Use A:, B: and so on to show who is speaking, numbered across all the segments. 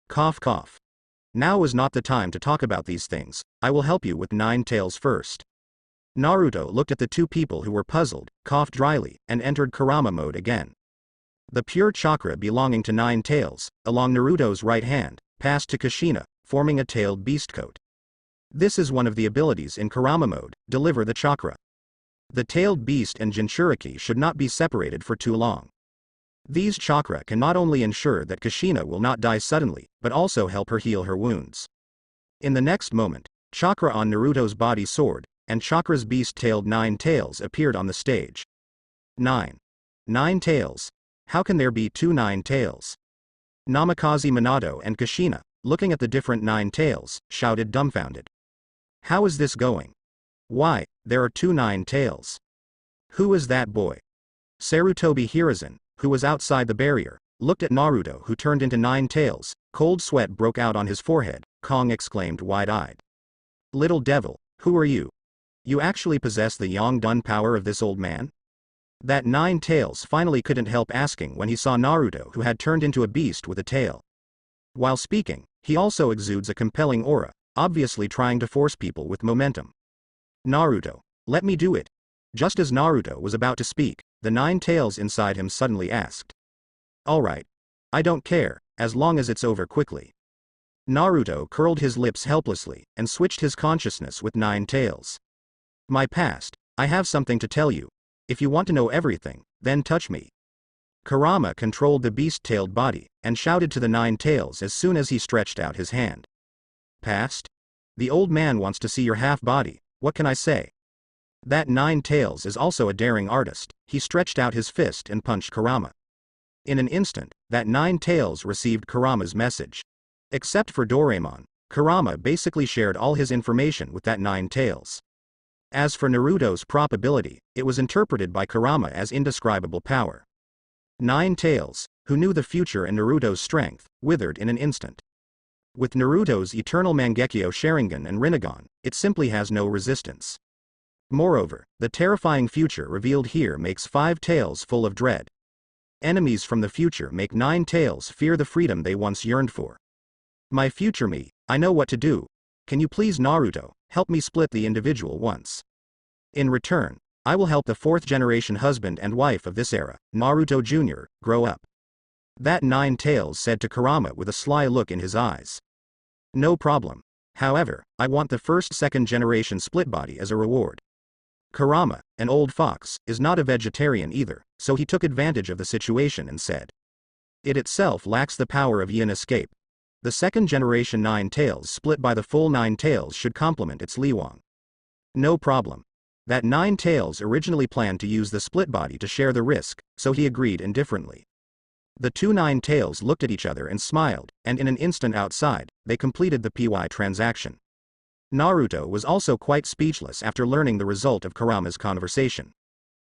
A: Cough cough. Now is not the time to talk about these things, I will help you with 9 tails first. Naruto looked at the two people who were puzzled, coughed dryly, and entered Kurama mode again. The pure chakra belonging to 9 tails, along Naruto's right hand, passed to Kushina, forming a tailed beast coat. This is one of the abilities in Kurama mode, deliver the chakra. The tailed beast and Jinchuriki should not be separated for too long. These chakra can not only ensure that Kushina will not die suddenly, but also help her heal her wounds. In the next moment, chakra on Naruto's body soared, and chakra's beast-tailed 9 tails appeared on the stage. 9 tails. How can there be 2 9 tails? Namikaze Minato and Kushina, looking at the different 9 tails, shouted dumbfounded. How is this going? Why, there are 2 9 tails. Who is that boy? Sarutobi Hiruzen, who was outside the barrier, looked at Naruto who turned into 9 tails, cold sweat broke out on his forehead, Kong exclaimed wide-eyed. Little devil, who are you? You actually possess the Yongdun power of this old man? That 9 tails finally couldn't help asking when he saw Naruto who had turned into a beast with a tail. While speaking, he also exudes a compelling aura, obviously trying to force people with momentum. Naruto, let me do it. Just as Naruto was about to speak, the 9 tails inside him suddenly asked. Alright. I don't care, as long as it's over quickly. Naruto curled his lips helplessly, and switched his consciousness with 9 tails. My past, I have something to tell you. If you want to know everything, then touch me. Kurama controlled the beast-tailed body, and shouted to the 9 tails as soon as he stretched out his hand. Past? The old man wants to see your half-body, what can I say? That 9 tails is also a daring artist, he stretched out his fist and punched Kurama. In an instant, that 9 tails received Kurama's message. Except for Doraemon, Kurama basically shared all his information with that 9 tails. As for Naruto's prop ability, it was interpreted by Kurama as indescribable power. 9 tails, who knew the future and Naruto's strength, withered in an instant. With Naruto's eternal Mangekyo Sharingan and Rinnegan, it simply has no resistance. Moreover, the terrifying future revealed here makes 5 tails full of dread. Enemies from the future make 9 tails fear the freedom they once yearned for. My future me, I know what to do. Can you please Naruto, help me split the individual once. In return, I will help the 4th generation husband and wife of this era, Naruto Jr., grow up. That 9 tails said to Kurama with a sly look in his eyes. No problem. However, I want the 1st 2nd generation split body as a reward. Kurama, an old fox, is not a vegetarian either, so he took advantage of the situation and said. It itself lacks the power of yin escape. The 2nd generation 9 tails split by the full 9 tails should complement its Liwang. No problem. That 9 tails originally planned to use the split body to share the risk, so he agreed indifferently. The 2 9 tails looked at each other and smiled, and in an instant outside, they completed the PY transaction. Naruto was also quite speechless after learning the result of Kurama's conversation.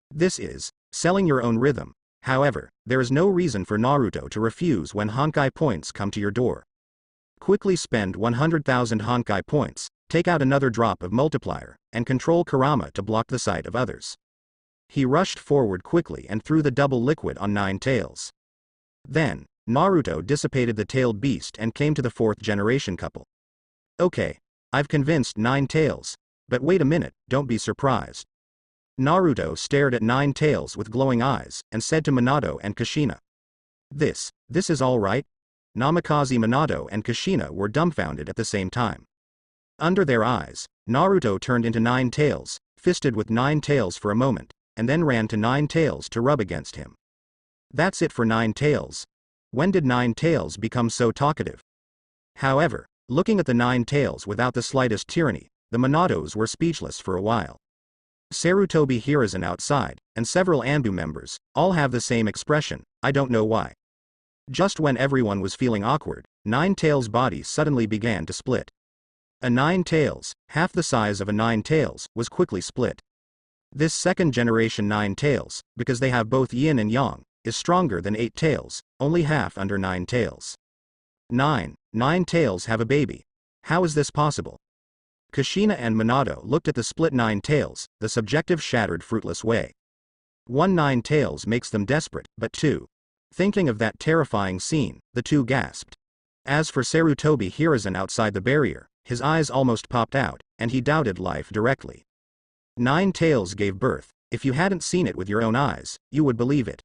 A: This is selling your own rhythm. However, there is no reason for Naruto to refuse when Honkai points come to your door. Quickly spend 100,000 Honkai points, take out another drop of multiplier, and control Kurama to block the sight of others. He rushed forward quickly and threw the double liquid on 9 tails. Then, Naruto dissipated the tailed beast and came to the 4th generation couple. Okay, I've convinced 9 tails, but wait a minute, don't be surprised. Naruto stared at 9 tails with glowing eyes, and said to Minato and Kushina. This is all right? Namikaze Minato and Kushina were dumbfounded at the same time. Under their eyes, Naruto turned into 9 tails, fisted with 9 tails for a moment, and then ran to 9 tails to rub against him. That's it for 9 tails. When did 9 tails become so talkative? However, looking at the 9 tails without the slightest tyranny, the Minatos were speechless for a while. Sarutobi Hiruzen outside, and several Anbu members, all have the same expression, I don't know why. Just when everyone was feeling awkward, 9 tails' body suddenly began to split. A 9 tails, half the size of a 9 tails, was quickly split. This 2nd generation 9 tails, because they have both yin and yang, is stronger than 8 tails, only half under 9 tails. 9 tails have a baby. How is this possible? Kushina and Minato looked at the split 9 tails, the subjective shattered fruitless way. 1 9 tails makes them desperate, but 2. Thinking of that terrifying scene, the two gasped. As for Sarutobi Hiruzen outside the barrier, his eyes almost popped out, and he doubted life directly. 9 tails gave birth. If you hadn't seen it with your own eyes, you would believe it.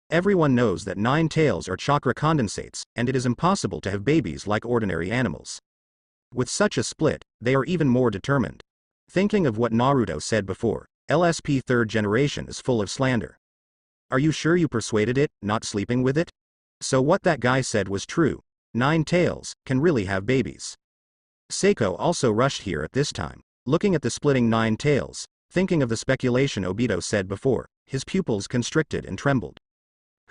A: Everyone knows that 9 tails are chakra condensates, and it is impossible to have babies like ordinary animals. With such a split, they are even more determined. Thinking of what Naruto said before, LSP 3rd generation is full of slander. Are you sure you persuaded it, not sleeping with it? So what that guy said was true. 9 tails can really have babies. Seiko also rushed here at this time, looking at the splitting 9 tails, thinking of the speculation Obito said before, his pupils constricted and trembled.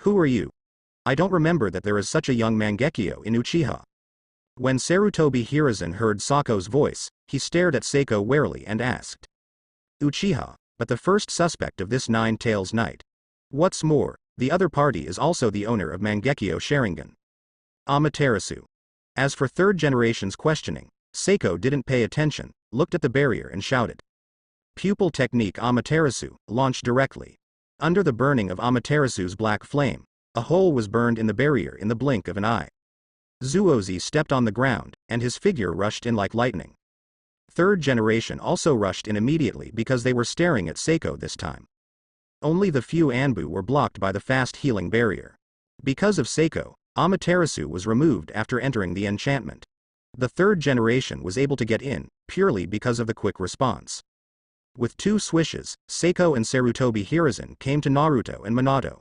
A: Who are you? I don't remember that there is such a young Mangekyo in Uchiha. When Sarutobi Hiruzen heard Sako's voice, he stared at Seiko warily and asked. Uchiha, but the first suspect of this 9 tails night. What's more, the other party is also the owner of Mangekyo Sharingan. Amaterasu. As for 3rd generation's questioning, Seiko didn't pay attention, looked at the barrier and shouted. Pupil technique Amaterasu, launched directly. Under the burning of Amaterasu's black flame, a hole was burned in the barrier in the blink of an eye. Zuozi stepped on the ground, and his figure rushed in like lightning. 3rd generation also rushed in immediately because they were staring at Seiko this time. Only the few Anbu were blocked by the fast healing barrier. Because of Seiko, Amaterasu was removed after entering the enchantment. The 3rd generation was able to get in, purely because of the quick response. With 2 swishes, Seiko and Sarutobi Hiruzen came to Naruto and Minato.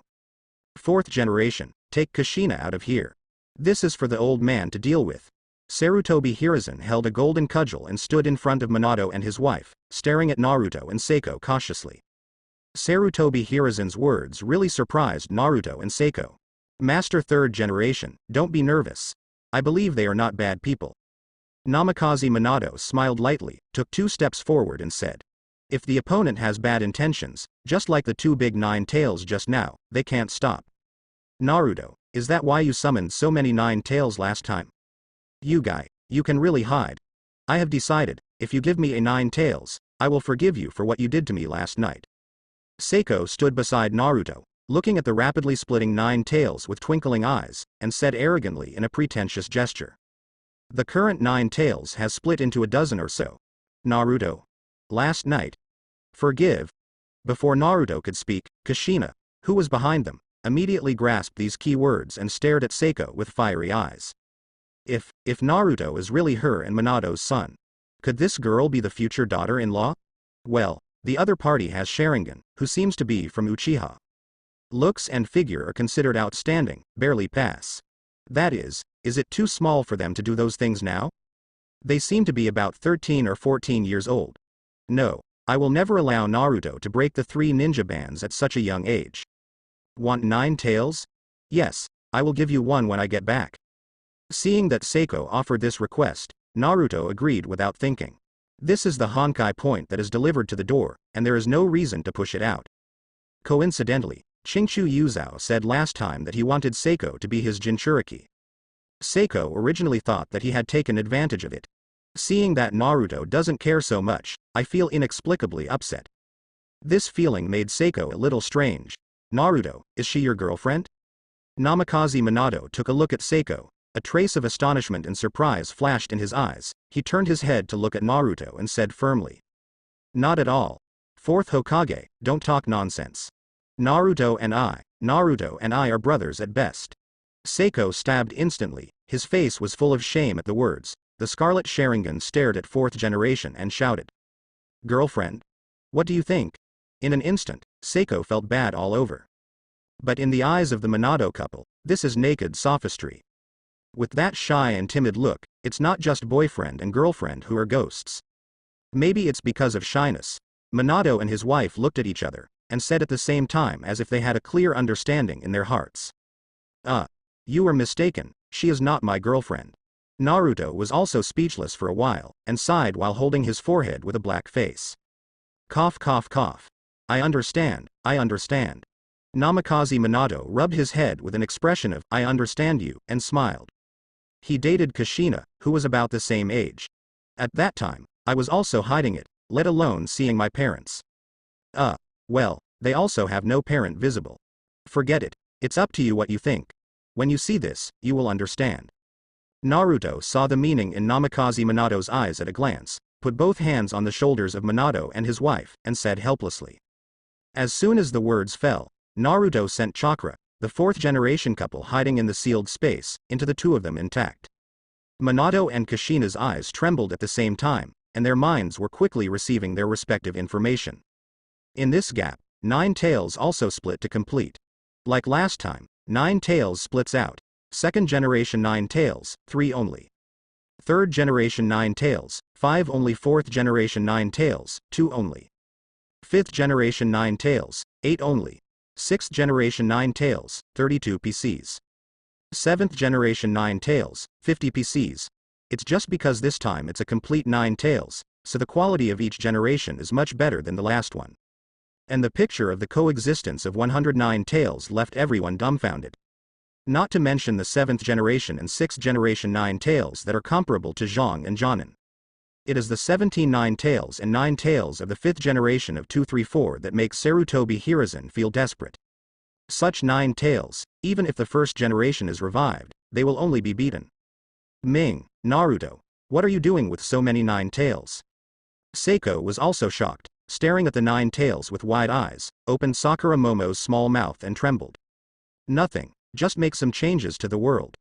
A: 4th generation, take Kushina out of here. This is for the old man to deal with. Sarutobi Hiruzen held a golden cudgel and stood in front of Minato and his wife, staring at Naruto and Seiko cautiously. Sarutobi Hiruzen's words really surprised Naruto and Seiko. Master 3rd generation, don't be nervous. I believe they are not bad people. Namikaze Minato smiled lightly, took 2 steps forward and said. If the opponent has bad intentions, just like the 2 big 9 tails just now, they can't stop. Naruto, is that why you summoned so many 9 tails last time? You guy, you can really hide. I have decided, if you give me a 9 tails, I will forgive you for what you did to me last night. Seiko stood beside Naruto, looking at the rapidly splitting 9 tails with twinkling eyes, and said arrogantly in a pretentious gesture. The current 9 tails has split into a dozen or so. Naruto. Last night. Forgive. Before Naruto could speak, Kushina, who was behind them, immediately grasped these key words and stared at Seiko with fiery eyes. If Naruto is really her and Minato's son, could this girl be the future daughter-in-law? Well, the other party has Sharingan, who seems to be from Uchiha. Looks and figure are considered outstanding, barely pass. That is it too small for them to do those things now? They seem to be about 13 or 14 years old. No, I will never allow Naruto to break the 3 ninja bands at such a young age. Want 9 tails? Yes, I will give you one when I get back. Seeing that Seiko offered this request, Naruto agreed without thinking. This is the Honkai point that is delivered to the door, and there is no reason to push it out. Coincidentally, Chinchu Yuzao said last time that he wanted Seiko to be his Jinchuriki. Seiko originally thought that he had taken advantage of it. Seeing that Naruto doesn't care so much, I feel inexplicably upset. This feeling made Seiko a little strange. Naruto, is she your girlfriend? Namikaze Minato took a look at Seiko. A trace of astonishment and surprise flashed in his eyes. He turned his head to look at Naruto and said firmly. Not at all. 4th Hokage, don't talk nonsense. Naruto and I are brothers at best. Seiko stabbed instantly. His face was full of shame at the words. The Scarlet Sharingan stared at 4th generation and shouted. Girlfriend? What do you think? In an instant, Seiko felt bad all over. But in the eyes of the Minato couple, this is naked sophistry. With that shy and timid look, it's not just boyfriend and girlfriend who are ghosts. Maybe it's because of shyness. Minato and his wife looked at each other, and said at the same time as if they had a clear understanding in their hearts. You are mistaken, she is not my girlfriend. Naruto was also speechless for a while, and sighed while holding his forehead with a black face. Cough cough cough. I understand. Namikaze Minato rubbed his head with an expression of, I understand you, and smiled. He dated Kushina, who was about the same age. At that time, I was also hiding it, let alone seeing my parents. Well, they also have no parent visible. Forget it, it's up to you what you think. When you see this, you will understand. Naruto saw the meaning in Namikaze Minato's eyes at a glance, put both hands on the shoulders of Minato and his wife, and said helplessly. As soon as the words fell, Naruto sent Chakra, the fourth-generation couple hiding in the sealed space, into the two of them intact. Minato and Kushina's eyes trembled at the same time, and their minds were quickly receiving their respective information. In this gap, Nine Tails also split to complete. Like last time, Nine Tails splits out. Second generation Nine Tails, 3 only. Third generation Nine Tails, 5 only. Fourth generation Nine Tails, 2 only. Fifth generation Nine Tails, 8 only. Sixth generation Nine Tails, 32 PCs. Seventh generation Nine Tails, 50 PCs. It's just because this time it's a complete Nine Tails, so the quality of each generation is much better than the last one. And the picture of the coexistence of 109 Tails left everyone dumbfounded. Not to mention the 7th generation and 6th generation Nine Tails that are comparable to Zhang and Jonin. It is the 17 Nine Tails and 9 Tails of the 5th generation of 234 that make Sarutobi Hiruzen feel desperate. Such 9 Tails, even if the first generation is revived, they will only be beaten. Ming, Naruto, what are you doing with so many 9 Tails? Seiko was also shocked, staring at the 9 Tails with wide eyes, opened Sakura Momo's small mouth and trembled. Nothing, just make some changes to the world.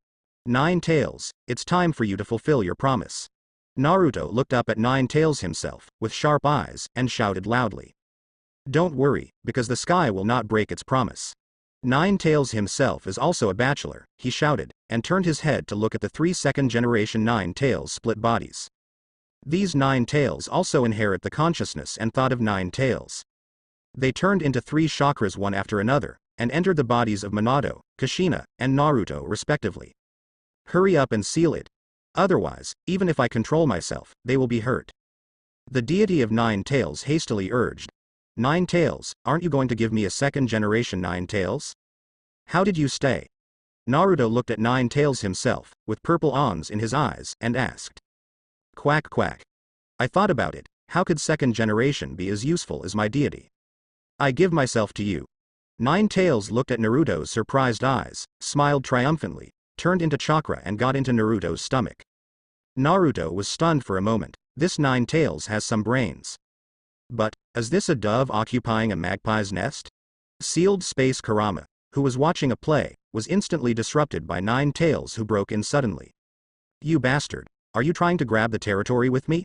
A: 9 Tails, it's time for you to fulfill your promise. Naruto looked up at 9 Tails himself, with sharp eyes, and shouted loudly. Don't worry, because the sky will not break its promise. 9 Tails himself is also a bachelor, he shouted, and turned his head to look at the 3 second-generation 9 Tails split bodies. These 9 Tails also inherit the consciousness and thought of 9 Tails. They turned into 3 chakras one after another, and entered the bodies of Minato, Kushina, and Naruto respectively. Hurry up and seal it. Otherwise, even if I control myself, they will be hurt. The deity of 9 Tails hastily urged. 9 Tails, aren't you going to give me a second-generation 9 Tails? How did you stay? Naruto looked at 9 Tails himself, with purple awns in his eyes, and asked. Quack quack. I thought about it, how could second generation be as useful as my deity? I give myself to you. 9 Tails looked at Naruto's surprised eyes, smiled triumphantly, turned into chakra and got into Naruto's stomach. Naruto was stunned for a moment. This 9 Tails has some brains. But, is this a dove occupying a magpie's nest? Sealed Space Kurama, who was watching a play, was instantly disrupted by 9 Tails who broke in suddenly. You bastard, are you trying to grab the territory with me?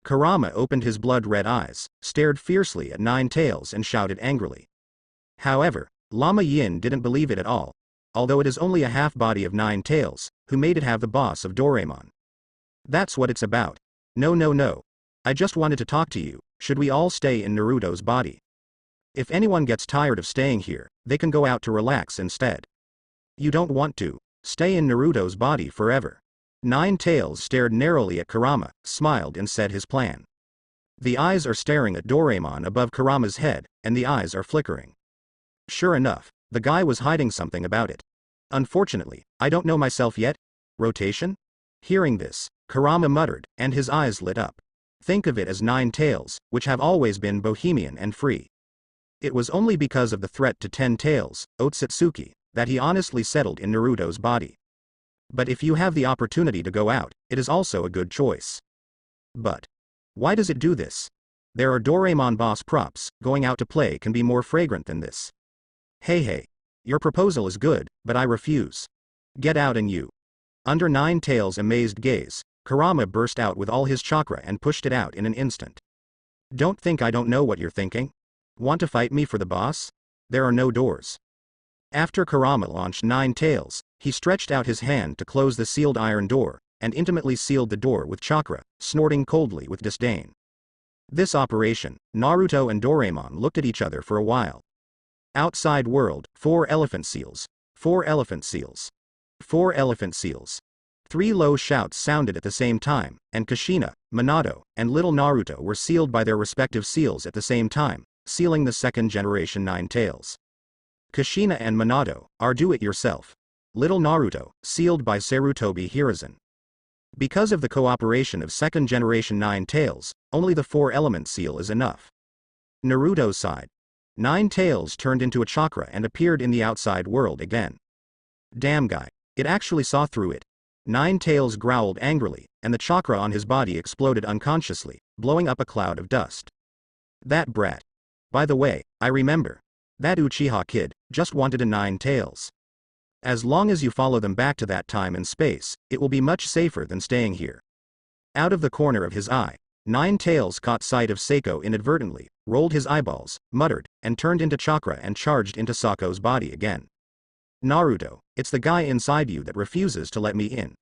A: Kurama opened his blood-red eyes, stared fiercely at 9 Tails and shouted angrily. However, Lama Yin didn't believe it at all, although it is only a half-body of 9 Tails, who made it have the boss of Doraemon. That's what it's about. No. I just wanted to talk to you, should we all stay in Naruto's body? If anyone gets tired of staying here, they can go out to relax instead. You don't want to stay in Naruto's body forever. 9 Tails stared narrowly at Kurama, smiled and said his plan. The eyes are staring at Doraemon above Kurama's head, and the eyes are flickering. Sure enough, the guy was hiding something about it. Unfortunately, I don't know myself yet. Rotation? Hearing this, Kurama muttered, and his eyes lit up. Think of it as 9 Tails, which have always been bohemian and free. It was only because of the threat to 10 Tails, Otsutsuki, that he honestly settled in Naruto's body. But if you have the opportunity to go out, it is also a good choice. But why does it do this? There are Doraemon boss props, going out to play can be more fragrant than this. Hey, your proposal is good, but I refuse. Get out and you. Under 9 Tails' amazed gaze, Kurama burst out with all his chakra and pushed it out in an instant. Don't think I don't know what you're thinking? Want to fight me for the boss? There are no doors. After Kurama launched 9 Tails, he stretched out his hand to close the sealed iron door, and intimately sealed the door with chakra, snorting coldly with disdain. This operation, Naruto and Doraemon looked at each other for a while. Outside world, 4 elephant seals. 4 elephant seals. 4 elephant seals. 3 low shouts sounded at the same time, and Kushina, Minato, and little Naruto were sealed by their respective seals at the same time, sealing the second generation 9 Tails. Kushina and Minato are do-it-yourself. Little Naruto, sealed by Sarutobi Hiruzen. Because of the cooperation of second generation 9 Tails, only the 4 element seal is enough. Naruto's side. 9 Tails turned into a chakra and appeared in the outside world again. Damn guy, it actually saw through it. Nine Tails growled angrily, and the chakra on his body exploded unconsciously, blowing up a cloud of dust. That brat. By the way, I remember. That Uchiha kid just wanted a Nine Tails. As long as you follow them back to that time and space, it will be much safer than staying here. Out of the corner of his eye, Nine Tails caught sight of Seiko inadvertently, rolled his eyeballs, muttered, and turned into chakra and charged into Sako's body again. Naruto, it's the guy inside you that refuses to let me in.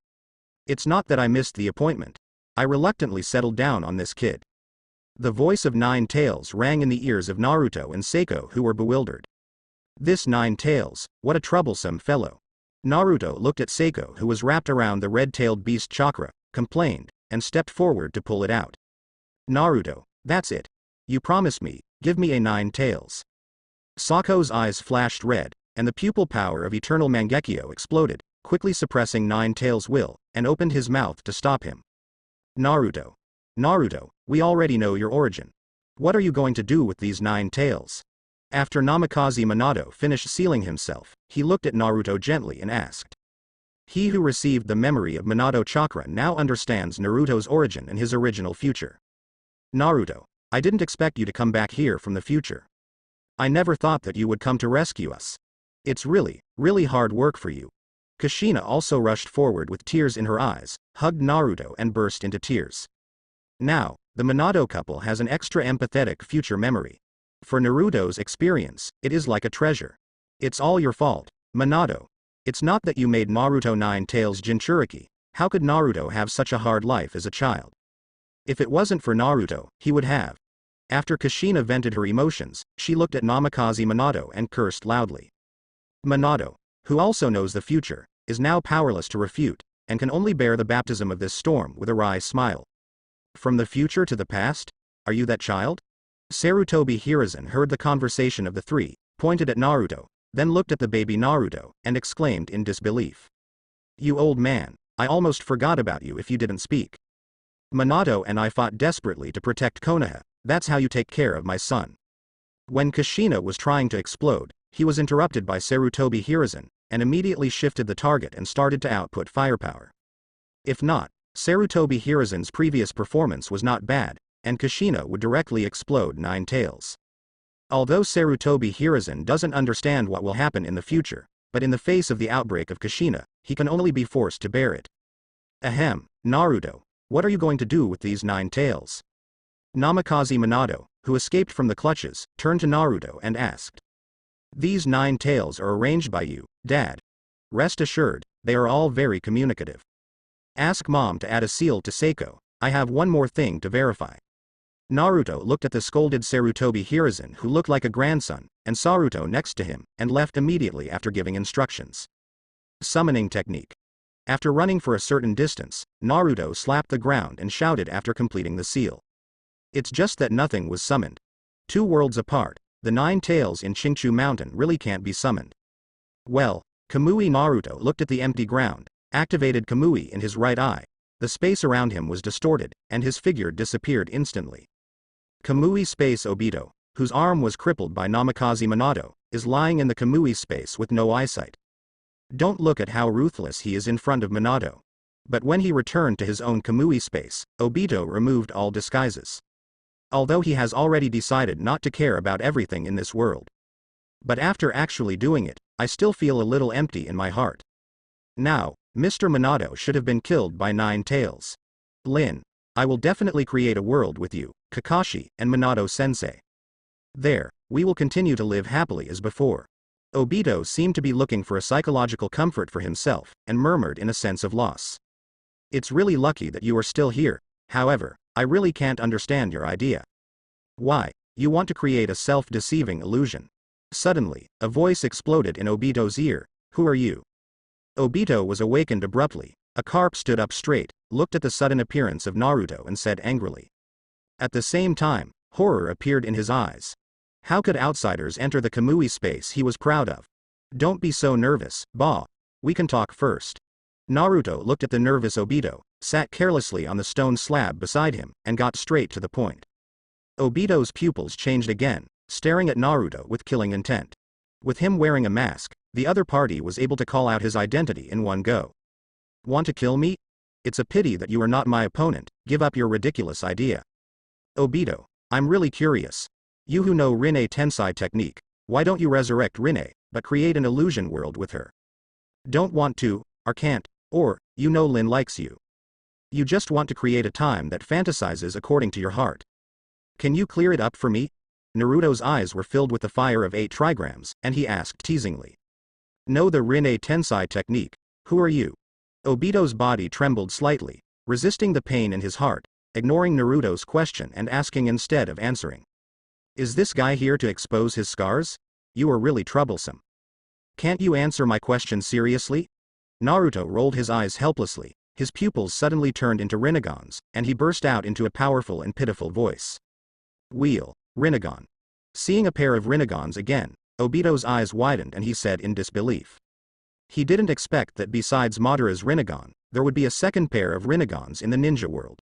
A: It's not that I missed the appointment. I reluctantly settled down on this kid. The voice of Nine Tails rang in the ears of Naruto and Seiko, who were bewildered. This Nine Tails, what a troublesome fellow. Naruto looked at Seiko, who was wrapped around the red-tailed beast chakra, complained, and stepped forward to pull it out. Naruto, that's it. You promised me, give me a Nine Tails. Sako's eyes flashed red, and the pupil power of Eternal Mangekyo exploded, quickly suppressing Nine Tails' will, and opened his mouth to stop him. Naruto. Naruto, we already know your origin. What are you going to do with these Nine Tails? After Namikaze Minato finished sealing himself, he looked at Naruto gently and asked. He who received the memory of Minato chakra now understands Naruto's origin and his original future. Naruto, I didn't expect you to come back here from the future. I never thought that you would come to rescue us. It's really, really hard work for you. Kushina also rushed forward with tears in her eyes, hugged Naruto and burst into tears. Now, the Minato couple has an extra empathetic future memory. For Naruto's experience, it is like a treasure. It's all your fault, Minato. It's not that you made Naruto Nine Tails Jinchuriki. How could Naruto have such a hard life as a child? If it wasn't for Naruto, he would have. After Kushina vented her emotions, she looked at Namikaze Minato and cursed loudly. Minato, who also knows the future, is now powerless to refute, and can only bear the baptism of this storm with a wry smile. From the future to the past? Are you that child? Sarutobi Hiruzen heard the conversation of the three, pointed at Naruto, then looked at the baby Naruto, and exclaimed in disbelief. You old man, I almost forgot about you if you didn't speak. Minato and I fought desperately to protect Konoha, that's how you take care of my son. When Kushina was trying to explode, he was interrupted by Sarutobi Hiruzen, and immediately shifted the target and started to output firepower. If not, Sarutobi Hiruzen's previous performance was not bad, and Kushina would directly explode Nine Tails. Although Sarutobi Hiruzen doesn't understand what will happen in the future, but in the face of the outbreak of Kushina, he can only be forced to bear it. Ahem, Naruto, what are you going to do with these Nine Tails? Namikaze Minato, who escaped from the clutches, turned to Naruto and asked. These Nine Tails are arranged by you, Dad. Rest assured, they are all very communicative. Ask Mom to add a seal to Seiko. I have one more thing to verify. Naruto looked at the scolded Sarutobi Hiruzen, who looked like a grandson, and Saruto next to him, and left immediately after giving instructions. Summoning technique. After running for a certain distance, Naruto slapped the ground and shouted after completing the seal. It's just that nothing was summoned. 2 worlds apart, the Nine Tails in Qingchu Mountain really can't be summoned. Well, Kamui Naruto looked at the empty ground, activated Kamui in his right eye. The space around him was distorted, and his figure disappeared instantly. Kamui Space Obito, whose arm was crippled by Namikaze Minato, is lying in the Kamui space with no eyesight. Don't look at how ruthless he is in front of Minato. But when he returned to his own Kamui space, Obito removed all disguises. Although he has already decided not to care about everything in this world. But after actually doing it, I still feel a little empty in my heart. Now, Mr. Minato should have been killed by Nine Tails. Lin, I will definitely create a world with you, Kakashi, and Minato-sensei. There, we will continue to live happily as before. Obito seemed to be looking for a psychological comfort for himself, and murmured in a sense of loss. It's really lucky that you are still here, however, I really can't understand your idea. Why, you want to create a self-deceiving illusion. Suddenly, a voice exploded in Obito's ear, who are you? Obito was awakened abruptly. A carp stood up straight, looked at the sudden appearance of Naruto and said angrily. At the same time, horror appeared in his eyes. How could outsiders enter the Kamui space he was proud of? Don't be so nervous, Ba. We can talk first. Naruto looked at the nervous Obito, sat carelessly on the stone slab beside him, and got straight to the point. Obito's pupils changed again, staring at Naruto with killing intent. With him wearing a mask, the other party was able to call out his identity in one go. Want to kill me? It's a pity that you are not my opponent, give up your ridiculous idea. Obito, I'm really curious. You who know Rinne Tensai technique, why don't you resurrect Rinne, but create an illusion world with her? Don't want to, or can't, or, you know Lin likes you. You just want to create a time that fantasizes according to your heart. Can you clear it up for me? Naruto's eyes were filled with the fire of 8 trigrams, and he asked teasingly. Know the Rinne Tensai technique, who are you? Obito's body trembled slightly, resisting the pain in his heart, ignoring Naruto's question and asking instead of answering. Is this guy here to expose his scars? You are really troublesome. Can't you answer my question seriously? Naruto rolled his eyes helplessly, his pupils suddenly turned into Rinnegan's, and he burst out into a powerful and pitiful voice. Wheel, Rinnegan. Seeing a pair of Rinnegans again, Obito's eyes widened and he said in disbelief. He didn't expect that besides Madara's Rinnegan, there would be a second pair of Rinnegans in the ninja world.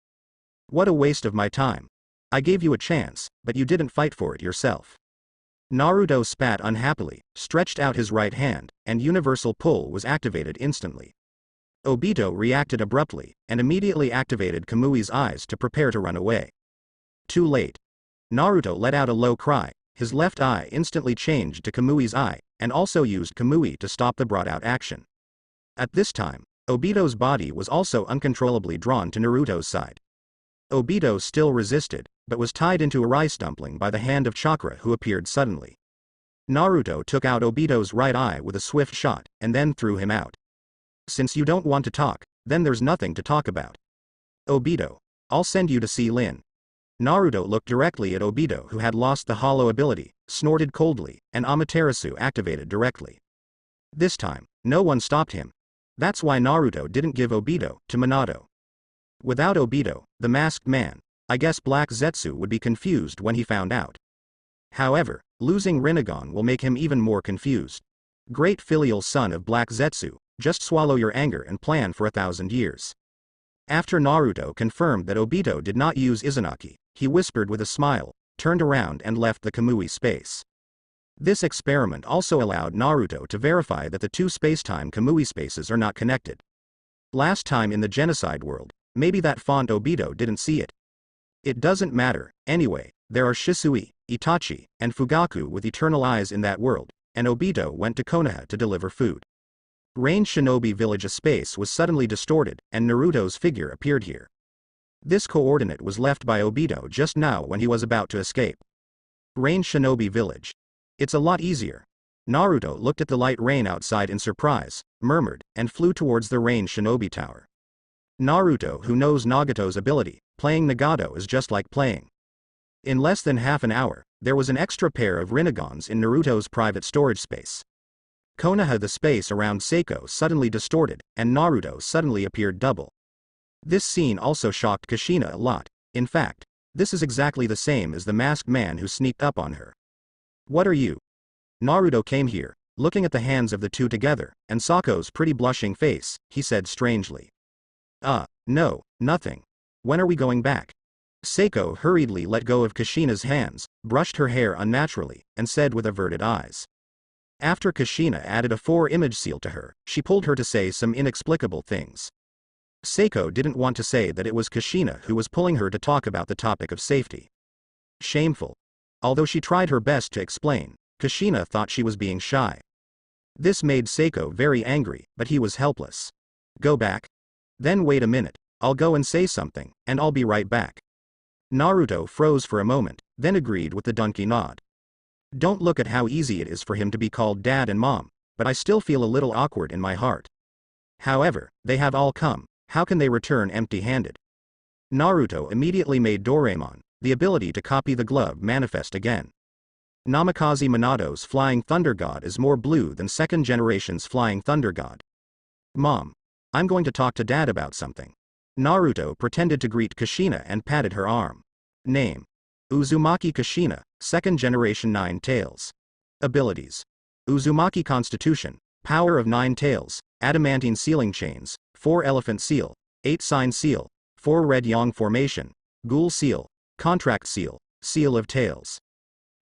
A: What a waste of my time. I gave you a chance, but you didn't fight for it yourself. Naruto spat unhappily, stretched out his right hand, and universal pull was activated instantly. Obito reacted abruptly, and immediately activated Kamui's eyes to prepare to run away. Too late. Naruto let out a low cry, his left eye instantly changed to Kamui's eye, and also used Kamui to stop the brought-out action. At this time, Obito's body was also uncontrollably drawn to Naruto's side. Obito still resisted, but was tied into a rice dumpling by the hand of Chakra who appeared suddenly. Naruto took out Obito's right eye with a swift shot, and then threw him out. Since you don't want to talk, then there's nothing to talk about. Obito, I'll send you to see Lin. Naruto looked directly at Obito who had lost the hollow ability, snorted coldly, and Amaterasu activated directly. This time, no one stopped him. That's why Naruto didn't give Obito to Minato. Without Obito, the masked man, I guess Black Zetsu would be confused when he found out. However, losing Rinnegan will make him even more confused. Great filial son of Black Zetsu, just swallow your anger and plan for 1,000 years. After Naruto confirmed that Obito did not use Izanagi, he whispered with a smile, turned around and left the Kamui space. This experiment also allowed Naruto to verify that the two space-time Kamui spaces are not connected. Last time in the genocide world, maybe that font Obito didn't see it. It doesn't matter, anyway, there are Shisui, Itachi, and Fugaku with eternal eyes in that world, and Obito went to Konoha to deliver food. Rain Shinobi Village space was suddenly distorted, and Naruto's figure appeared here. This coordinate was left by Obito just now when he was about to escape. Rain Shinobi Village. It's a lot easier. Naruto looked at the light rain outside in surprise, murmured, and flew towards the Rain Shinobi Tower. Naruto, who knows Nagato's ability, playing Nagato is just like playing. In less than half an hour, there was an extra pair of Rinnegans in Naruto's private storage space. Konoha, the space around Seiko suddenly distorted, and Naruto suddenly appeared double. This scene also shocked Kushina a lot. In fact, this is exactly the same as the masked man who sneaked up on her. What are you? Naruto came here, looking at the hands of the two together, and Sako's pretty blushing face, he said strangely. No, nothing. When are we going back? Seiko hurriedly let go of Kushina's hands, brushed her hair unnaturally, and said with averted eyes. After Kushina added a 4-image seal to her, she pulled her to say some inexplicable things. Seiko didn't want to say that it was Kushina who was pulling her to talk about the topic of safety. Shameful. Although she tried her best to explain, Kushina thought she was being shy. This made Seiko very angry, but he was helpless. Go back? Then wait a minute, I'll go and say something, and I'll be right back. Naruto froze for a moment, then agreed with the donkey nod. Don't look at how easy it is for him to be called dad and mom, but I still feel a little awkward in my heart. However, they have all come, how can they return empty-handed? Naruto immediately made Doraemon, the ability to copy the glove, manifest again. Namikaze Minato's Flying Thunder God is more blue than second generation's Flying Thunder God. Mom. I'm going to talk to Dad about something. Naruto pretended to greet Kushina and patted her arm. Name. Uzumaki Kushina, second generation 9 tails. Abilities. Uzumaki Constitution, Power of 9 tails, Adamantine Sealing Chains, 4 Elephant Seal, 8 Sign Seal, 4 Red Yang Formation, Ghoul Seal, Contract Seal, Seal of Tails.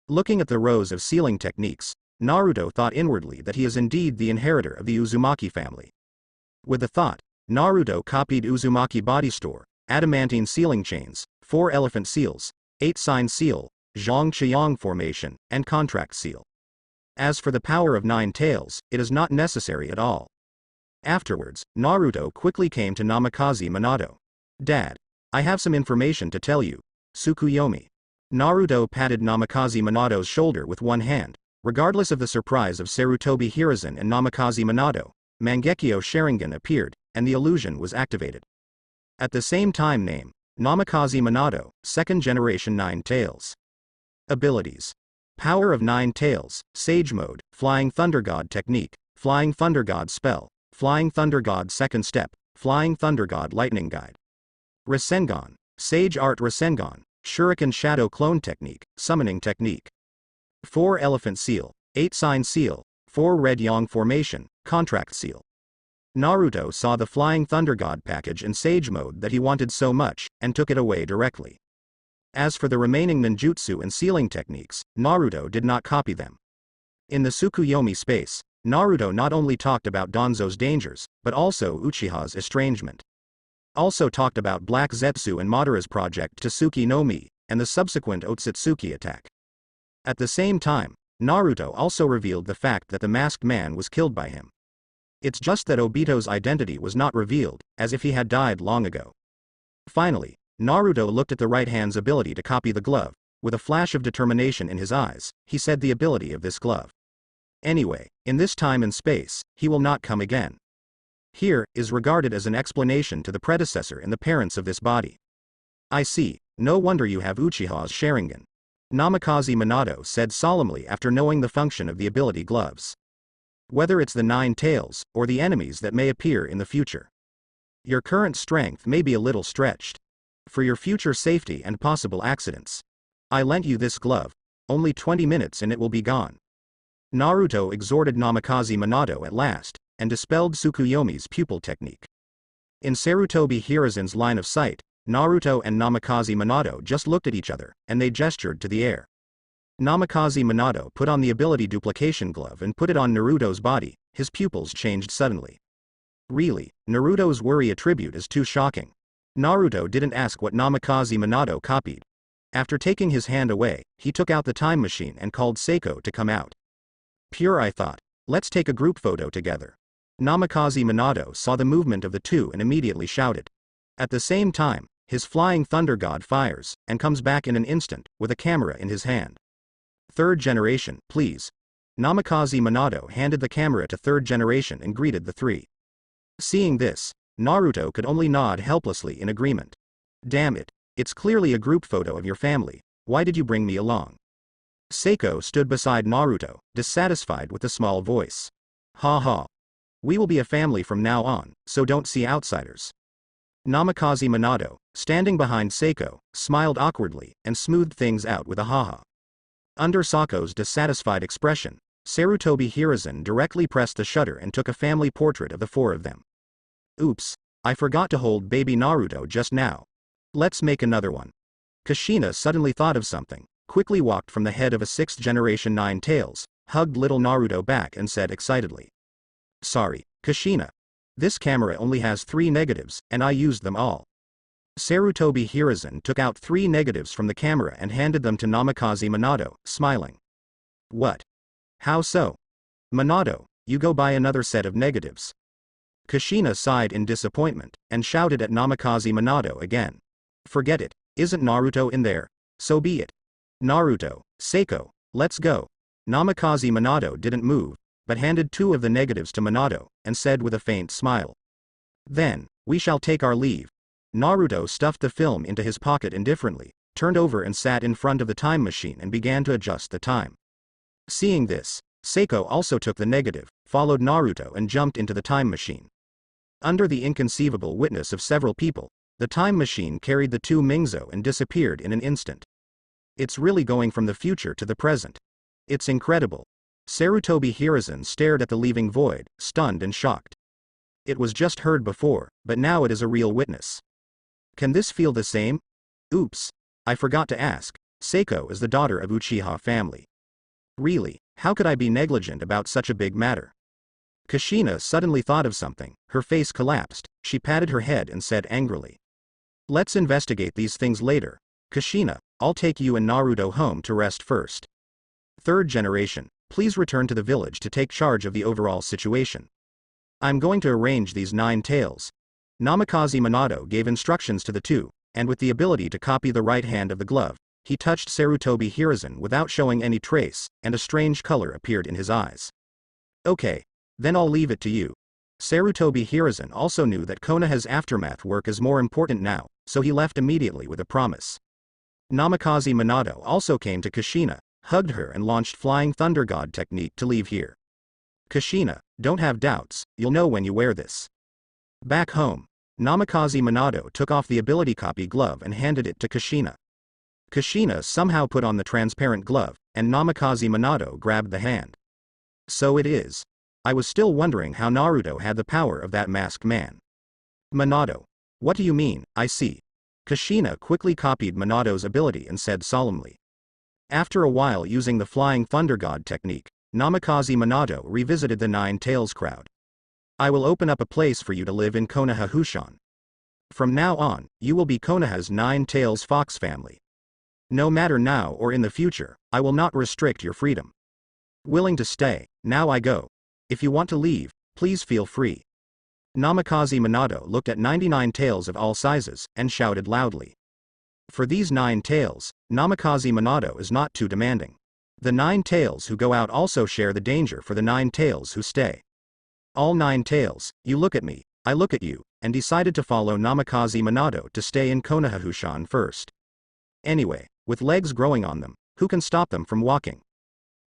A: Looking at the rows of sealing techniques, Naruto thought inwardly that he is indeed the inheritor of the Uzumaki family. With the thought, Naruto copied Uzumaki body store, adamantine sealing chains, 4 elephant seals, 8 sign seal, Zhang Qiyang formation, and contract seal. As for the power of 9 tails, it is not necessary at all. Afterwards, Naruto quickly came to Namikaze Minato. Dad, I have some information to tell you. Tsukuyomi. Naruto patted Namikaze Minato's shoulder with one hand. Regardless of the surprise of Sarutobi Hiruzen and Namikaze Minato, Mangekyo Sharingan appeared, and the illusion was activated. At the same time name, Namikaze Minato, 2nd generation 9 tails. Abilities. Power of 9 tails, Sage Mode, Flying Thunder God Technique, Flying Thunder God Spell, Flying Thunder God Second Step, Flying Thunder God Lightning Guide. Rasengan, Sage Art Rasengan, Shuriken Shadow Clone Technique, Summoning Technique. 4 Elephant Seal, 8 Sign Seal, 4 Red Yang Formation, Contract Seal. Naruto saw the Flying Thunder God package in Sage Mode that he wanted so much, and took it away directly. As for the remaining ninjutsu and sealing techniques, Naruto did not copy them. In the Tsukuyomi space, Naruto not only talked about Danzo's dangers, but also Uchiha's estrangement. Also talked about Black Zetsu and Madara's project Tsuki no Mi, and the subsequent Otsutsuki attack. At the same time, Naruto also revealed the fact that the masked man was killed by him. It's just that Obito's identity was not revealed, as if he had died long ago. Finally, Naruto looked at the right hand's ability to copy the glove. With a flash of determination in his eyes, he said the ability of this glove. Anyway, in this time and space, he will not come again. Here is regarded as an explanation to the predecessor and the parents of this body. I see, no wonder you have Uchiha's Sharingan. Namikaze Minato said solemnly after knowing the function of the ability gloves. Whether it's the 9 tails, or the enemies that may appear in the future. Your current strength may be a little stretched. For your future safety and possible accidents. I lent you this glove, only 20 minutes and it will be gone. Naruto exhorted Namikaze Minato at last, and dispelled Tsukuyomi's pupil technique. In Sarutobi Hiruzen's line of sight, Naruto and Namikaze Minato just looked at each other, and they gestured to the air. Namikaze Minato put on the ability duplication glove and put it on Naruto's body. His pupils changed suddenly. Really, Naruto's worry attribute is too shocking. Naruto didn't ask what Namikaze Minato copied. After taking his hand away, he took out the time machine and called Seiko to come out. Pure, I thought. Let's take a group photo together. Namikaze Minato saw the movement of the two and immediately shouted. At the same time, his Flying Thunder God fires, and comes back in an instant, with a camera in his hand. 3rd generation, please. Namikaze Minato handed the camera to 3rd generation and greeted the three. Seeing this, Naruto could only nod helplessly in agreement. Damn it, it's clearly a group photo of your family, why did you bring me along? Seiko stood beside Naruto, dissatisfied with the small voice. Ha ha. We will be a family from now on, so don't see outsiders. Namikaze Minato, standing behind Seiko, smiled awkwardly, and smoothed things out with a haha. Under Sako's dissatisfied expression, Sarutobi Hiruzen directly pressed the shutter and took a family portrait of the 4 of them. Oops, I forgot to hold baby Naruto just now. Let's make another one. Kushina suddenly thought of something, quickly walked from the head of a 6th generation 9 tails, hugged little Naruto back and said excitedly. Sorry, Kushina. This camera only has 3 negatives, and I used them all. Sarutobi Hiruzen took out 3 negatives from the camera and handed them to Namikaze Minato, smiling. What? How so? Minato, you go buy another set of negatives. Kushina sighed in disappointment, and shouted at Namikaze Minato again. Forget it, isn't Naruto in there? So be it. Naruto, Seiko, let's go. Namikaze Minato didn't move, but handed 2 of the negatives to Minato, and said with a faint smile. Then, we shall take our leave. Naruto stuffed the film into his pocket indifferently, turned over and sat in front of the time machine and began to adjust the time. Seeing this, Seiko also took the negative, followed Naruto and jumped into the time machine. Under the inconceivable witness of several people, the time machine carried the 2 Mingzo and disappeared in an instant. It's really going from the future to the present. It's incredible. Sarutobi Hiruzen stared at the leaving void, stunned and shocked. It was just heard before, but now it is a real witness. Can this feel the same? Oops, I forgot to ask. Seiko is the daughter of Uchiha family. Really, how could I be negligent about such a big matter? Kushina suddenly thought of something, her face collapsed, she patted her head and said angrily. Let's investigate these things later. Kushina, I'll take you and Naruto home to rest first. Third generation, please return to the village to take charge of the overall situation. I'm going to arrange these 9 tails. Namikaze Minato gave instructions to the two, and with the ability to copy the right hand of the glove, he touched Sarutobi Hiruzen without showing any trace, and a strange color appeared in his eyes. Okay. Then I'll leave it to you. Sarutobi Hiruzen also knew that Konoha's aftermath work is more important now, so he left immediately with a promise. Namikaze Minato also came to Kushina, hugged her and launched Flying Thunder God technique to leave here. Kushina, don't have doubts, you'll know when you wear this. Back home, Namikaze Minato took off the ability copy glove and handed it to Kushina. Kushina somehow put on the transparent glove, and Namikaze Minato grabbed the hand. So it is. I was still wondering how Naruto had the power of that masked man. Minato. What do you mean? I see. Kushina quickly copied Minato's ability and said solemnly. After a while using the Flying Thunder God technique, Namikaze Minato revisited the 9 Tails crowd. I will open up a place for you to live in Konoha Hushan. From now on, you will be Konoha's 9 Tails Fox family. No matter now or in the future, I will not restrict your freedom. Willing to stay, now I go. If you want to leave, please feel free. Namikaze Minato looked at 99 tails of all sizes, and shouted loudly. For these 9 tails, Namikaze Minato is not too demanding. The 9 tails who go out also share the danger for the 9 tails who stay. All 9 tails, you look at me, I look at you, and decided to follow Namikaze Minato to stay in Konoha Hushan first. Anyway, with legs growing on them, who can stop them from walking?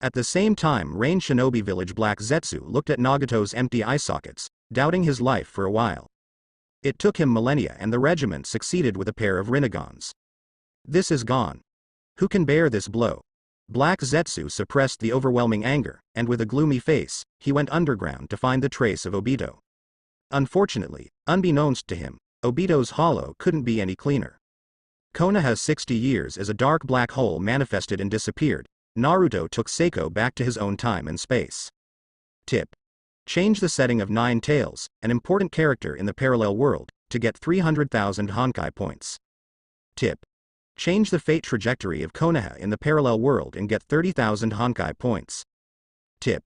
A: At the same time, Rain Shinobi Village Black Zetsu looked at Nagato's empty eye sockets, doubting his life for a while. It took him millennia and the regiment succeeded with a pair of Rinnegan's. This is gone. Who can bear this blow? Black Zetsu suppressed the overwhelming anger, and with a gloomy face, he went underground to find the trace of Obito. Unfortunately, unbeknownst to him, Obito's hollow couldn't be any cleaner. Konoha's 60 years as a dark black hole manifested and disappeared. Naruto took Seiko back to his own time and space. Tip. Change the setting of 9 Tails, an important character in the parallel world, to get 300,000 Honkai points. Tip. Change the fate trajectory of Konoha in the parallel world and get 30,000 Honkai points. Tip.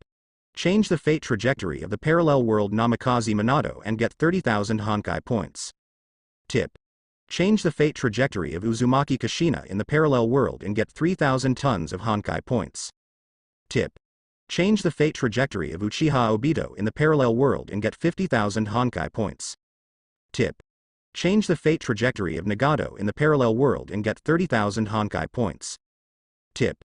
A: Change the fate trajectory of the parallel world Namikaze Minato and get 30,000 Honkai points. Tip. Change the fate trajectory of Uzumaki Kushina in the parallel world and get 3,000 tons of Honkai points. Tip. Change the fate trajectory of Uchiha Obito in the parallel world and get 50,000 Honkai points. Tip. Change the fate trajectory of Nagato in the parallel world and get 30,000 Honkai points. Tip.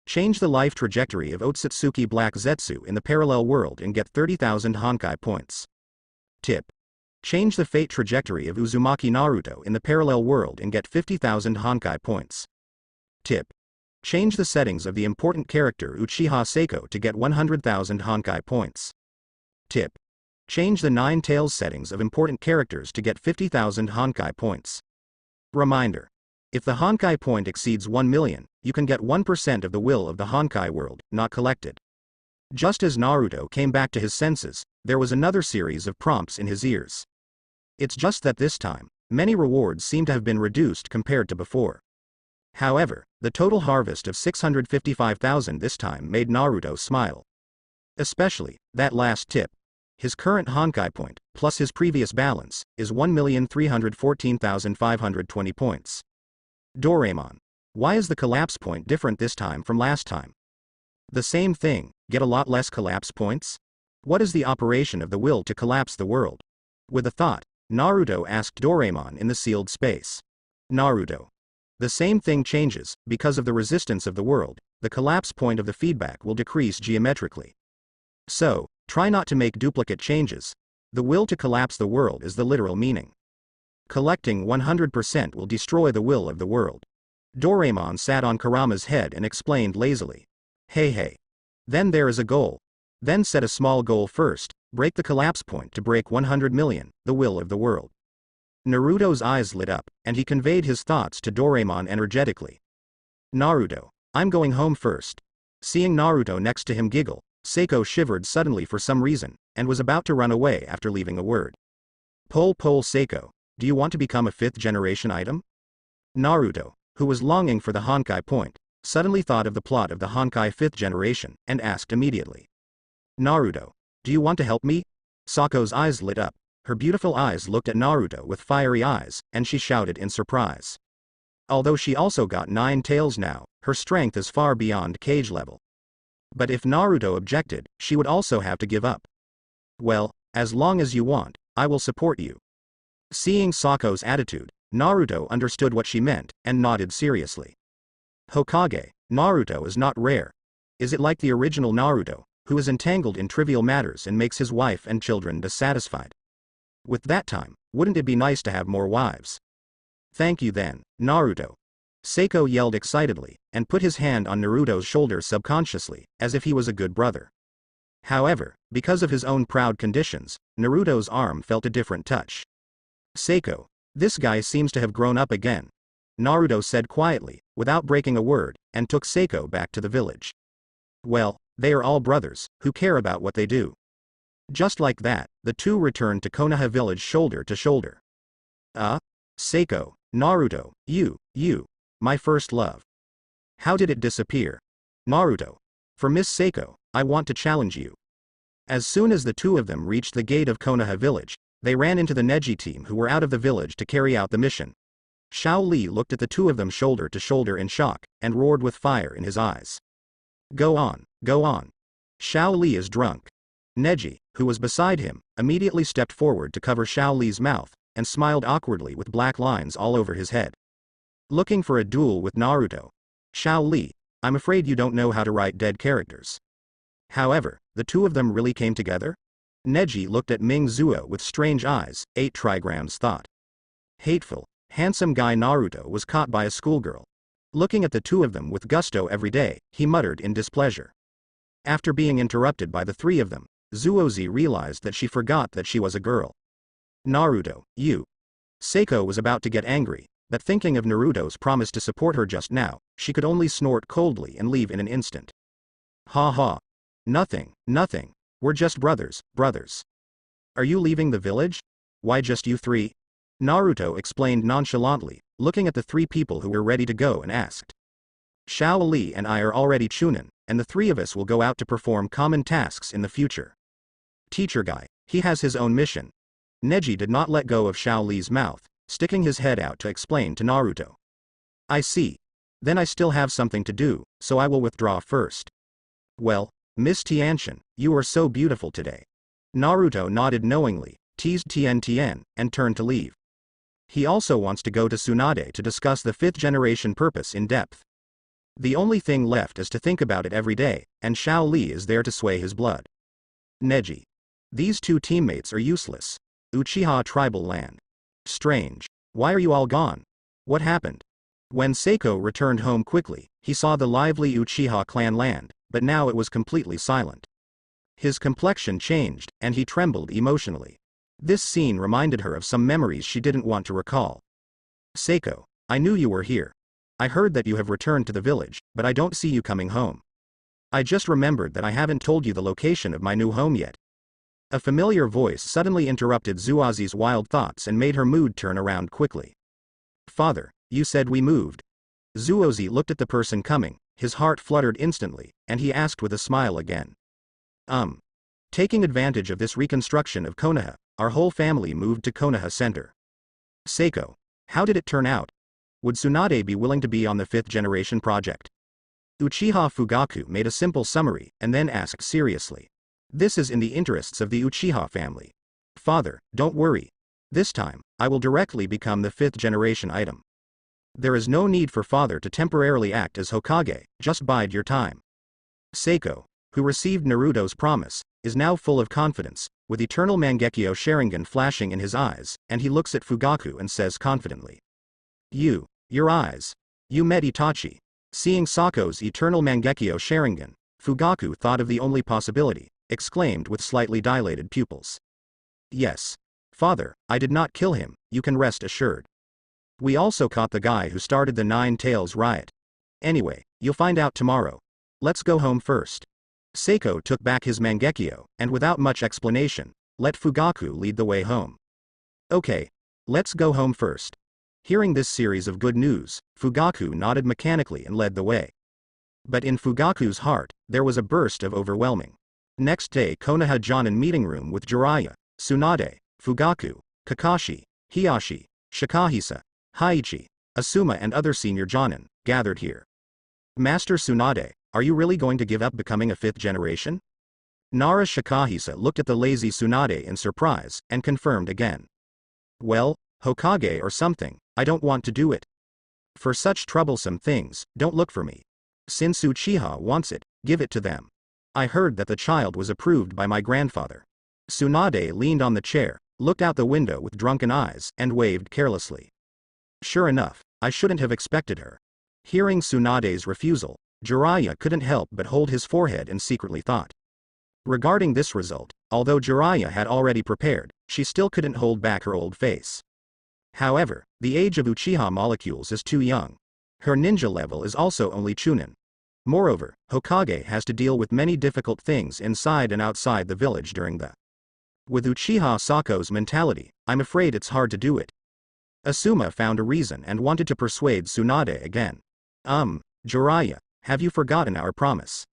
A: Change the life trajectory of Otsutsuki Black Zetsu in the parallel world and get 30,000 Honkai points. Tip. Change the fate trajectory of Uzumaki Naruto in the parallel world and get 50,000 Honkai points. Tip. Change the settings of the important character Uchiha Seiko to get 100,000 Honkai points. Tip. Change the 9 Tails settings of important characters to get 50,000 Honkai points. Reminder. If the Honkai point exceeds 1 million, you can get 1% of the will of the Honkai world, not collected. Just as Naruto came back to his senses, there was another series of prompts in his ears. It's just that this time, many rewards seem to have been reduced compared to before. However, the total harvest of 655,000 this time made Naruto smile. Especially, that last tip. His current Honkai point, plus his previous balance, is 1,314,520 points. Doraemon. Why is the collapse point different this time from last time? The same thing, get a lot less collapse points? What is the operation of the will to collapse the world? With a thought, Naruto asked Doraemon in the sealed space. Naruto. The same thing changes, because of the resistance of the world, the collapse point of the feedback will decrease geometrically. So, try not to make duplicate changes. The will to collapse the world is the literal meaning. Collecting 100% will destroy the will of the world. Doraemon sat on Kurama's head and explained lazily. Hey. Then there is a goal. Then set a small goal first, break the collapse point to break 100 million, the will of the world. Naruto's eyes lit up, and he conveyed his thoughts to Doraemon energetically. Naruto, I'm going home first. Seeing Naruto next to him giggle, Seiko shivered suddenly for some reason, and was about to run away after leaving a word. Pole Seiko, do you want to become a 5th generation item? Naruto, who was longing for the Honkai point, suddenly thought of the plot of the Honkai 5th generation, and asked immediately. Naruto, do you want to help me? Sako's eyes lit up, her beautiful eyes looked at Naruto with fiery eyes, and she shouted in surprise. Although she also got 9 tails now, her strength is far beyond cage level. But if Naruto objected, she would also have to give up. Well, as long as you want, I will support you. Seeing Sako's attitude, Naruto understood what she meant, and nodded seriously. Hokage, Naruto is not rare. Is it like the original Naruto, who is entangled in trivial matters and makes his wife and children dissatisfied? With that time, wouldn't it be nice to have more wives? Thank you then, Naruto. Seiko yelled excitedly, and put his hand on Naruto's shoulder subconsciously, as if he was a good brother. However, because of his own proud conditions, Naruto's arm felt a different touch. Seiko, this guy seems to have grown up again, Naruto said quietly, without breaking a word, and took Seiko back to the village. Well, they are all brothers, who care about what they do. Just like that, the two returned to Konoha village shoulder to shoulder. Seiko, Naruto, you, my first love. How did it disappear? Naruto. For Miss Seiko, I want to challenge you. As soon as the two of them reached the gate of Konoha village, they ran into the Neji team who were out of the village to carry out the mission. Xiao Li looked at the two of them shoulder to shoulder in shock, and roared with fire in his eyes. Go on, go on. Xiao Li is drunk. Neji, who was beside him, immediately stepped forward to cover Xiao Li's mouth, and smiled awkwardly with black lines all over his head. Looking for a duel with Naruto. Xiao Li, I'm afraid you don't know how to write dead characters. However, the two of them really came together? Neji looked at Ming Zuo with strange eyes, 8 trigrams thought. Hateful, handsome guy Naruto was caught by a schoolgirl. Looking at the two of them with gusto every day, he muttered in displeasure. After being interrupted by the three of them, Zuozi realized that she forgot that she was a girl. Naruto, you. Seiko was about to get angry, but thinking of Naruto's promise to support her just now, she could only snort coldly and leave in an instant. Ha ha. Nothing, we're just brothers. Are you leaving the village? Why just you three? Naruto explained nonchalantly, looking at the three people who were ready to go and asked. Xiao Li and I are already Chunin, and the three of us will go out to perform common tasks in the future. Teacher guy, he has his own mission. Neji did not let go of Xiao Li's mouth, sticking his head out to explain to Naruto. I see. Then I still have something to do, so I will withdraw first. Well, Miss Tianxian, you are so beautiful today. Naruto nodded knowingly, teased Tien, and turned to leave. He also wants to go to Tsunade to discuss the 5th generation purpose in depth. The only thing left is to think about it every day, and Xiao Li is there to sway his blood. Neji. These two teammates are useless. Uchiha tribal land. Strange. Why are you all gone? What happened? When Seiko returned home quickly, he saw the lively Uchiha clan land, but now it was completely silent. His complexion changed, and he trembled emotionally. This scene reminded her of some memories she didn't want to recall. Seiko, I knew you were here. I heard that you have returned to the village, but I don't see you coming home. I just remembered that I haven't told you the location of my new home yet. A familiar voice suddenly interrupted Zuozi's wild thoughts and made her mood turn around quickly. Father, you said we moved. Zuozi looked at the person coming, his heart fluttered instantly, and he asked with a smile again. Taking advantage of this reconstruction of Konoha, our whole family moved to Konoha Center. Seiko, how did it turn out? Would Tsunade be willing to be on the 5th generation project? Uchiha Fugaku made a simple summary, and then asked seriously. This is in the interests of the Uchiha family. Father, don't worry. This time, I will directly become the 5th generation item. There is no need for father to temporarily act as Hokage, just bide your time. Seiko, who received Naruto's promise, is now full of confidence, with eternal Mangekyo Sharingan flashing in his eyes, and he looks at Fugaku and says confidently. Your eyes. You met Itachi. Seeing Sako's eternal Mangekyo Sharingan, Fugaku thought of the only possibility, exclaimed with slightly dilated pupils. Yes. Father, I did not kill him, you can rest assured. We also caught the guy who started the 9 Tails riot. Anyway, you'll find out tomorrow. Let's go home first. Seiko took back his mangekyo, and without much explanation, let Fugaku lead the way home. Okay. Let's go home first. Hearing this series of good news, Fugaku nodded mechanically and led the way. But in Fugaku's heart, there was a burst of overwhelming. Next day, Konoha Jonin meeting room with Jiraiya, Tsunade, Fugaku, Kakashi, Hiyashi, Shikahisa, Haichi, Asuma and other senior Jonin, gathered here. Master Tsunade, are you really going to give up becoming a fifth generation? Nara Shikahisa looked at the lazy Tsunade in surprise, and confirmed again. Well, Hokage or something, I don't want to do it. For such troublesome things, don't look for me. Since Uchiha wants it, give it to them. I heard that the child was approved by my grandfather. Tsunade leaned on the chair, looked out the window with drunken eyes, and waved carelessly. Sure enough, I shouldn't have expected her. Hearing Tsunade's refusal, Jiraiya couldn't help but hold his forehead and secretly thought. Regarding this result, although Jiraiya had already prepared, she still couldn't hold back her old face. However, the age of Uchiha molecules is too young. Her ninja level is also only Chunin. Moreover, Hokage has to deal with many difficult things inside and outside the village during the. With Uchiha Sako's mentality, I'm afraid it's hard to do it. Asuma found a reason and wanted to persuade Tsunade again. Jiraiya, have you forgotten our promise?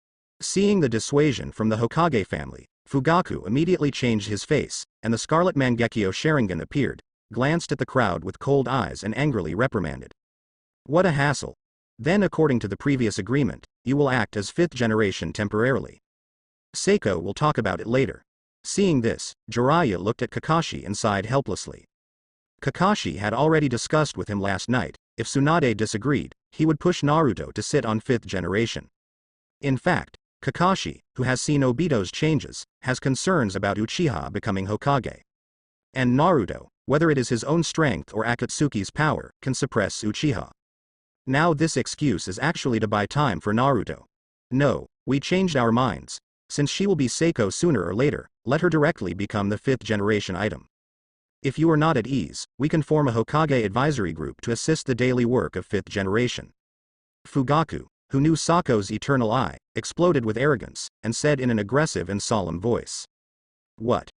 A: Seeing the dissuasion from the Hokage family, Fugaku immediately changed his face, and the Scarlet Mangekyo Sharingan appeared, glanced at the crowd with cold eyes and angrily reprimanded. What a hassle. Then according to the previous agreement, you will act as fifth generation temporarily. Seiko will talk about it later. Seeing this, Jiraiya looked at Kakashi and sighed helplessly. Kakashi had already discussed with him last night, if Tsunade disagreed, he would push Naruto to sit on fifth generation. In fact, Kakashi, who has seen Obito's changes, has concerns about Uchiha becoming Hokage. And Naruto, whether it is his own strength or Akatsuki's power, can suppress Uchiha. Now this excuse is actually to buy time for Naruto. No, we changed our minds. Since she will be Seiko sooner or later, let her directly become the fifth generation item. If you are not at ease, we can form a Hokage advisory group to assist the daily work of fifth generation. Fugaku, who knew Sako's eternal eye, exploded with arrogance, and said in an aggressive and solemn voice. What?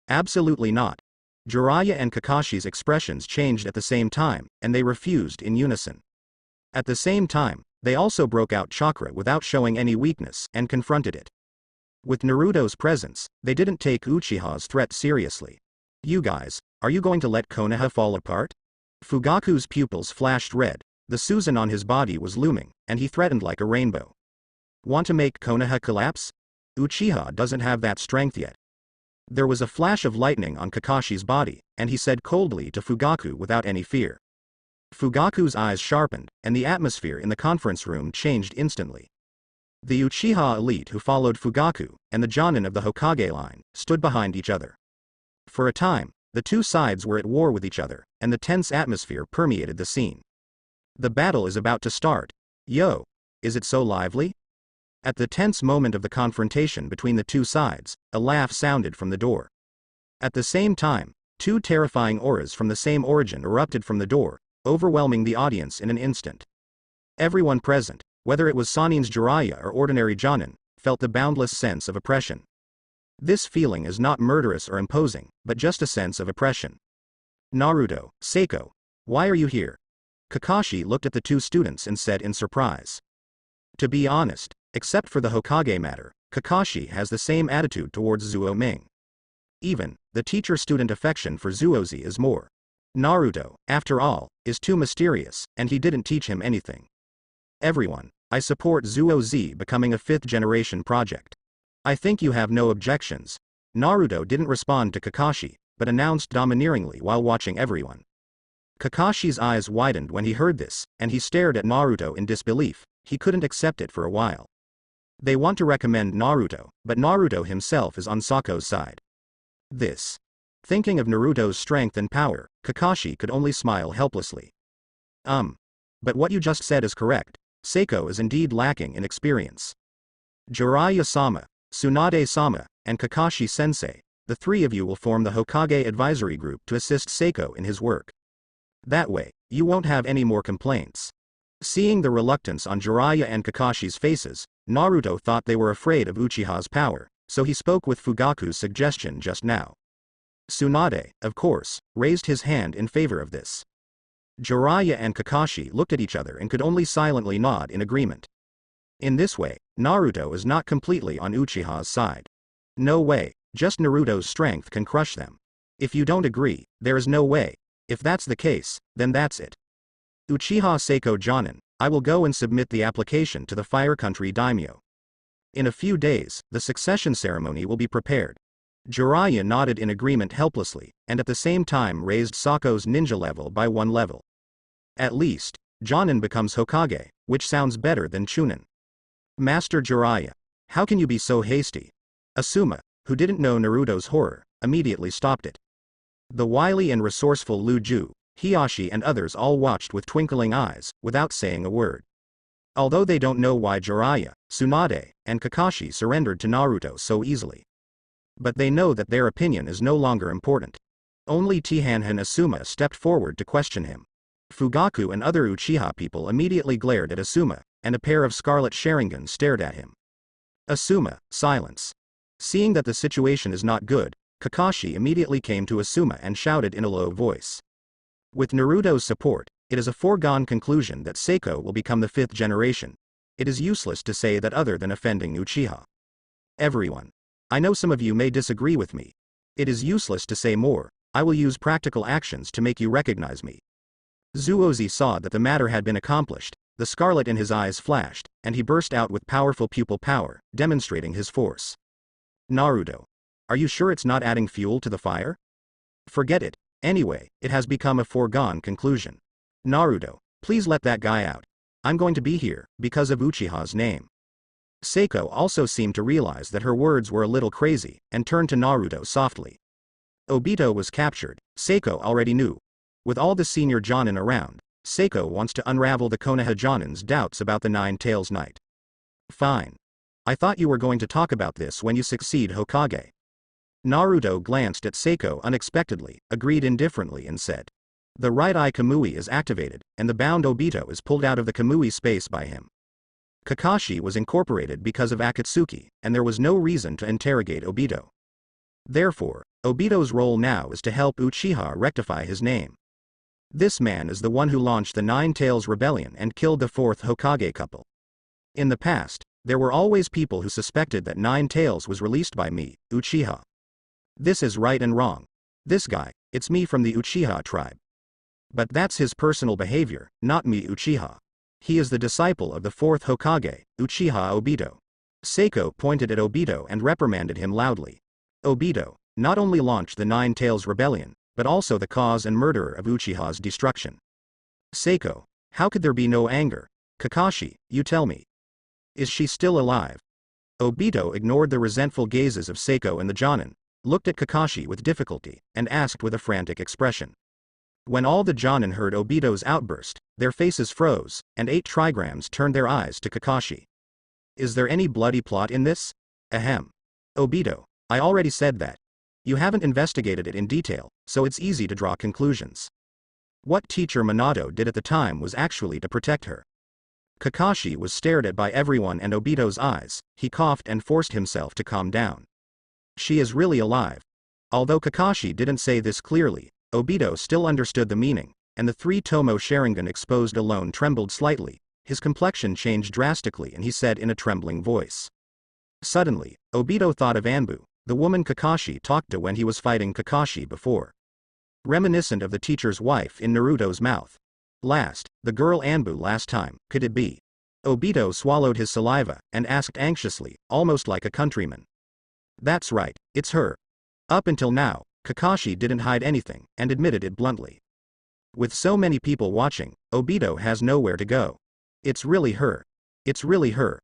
A: Absolutely not. Jiraiya and Kakashi's expressions changed at the same time, and they refused in unison. At the same time, they also broke out chakra without showing any weakness and confronted it. With Naruto's presence, they didn't take Uchiha's threat seriously. You guys, are you going to let Konoha fall apart? Fugaku's pupils flashed red, the Susan on his body was looming, and he threatened like a rainbow. Want to make Konoha collapse? Uchiha doesn't have that strength yet. There was a flash of lightning on Kakashi's body, and he said coldly to Fugaku without any fear. Fugaku's eyes sharpened, and the atmosphere in the conference room changed instantly. The Uchiha elite who followed Fugaku, and the Jonin of the Hokage line, stood behind each other. For a time, the two sides were at war with each other, and the tense atmosphere permeated the scene. The battle is about to start. Yo! Is it so lively? At the tense moment of the confrontation between the two sides, a laugh sounded from the door. At the same time, two terrifying auras from the same origin erupted from the door, overwhelming the audience in an instant. Everyone present, whether it was Sanin's Jiraiya or ordinary Jonin, felt the boundless sense of oppression. This feeling is not murderous or imposing, but just a sense of oppression. Naruto, Seiko, why are you here? Kakashi looked at the two students and said in surprise. To be honest, except for the Hokage matter, Kakashi has the same attitude towards Zuo Ming. Even, the teacher-student affection for Zuozi is more. Naruto, after all, is too mysterious, and he didn't teach him anything. Everyone, I support Zuozi becoming a fifth-generation project. I think you have no objections. Naruto didn't respond to Kakashi, but announced domineeringly while watching everyone. Kakashi's eyes widened when he heard this, and he stared at Naruto in disbelief. He couldn't accept it for a while. They want to recommend Naruto, but Naruto himself is on Sako's side. This. Thinking of Naruto's strength and power, Kakashi could only smile helplessly. But what you just said is correct. Seiko is indeed lacking in experience. Jiraiya-sama, Tsunade-sama, and Kakashi-sensei, the three of you will form the Hokage advisory group to assist Seiko in his work. That way, you won't have any more complaints. Seeing the reluctance on Jiraiya and Kakashi's faces, Naruto thought they were afraid of Uchiha's power, so he spoke with Fugaku's suggestion just now. Tsunade, of course, raised his hand in favor of this. Jiraiya and Kakashi looked at each other and could only silently nod in agreement. In this way, Naruto is not completely on Uchiha's side. No way, just Naruto's strength can crush them. If you don't agree, there is no way. If that's the case, then that's it. Uchiha Seiko Jonin, I will go and submit the application to the Fire Country Daimyo. In a few days, the succession ceremony will be prepared. Jiraiya nodded in agreement helplessly, and at the same time raised Sako's ninja level by 1 level. At least, Jonin becomes Hokage, which sounds better than Chunin. Master Jiraiya, how can you be so hasty? Asuma, who didn't know Naruto's horror, immediately stopped it. The wily and resourceful Lu Ju, Hiyashi and others all watched with twinkling eyes, without saying a word. Although they don't know why Jiraiya, Tsunade, and Kakashi surrendered to Naruto so easily. But they know that their opinion is no longer important. Only Tihane and Asuma stepped forward to question him. Fugaku and other Uchiha people immediately glared at Asuma, and a pair of scarlet Sharingan stared at him. Asuma, silence. Seeing that the situation is not good, Kakashi immediately came to Asuma and shouted in a low voice. With Naruto's support, it is a foregone conclusion that Seiko will become the 5th generation. It is useless to say that other than offending Uchiha. Everyone. I know some of you may disagree with me. It is useless to say more, I will use practical actions to make you recognize me. Zuozi saw that the matter had been accomplished, the scarlet in his eyes flashed, and he burst out with powerful pupil power, demonstrating his force. Naruto. Are you sure it's not adding fuel to the fire? Forget it, anyway, it has become a foregone conclusion. Naruto, please let that guy out. I'm going to be here, because of Uchiha's name. Seiko also seemed to realize that her words were a little crazy, and turned to Naruto softly. Obito was captured, Seiko already knew. With all the senior Jonin around, Seiko wants to unravel the Konoha Jonin's doubts about the Nine Tails Knight. Fine. I thought you were going to talk about this when you succeed Hokage. Naruto glanced at Seiko unexpectedly, agreed indifferently and said. The right eye Kamui is activated, and the bound Obito is pulled out of the Kamui space by him. Kakashi was incorporated because of Akatsuki, and there was no reason to interrogate Obito. Therefore, Obito's role now is to help Uchiha rectify his name. This man is the one who launched the Nine Tails Rebellion and killed the 4th Hokage couple. In the past, there were always people who suspected that Nine Tails was released by me, Uchiha. This is right and wrong. This guy, it's me from the Uchiha tribe. But that's his personal behavior, not me Uchiha. He is the disciple of the 4th Hokage, Uchiha Obito. Seiko pointed at Obito and reprimanded him loudly. Obito, not only launched the Nine Tails Rebellion, but also the cause and murderer of Uchiha's destruction. Seiko, how could there be no anger? Kakashi, you tell me. Is she still alive? Obito ignored the resentful gazes of Seiko and the Jonin, looked at Kakashi with difficulty, and asked with a frantic expression. When all the Jonin heard Obito's outburst, their faces froze, and 8 trigrams turned their eyes to Kakashi. Is there any bloody plot in this? Ahem. Obito, I already said that. You haven't investigated it in detail, so it's easy to draw conclusions. What teacher Minato did at the time was actually to protect her. Kakashi was stared at by everyone and Obito's eyes, he coughed and forced himself to calm down. She is really alive. Although Kakashi didn't say this clearly, Obito still understood the meaning, and the 3 Tomo Sharingan exposed alone trembled slightly, his complexion changed drastically and he said in a trembling voice. Suddenly, Obito thought of Anbu, the woman Kakashi talked to when he was fighting Kakashi before. Reminiscent of the teacher's wife in Naruto's mouth. The girl Anbu last time, could it be? Obito swallowed his saliva, and asked anxiously, almost like a countryman. That's right, it's her. Up until now, Kakashi didn't hide anything, and admitted it bluntly. With so many people watching, Obito has nowhere to go. It's really her. It's really her.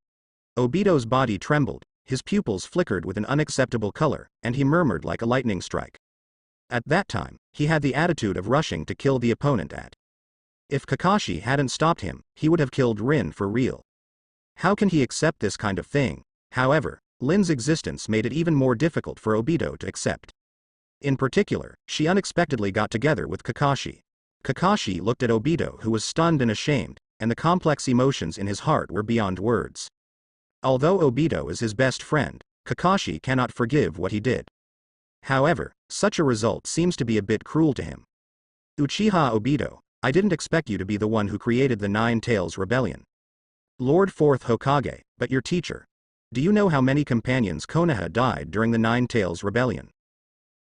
A: Obito's body trembled, his pupils flickered with an unacceptable color, and he murmured like a lightning strike. At that time, he had the attitude of rushing to kill the opponent at. If Kakashi hadn't stopped him, he would have killed Rin for real. How can he accept this kind of thing? However, Lin's existence made it even more difficult for Obito to accept. In particular, she unexpectedly got together with Kakashi. Kakashi looked at Obito who was stunned and ashamed, and the complex emotions in his heart were beyond words. Although Obito is his best friend, Kakashi cannot forgive what he did. However, such a result seems to be a bit cruel to him. Uchiha Obito, I didn't expect you to be the one who created the Nine Tails Rebellion. Lord 4th Hokage, but your teacher. Do you know how many companions Konoha died during the Nine Tails Rebellion?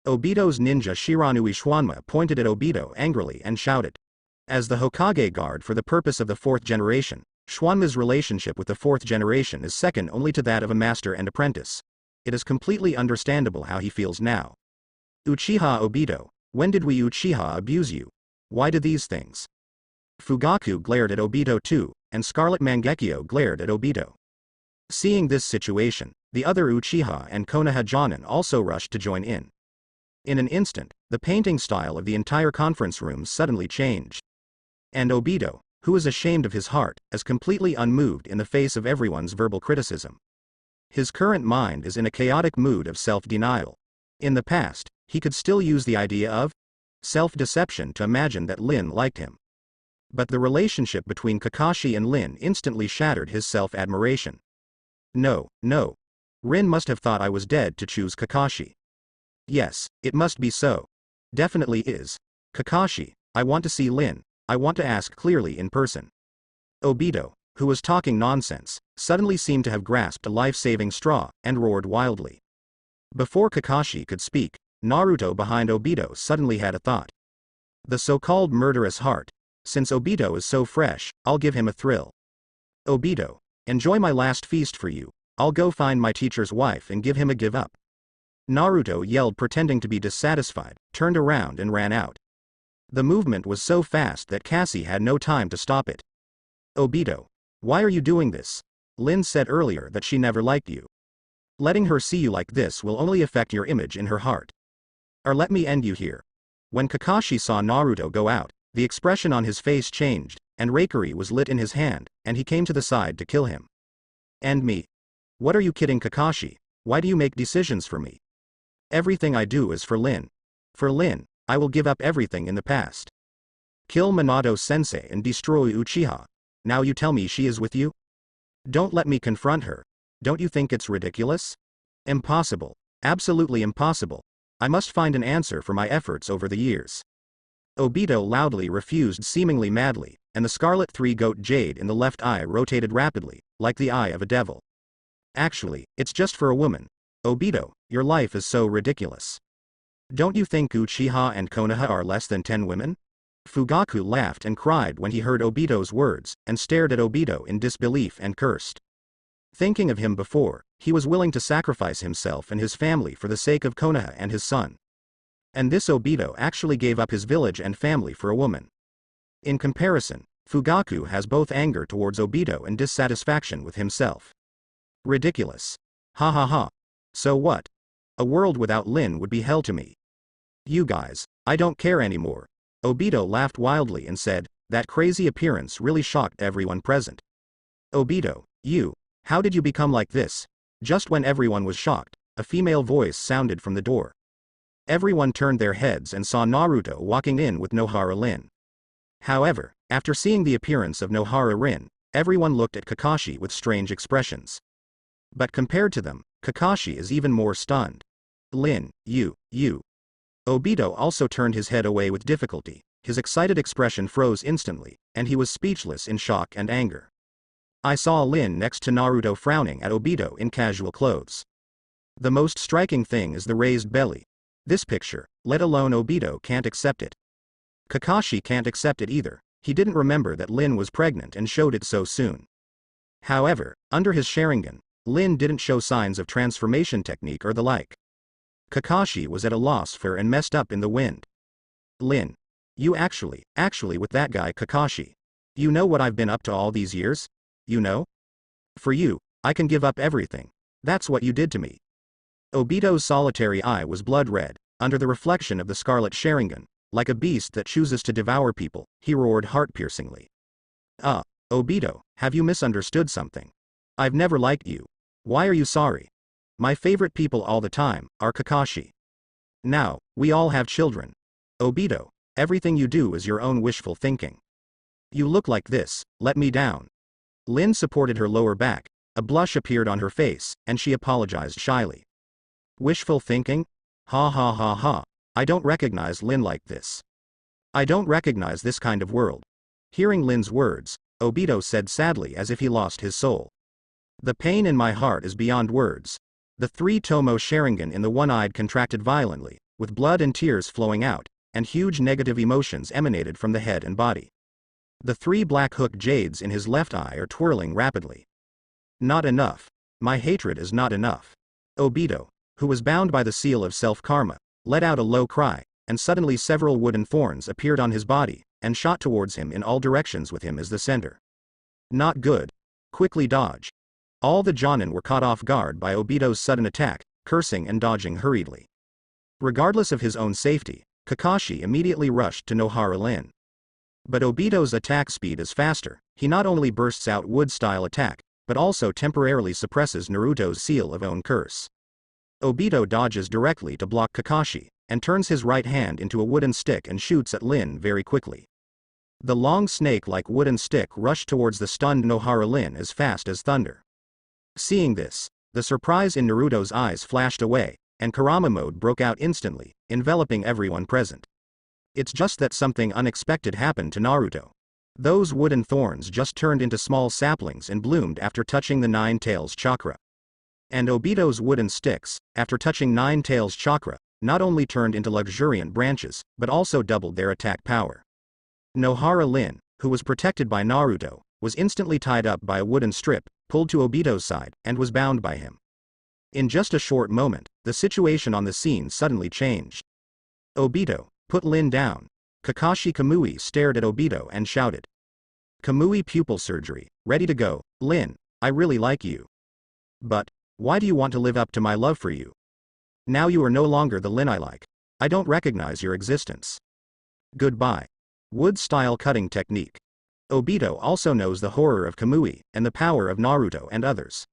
A: Obito's ninja Shiranui Schwanma pointed at Obito angrily and shouted. As the Hokage guard for the purpose of the 4th generation, Schwanma's relationship with the 4th generation is second only to that of a master and apprentice. It is completely understandable how he feels now. Uchiha Obito, when did we Uchiha abuse you? Why did these things? Fugaku glared at Obito too, and Scarlet Mangekyo glared at Obito. Seeing this situation, the other Uchiha and Konoha Jonin also rushed to join in. In an instant, the painting style of the entire conference room suddenly changed. And Obito, who is ashamed of his heart, is completely unmoved in the face of everyone's verbal criticism. His current mind is in a chaotic mood of self-denial. In the past, he could still use the idea of self-deception to imagine that Lin liked him. But the relationship between Kakashi and Lin instantly shattered his self-admiration. No. Rin must have thought I was dead to choose Kakashi. Yes, it must be so. Definitely is. Kakashi, I want to see Lin, I want to ask clearly in person. Obito, who was talking nonsense, suddenly seemed to have grasped a life-saving straw, and roared wildly. Before Kakashi could speak, Naruto behind Obito suddenly had a thought. The so-called murderous heart. Since Obito is so fresh, I'll give him a thrill. Obito, enjoy my last feast for you, I'll go find my teacher's wife and give him a give up. Naruto yelled, pretending to be dissatisfied, turned around and ran out. The movement was so fast that Cassie had no time to stop it. Obito, why are you doing this? Lin said earlier that she never liked you. Letting her see you like this will only affect your image in her heart. Or let me end you here. When Kakashi saw Naruto go out, the expression on his face changed, and Reikari was lit in his hand, and he came to the side to kill him. And me? What are you kidding, Kakashi? Why do you make decisions for me? Everything I do is for Lin. For Lin, I will give up everything in the past. Kill Minato-sensei and destroy Uchiha. Now you tell me she is with you? Don't let me confront her. Don't you think it's ridiculous? Impossible. Absolutely impossible. I must find an answer for my efforts over the years. Obito loudly refused, seemingly madly, and the scarlet three-goat jade in the left eye rotated rapidly, like the eye of a devil. Actually, it's just for a woman. Obito, your life is so ridiculous. Don't you think Uchiha and Konoha are less than 10 women? Fugaku laughed and cried when he heard Obito's words, and stared at Obito in disbelief and cursed. Thinking of him before, he was willing to sacrifice himself and his family for the sake of Konoha and his son. And this Obito actually gave up his village and family for a woman. In comparison, Fugaku has both anger towards Obito and dissatisfaction with himself. Ridiculous. Ha ha ha. So what? A world without Lin would be hell to me. You guys, I don't care anymore. Obito laughed wildly and said, that crazy appearance really shocked everyone present. Obito, how did you become like this? Just when everyone was shocked, a female voice sounded from the door. Everyone turned their heads and saw Naruto walking in with Nohara Rin. However, after seeing the appearance of Nohara Rin, everyone looked at Kakashi with strange expressions. But compared to them, Kakashi is even more stunned. Lin, you. Obito also turned his head away with difficulty, his excited expression froze instantly, and he was speechless in shock and anger. I saw Lin next to Naruto frowning at Obito in casual clothes. The most striking thing is the raised belly. This picture, let alone Obito, can't accept it. Kakashi can't accept it either, he didn't remember that Lin was pregnant and showed it so soon. However, under his Sharingan, Lin didn't show signs of transformation technique or the like. Kakashi was at a loss for and messed up in the wind. Lin. You actually with that guy Kakashi. You know what I've been up to all these years? You know? For you, I can give up everything. That's what you did to me. Obito's solitary eye was blood red, under the reflection of the scarlet Sharingan, like a beast that chooses to devour people, he roared heart-piercingly. Obito, have you misunderstood something? I've never liked you. Why are you sorry? My favorite people all the time are Kakashi. Now, we all have children. Obito, everything you do is your own wishful thinking. You look like this, let me down. Lin supported her lower back, A blush appeared on her face, and she apologized shyly. Wishful thinking? Ha ha ha ha. I don't recognize Lin like this. I don't recognize this kind of world. Hearing Lin's words, Obito said sadly as if he lost his soul. The pain in my heart is beyond words. The three Tomo Sharingan in the one-eyed contracted violently, with blood and tears flowing out, and huge negative emotions emanated from the head and body. The three black hook jades in his left eye are twirling rapidly. Not enough. My hatred is not enough. Obito, who was bound by the seal of self-karma, let out a low cry, and suddenly several wooden thorns appeared on his body, and shot towards him in all directions with him as the center. Not good. Quickly dodge. All the Jonin were caught off guard by Obito's sudden attack, cursing and dodging hurriedly. Regardless of his own safety, Kakashi immediately rushed to Nohara Lin. But Obito's attack speed is faster. He not only bursts out wood-style attack, but also temporarily suppresses Naruto's seal of own curse. Obito dodges directly to block Kakashi, and turns his right hand into a wooden stick and shoots at Lin very quickly. The long snake-like wooden stick rushed towards the stunned Nohara Lin as fast as thunder. Seeing this, the surprise in Naruto's eyes flashed away, and Kurama mode broke out instantly, enveloping everyone present. It's just that something unexpected happened to Naruto. Those wooden thorns just turned into small saplings and bloomed after touching the Nine Tails chakra. And Obito's wooden sticks, after touching Nine Tails chakra, not only turned into luxuriant branches, but also doubled their attack power. Nohara Lin, who was protected by Naruto, was instantly tied up by a wooden strip, pulled to Obito's side, and was bound by him. In just a short moment, the situation on the scene suddenly changed. Obito, put Lin down. Kakashi Kamui stared at Obito and shouted. Kamui pupil surgery, ready to go. Lin, I really like you. But, why do you want to live up to my love for you? Now you are no longer the Lin I like. I don't recognize your existence. Goodbye. Wood-style cutting technique. Obito also knows the horror of Kamui, and the power of Naruto and others.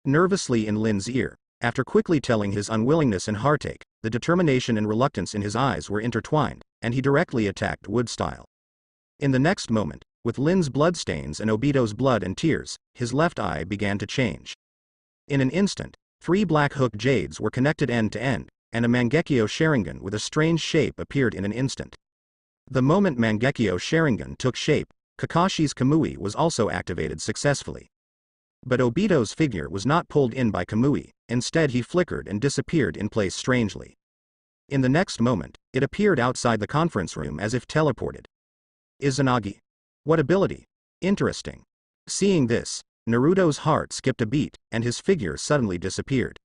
A: Nervously in Lin's ear, after quickly telling his unwillingness and heartache, the determination and reluctance in his eyes were intertwined, and he directly attacked wood-style. In the next moment, with Lin's bloodstains and Obito's blood and tears, his left eye began to change. In an instant, three black hook jades were connected end to end, and a Mangekyo Sharingan with a strange shape appeared in an instant. The moment Mangekyo Sharingan took shape, Kakashi's Kamui was also activated successfully. But Obito's figure was not pulled in by Kamui, instead he flickered and disappeared in place strangely. In the next moment, it appeared outside the conference room as if teleported. Izanagi. What ability? Interesting. Seeing this, Naruto's heart skipped a beat, and his figure suddenly disappeared.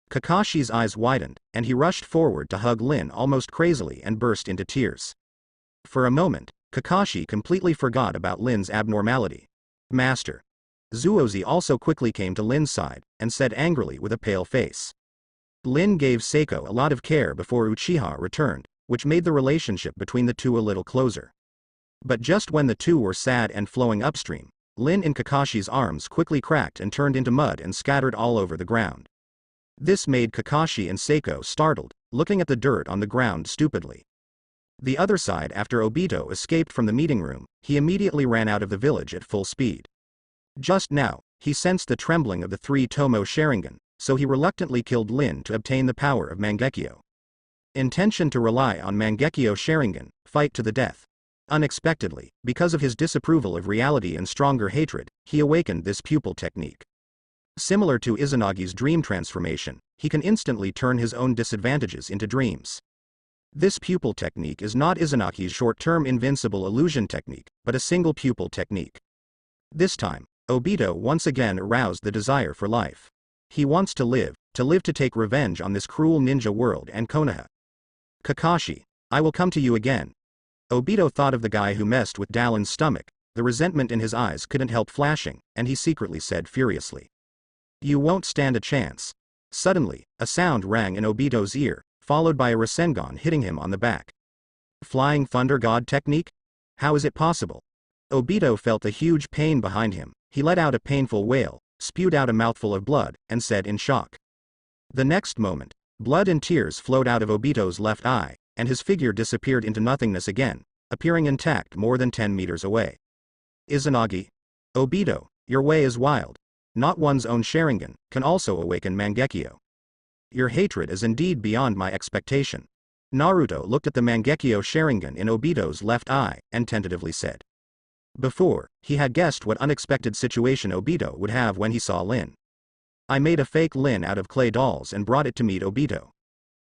A: Kakashi's eyes widened, and he rushed forward to hug Lin almost crazily and burst into tears. For a moment, Kakashi completely forgot about Lin's abnormality. Master. Zuozi also quickly came to Lin's side, and said angrily with a pale face. Lin gave Seiko a lot of care before Uchiha returned, which made the relationship between the two a little closer. But just when the two were sad and flowing upstream, Lin in Kakashi's arms quickly cracked and turned into mud and scattered all over the ground. This made Kakashi and Seiko startled, looking at the dirt on the ground stupidly. The other side, after Obito escaped from the meeting room, he immediately ran out of the village at full speed. Just now, he sensed the trembling of the three Tomo Sharingan, so he reluctantly killed Lin to obtain the power of Mangekyo. Intention to rely on Mangekyo Sharingan, fight to the death. Unexpectedly, because of his disapproval of reality and stronger hatred, he awakened this pupil technique. Similar to Izanagi's dream transformation, he can instantly turn his own disadvantages into dreams. This pupil technique is not Izanagi's short-term invincible illusion technique, but a single pupil technique. This time, Obito once again aroused the desire for life. He wants to live to take revenge on this cruel ninja world and Konoha. Kakashi, I will come to you again. Obito thought of the guy who messed with Dallin's stomach, the resentment in his eyes couldn't help flashing, and he secretly said furiously. You won't stand a chance. Suddenly, a sound rang in Obito's ear, followed by a Rasengan hitting him on the back. Flying Thunder God technique? How is it possible? Obito felt a huge pain behind him, he let out a painful wail, spewed out a mouthful of blood, and said in shock. The next moment, blood and tears flowed out of Obito's left eye, and his figure disappeared into nothingness again, appearing intact more than 10 meters away. Izanagi. Obito, your way is wild. not one's own Sharingan, can also awaken Mangekyo. Your hatred is indeed beyond my expectation. Naruto looked at the Mangekyo Sharingan in Obito's left eye, and tentatively said. Before, he had guessed what unexpected situation Obito would have when he saw Lin. I made a fake Lin out of clay dolls and brought it to meet Obito.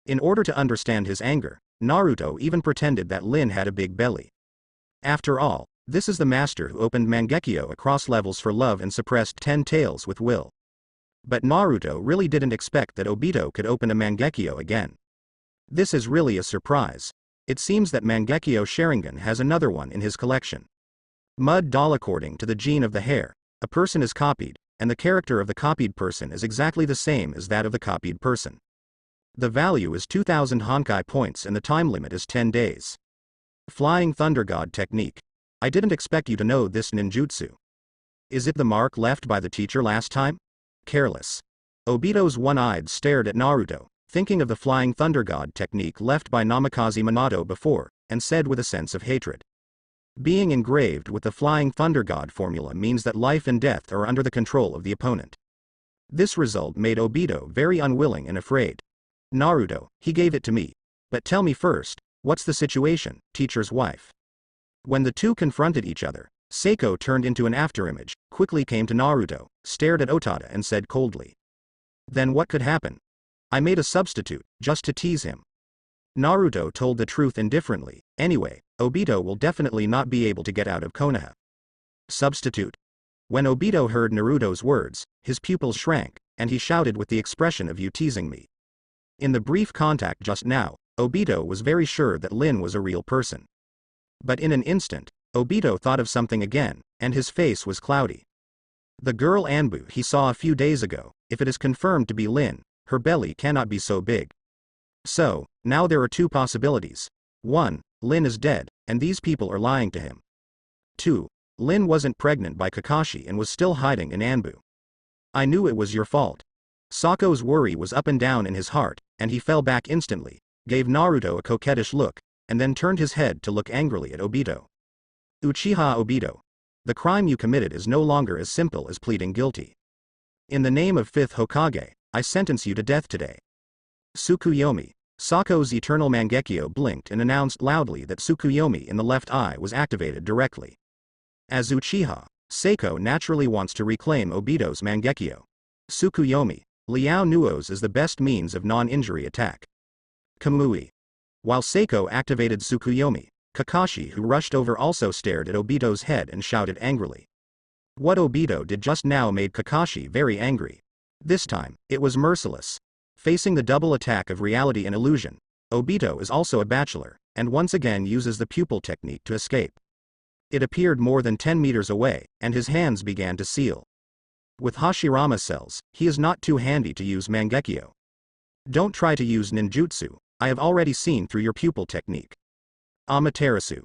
A: In order to understand his anger, Naruto even pretended that Lin had a big belly. After all, this is the master who opened Mangekyo across levels for love and suppressed 10 tails with will. But Naruto really didn't expect that Obito could open a Mangekyo again. This is really a surprise. It seems that Mangekyo Sharingan has another one in his collection. Mud doll. According to the gene of the hair, a person is copied, and the character of the copied person is exactly the same as that of the copied person. The value is 2000 Honkai points and the time limit is 10 days. Flying Thunder God technique. I didn't expect you to know this ninjutsu. Is it the mark left by the teacher last time? Careless. Obito's one-eyed stared at Naruto, thinking of the Flying Thunder God technique left by Namikaze Minato before, and said with a sense of hatred. Being engraved with the Flying Thunder God formula means that life and death are under the control of the opponent. This result made Obito very unwilling and afraid. Naruto, he gave it to me. But tell me first, what's the situation, teacher's wife? When the two confronted each other, Seiko turned into an afterimage, quickly came to Naruto, stared at Otada and said coldly. Then what could happen? I made a substitute, just to tease him. Naruto told the truth indifferently. Anyway, Obito will definitely not be able to get out of Konoha. Substitute? When Obito heard Naruto's words, his pupils shrank, and he shouted with the expression of you teasing me. In the brief contact just now, Obito was very sure that Lin was a real person. But in an instant, Obito thought of something again, and his face was cloudy. The girl Anbu he saw a few days ago, if it is confirmed to be Lin, her belly cannot be so big. So, now there are two possibilities. 1. Lin is dead, and these people are lying to him. 2. Lin wasn't pregnant by Kakashi and was still hiding in Anbu. I knew it was your fault. Sako's worry was up and down in his heart, and he fell back instantly, gave Naruto a coquettish look, and then turned his head to look angrily at Obito. Uchiha Obito. The crime you committed is no longer as simple as pleading guilty. In the name of 5th Hokage, I sentence you to death today. Tsukuyomi. Sako's eternal Mangekyo blinked and announced loudly that Tsukuyomi in the left eye was activated directly. As Uchiha, Seiko naturally wants to reclaim Obito's Mangekyo. Tsukuyomi. Liao Nuo's is the best means of non-injury attack. Kamui. While Seiko activated Tsukuyomi, Kakashi who rushed over also stared at Obito's head and shouted angrily. What Obito did just now made Kakashi very angry. This time, it was merciless. Facing the double attack of reality and illusion, Obito is also a bachelor, and once again uses the pupil technique to escape. It appeared more than 10 meters away, and his hands began to seal. With Hashirama cells, he is not too handy to use Mangekyo. Don't try to use ninjutsu, I have already seen through your pupil technique. Amaterasu.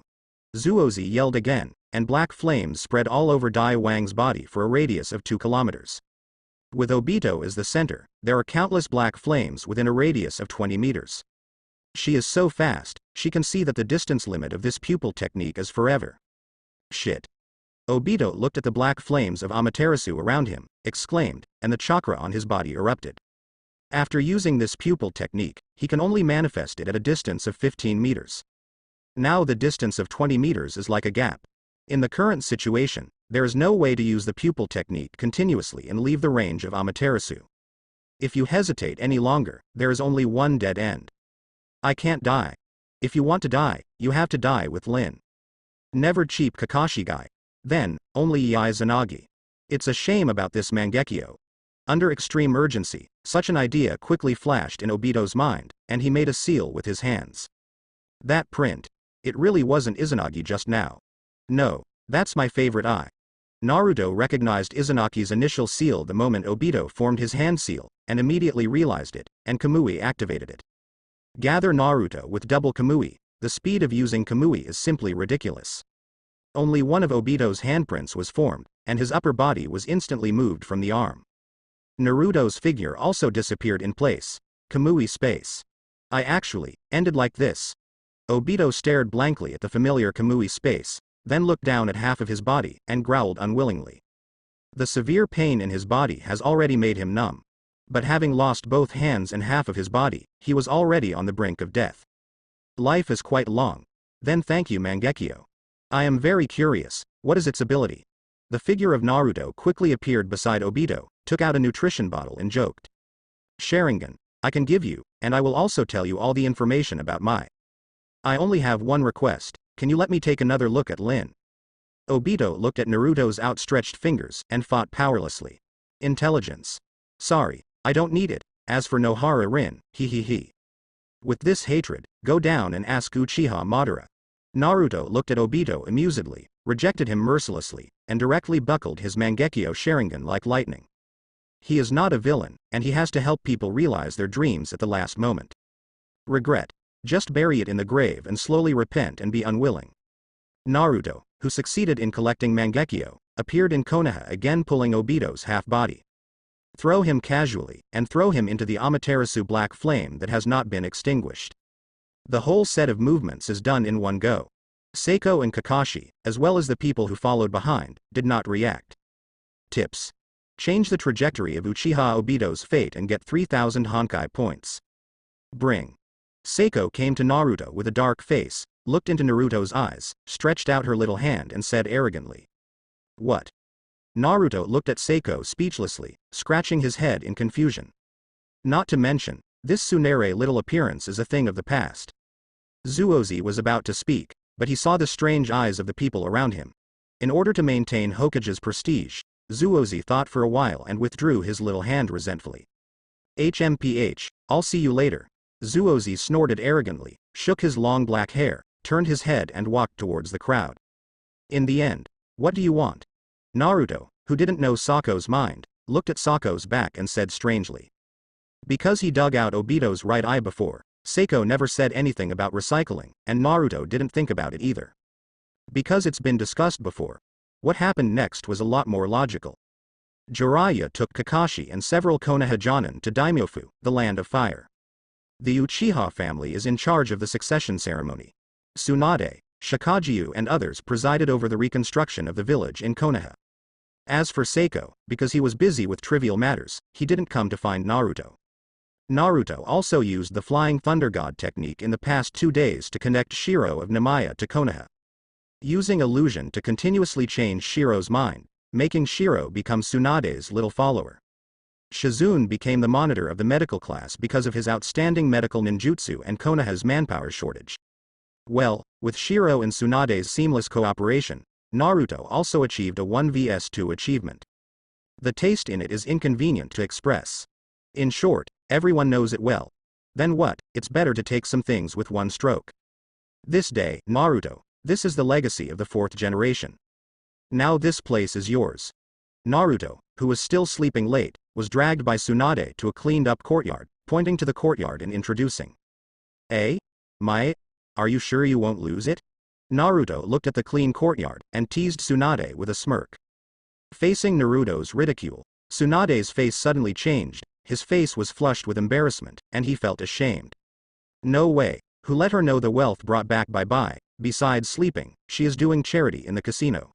A: Zuozi yelled again, and black flames spread all over Dai Wang's body for a radius of 2 kilometers. With Obito as the center, there are countless black flames within a radius of 20 meters. She is so fast, she can see that the distance limit of this pupil technique is forever. Shit. Obito looked at the black flames of Amaterasu around him, exclaimed, and the chakra on his body erupted. After using this pupil technique, he can only manifest it at a distance of 15 meters. Now the distance of 20 meters is like a gap. In the current situation, there is no way to use the pupil technique continuously and leave the range of Amaterasu. If you hesitate any longer, there is only one dead end. I can't die. If you want to die, you have to die with Lin. Never cheap Kakashi guy. Then, only Yae Izanagi. It's a shame about this Mangekyo. Under extreme urgency, such an idea quickly flashed in Obito's mind, and he made a seal with his hands. That print. It really wasn't Izanagi just now. No, that's my favorite eye. Naruto recognized Izanagi's initial seal the moment Obito formed his hand seal, and immediately realized it, and Kamui activated it. Gather Naruto with double Kamui, the speed of using Kamui is simply ridiculous. Only one of Obito's handprints was formed, and his upper body was instantly moved from the arm. Naruto's figure also disappeared in place. Kamui space. I actually ended like this. Obito stared blankly at the familiar Kamui space, then looked down at half of his body and growled unwillingly. The severe pain in his body has already made him numb. But having lost both hands and half of his body, he was already on the brink of death. Life is quite long. Then thank you Mangekyo. I am very curious, what is its ability? The figure of Naruto quickly appeared beside Obito, took out a nutrition bottle and joked. Sharingan, I can give you, and I will also tell you all the information about my. I only have one request, can you let me take another look at Lin? Obito looked at Naruto's outstretched fingers and fought powerlessly. Intelligence. Sorry, I don't need it, as for Nohara Rin, he. With this hatred, go down and ask Uchiha Madara. Naruto looked at Obito amusedly, rejected him mercilessly, and directly buckled his Mangekyo Sharingan like lightning. He is not a villain, and he has to help people realize their dreams at the last moment. Regret. Just bury it in the grave and slowly repent and be unwilling. Naruto, who succeeded in collecting Mangekyo, appeared in Konoha again pulling Obito's half-body. Throw him casually, and throw him into the Amaterasu black flame that has not been extinguished. The whole set of movements is done in one go. Seiko and Kakashi, as well as the people who followed behind, did not react. Tips. Change the trajectory of Uchiha Obito's fate and get 3000 Honkai points. Bring. Seiko came to Naruto with a dark face, looked into Naruto's eyes, stretched out her little hand and said arrogantly. What? Naruto looked at Seiko speechlessly, scratching his head in confusion. Not to mention, this Tsunere little appearance is a thing of the past. Zuozi was about to speak, but he saw the strange eyes of the people around him. In order to maintain Hokage's prestige, Zuozi thought for a while and withdrew his little hand resentfully. HMPH, I'll see you later. Zuozi snorted arrogantly, shook his long black hair, turned his head and walked towards the crowd. In the end, what do you want? Naruto, who didn't know Sako's mind, looked at Sako's back and said strangely. Because he dug out Obito's right eye before, Seiko never said anything about recycling, and Naruto didn't think about it either. Because it's been discussed before. What happened next was a lot more logical. Jiraiya took Kakashi and several Konoha Jonin to Daimyofu, the land of fire. The Uchiha family is in charge of the succession ceremony. Tsunade, Shikajiu and others presided over the reconstruction of the village in Konoha. As for Seiko, because he was busy with trivial matters, he didn't come to find Naruto. Naruto also used the Flying Thunder God technique in the past 2 days to connect Shiro of Namaya to Konoha. Using illusion to continuously change Shiro's mind, making Shiro become Tsunade's little follower. Shizune became the monitor of the medical class because of his outstanding medical ninjutsu and Konoha's manpower shortage. Well, with Shiro and Tsunade's seamless cooperation, Naruto also achieved a 1vs2 achievement. The taste in it is inconvenient to express. In short, everyone knows it well. Then what, it's better to take some things with one stroke. This day, Naruto, this is the legacy of the 4th generation. Now this place is yours. Naruto, who was still sleeping late, was dragged by Tsunade to a cleaned-up courtyard, pointing to the courtyard and introducing. Mae? Are you sure you won't lose it? Naruto looked at the clean courtyard, and teased Tsunade with a smirk. Facing Naruto's ridicule, Tsunade's face suddenly changed, his face was flushed with embarrassment, and he felt ashamed. No way, who let her know the wealth brought back by, besides sleeping, she is doing charity in the casino.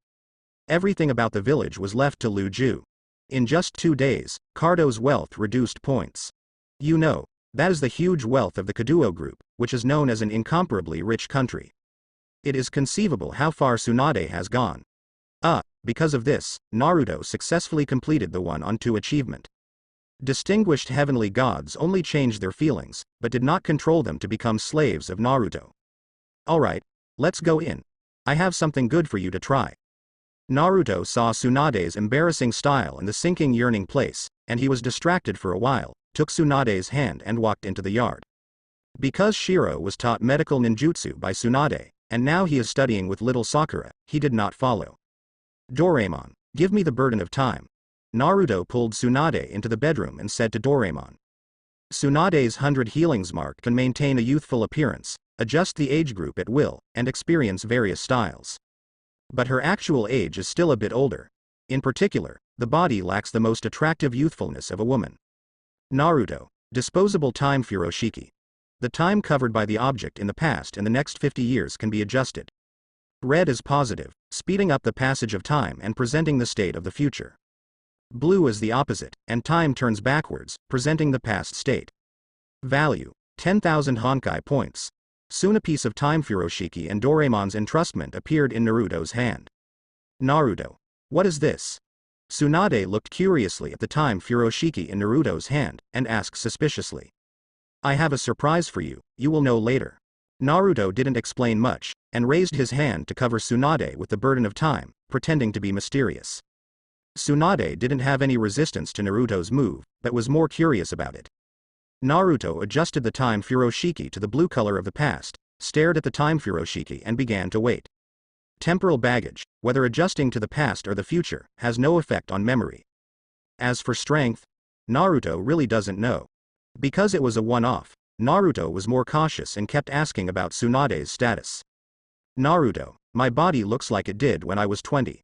A: Everything about the village was left to Lu Ju. In just 2 days, Cardo's wealth reduced points. You know, that is the huge wealth of the Kaduo group, which is known as an incomparably rich country. It is conceivable how far Tsunade has gone. Because of this, Naruto successfully completed the 1-on-2 achievement. Distinguished heavenly gods only changed their feelings, but did not control them to become slaves of Naruto. Alright, let's go in. I have something good for you to try. Naruto saw Tsunade's embarrassing style and the sinking yearning place, and he was distracted for a while, took Tsunade's hand and walked into the yard. Because Shiro was taught medical ninjutsu by Tsunade, and now he is studying with little Sakura, he did not follow. Doraemon, give me the burden of time. Naruto pulled Tsunade into the bedroom and said to Doraemon. Tsunade's 100 healings mark can maintain a youthful appearance, adjust the age group at will, and experience various styles. But her actual age is still a bit older. In particular, the body lacks the most attractive youthfulness of a woman. Naruto, disposable time Furoshiki. The time covered by the object in the past and the next 50 years can be adjusted. Red is positive, speeding up the passage of time and presenting the state of the future. Blue is the opposite, and time turns backwards, presenting the past state. Value: 10,000 Honkai points. Soon a piece of time Furoshiki and Doraemon's entrustment appeared in Naruto's hand. Naruto. What is this? Tsunade looked curiously at the time Furoshiki in Naruto's hand, and asked suspiciously. I have a surprise for you, you will know later. Naruto didn't explain much, and raised his hand to cover Tsunade with the burden of time, pretending to be mysterious. Tsunade didn't have any resistance to Naruto's move, but was more curious about it. Naruto adjusted the time Furoshiki to the blue color of the past, stared at the time Furoshiki and began to wait. Temporal baggage, whether adjusting to the past or the future, has no effect on memory. As for strength, Naruto really doesn't know. Because it was a one-off, Naruto was more cautious and kept asking about Tsunade's status. Naruto, my body looks like it did when I was 20.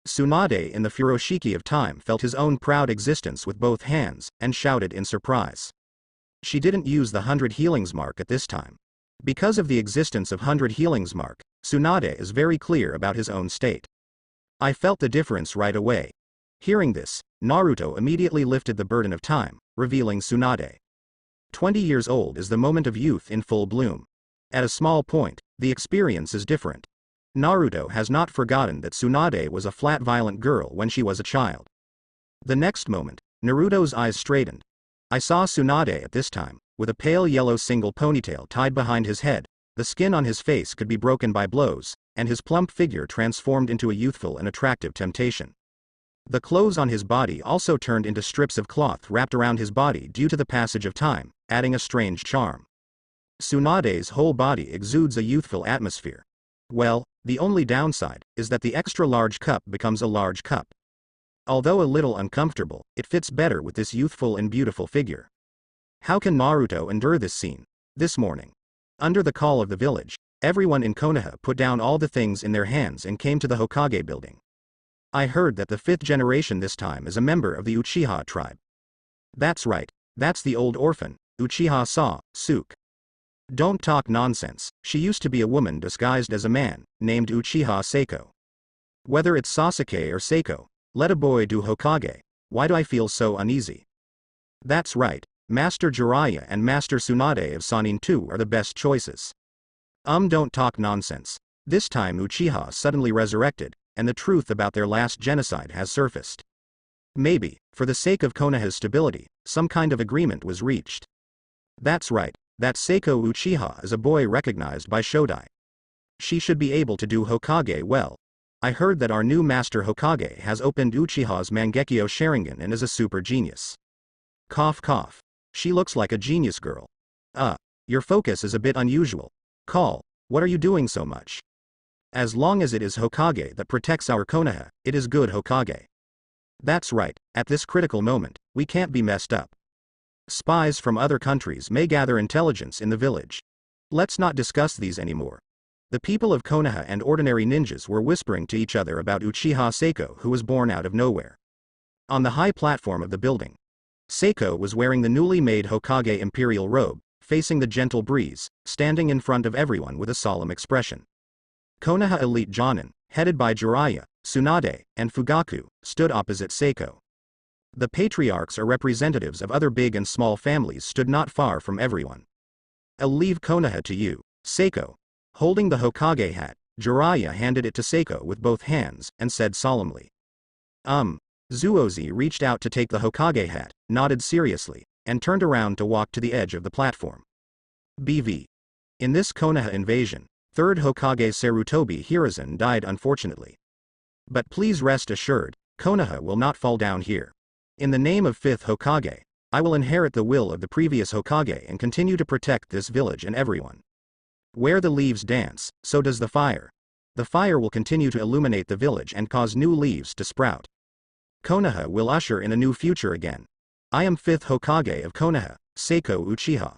A: Tsunade in the Furoshiki of time felt his own proud existence with both hands, and shouted in surprise. She didn't use the 100 healings mark at this time. Because of the existence of 100 healings mark, Tsunade is very clear about his own state. I felt the difference right away. Hearing this, Naruto immediately lifted the burden of time, revealing Tsunade. 20 years old is the moment of youth in full bloom. At a small point, the experience is different. Naruto has not forgotten that Tsunade was a flat violent girl when she was a child. The next moment, Naruto's eyes straightened. I saw Tsunade at this time, with a pale yellow single ponytail tied behind his head, the skin on his face could be broken by blows, and his plump figure transformed into a youthful and attractive temptation. The clothes on his body also turned into strips of cloth wrapped around his body due to the passage of time, adding a strange charm. Tsunade's whole body exudes a youthful atmosphere. Well, the only downside is that the extra large cup becomes a large cup. Although a little uncomfortable, it fits better with this youthful and beautiful figure. How can Naruto endure this scene? This morning, under the call of the village, everyone in Konoha put down all the things in their hands and came to the Hokage building. I heard that the 5th generation this time is a member of the Uchiha tribe. That's right, that's the old orphan, Uchiha Suke. Don't talk nonsense, she used to be a woman disguised as a man, named Uchiha Seiko. Whether it's Sasuke or Seiko, let a boy do Hokage, why do I feel so uneasy? That's right, Master Jiraiya and Master Tsunade of Sannin too are the best choices. Don't talk nonsense. This time Uchiha suddenly resurrected, and the truth about their last genocide has surfaced. Maybe, for the sake of Konoha's stability, some kind of agreement was reached. That's right, that Seiko Uchiha is a boy recognized by Shodai. She should be able to do Hokage well. I heard that our new Master Hokage has opened Uchiha's Mangekyo Sharingan and is a super genius. Cough cough. She looks like a genius girl. Your focus is a bit unusual. Call, what are you doing so much? As long as it is Hokage that protects our Konoha, it is good Hokage. That's right, at this critical moment, we can't be messed up. Spies from other countries may gather intelligence in the village. Let's not discuss these anymore. The people of Konoha and ordinary ninjas were whispering to each other about Uchiha Seiko, who was born out of nowhere. On the high platform of the building, Seiko was wearing the newly made Hokage imperial robe, facing the gentle breeze, standing in front of everyone with a solemn expression. Konoha elite Jonin, headed by Jiraiya, Tsunade, and Fugaku, stood opposite Seiko. The patriarchs or representatives of other big and small families stood not far from everyone. I'll leave Konoha to you, Seiko. Holding the Hokage hat, Jiraiya handed it to Seiko with both hands, and said solemnly. Zuozi reached out to take the Hokage hat, nodded seriously, and turned around to walk to the edge of the platform. BV. In this Konoha invasion, 3rd Hokage Sarutobi Hiruzen died unfortunately. But please rest assured, Konoha will not fall down here. In the name of 5th Hokage, I will inherit the will of the previous Hokage and continue to protect this village and everyone. Where the leaves dance, so does the fire. The fire will continue to illuminate the village and cause new leaves to sprout. Konoha will usher in a new future again. I am 5th Hokage of Konoha, Seiko Uchiha.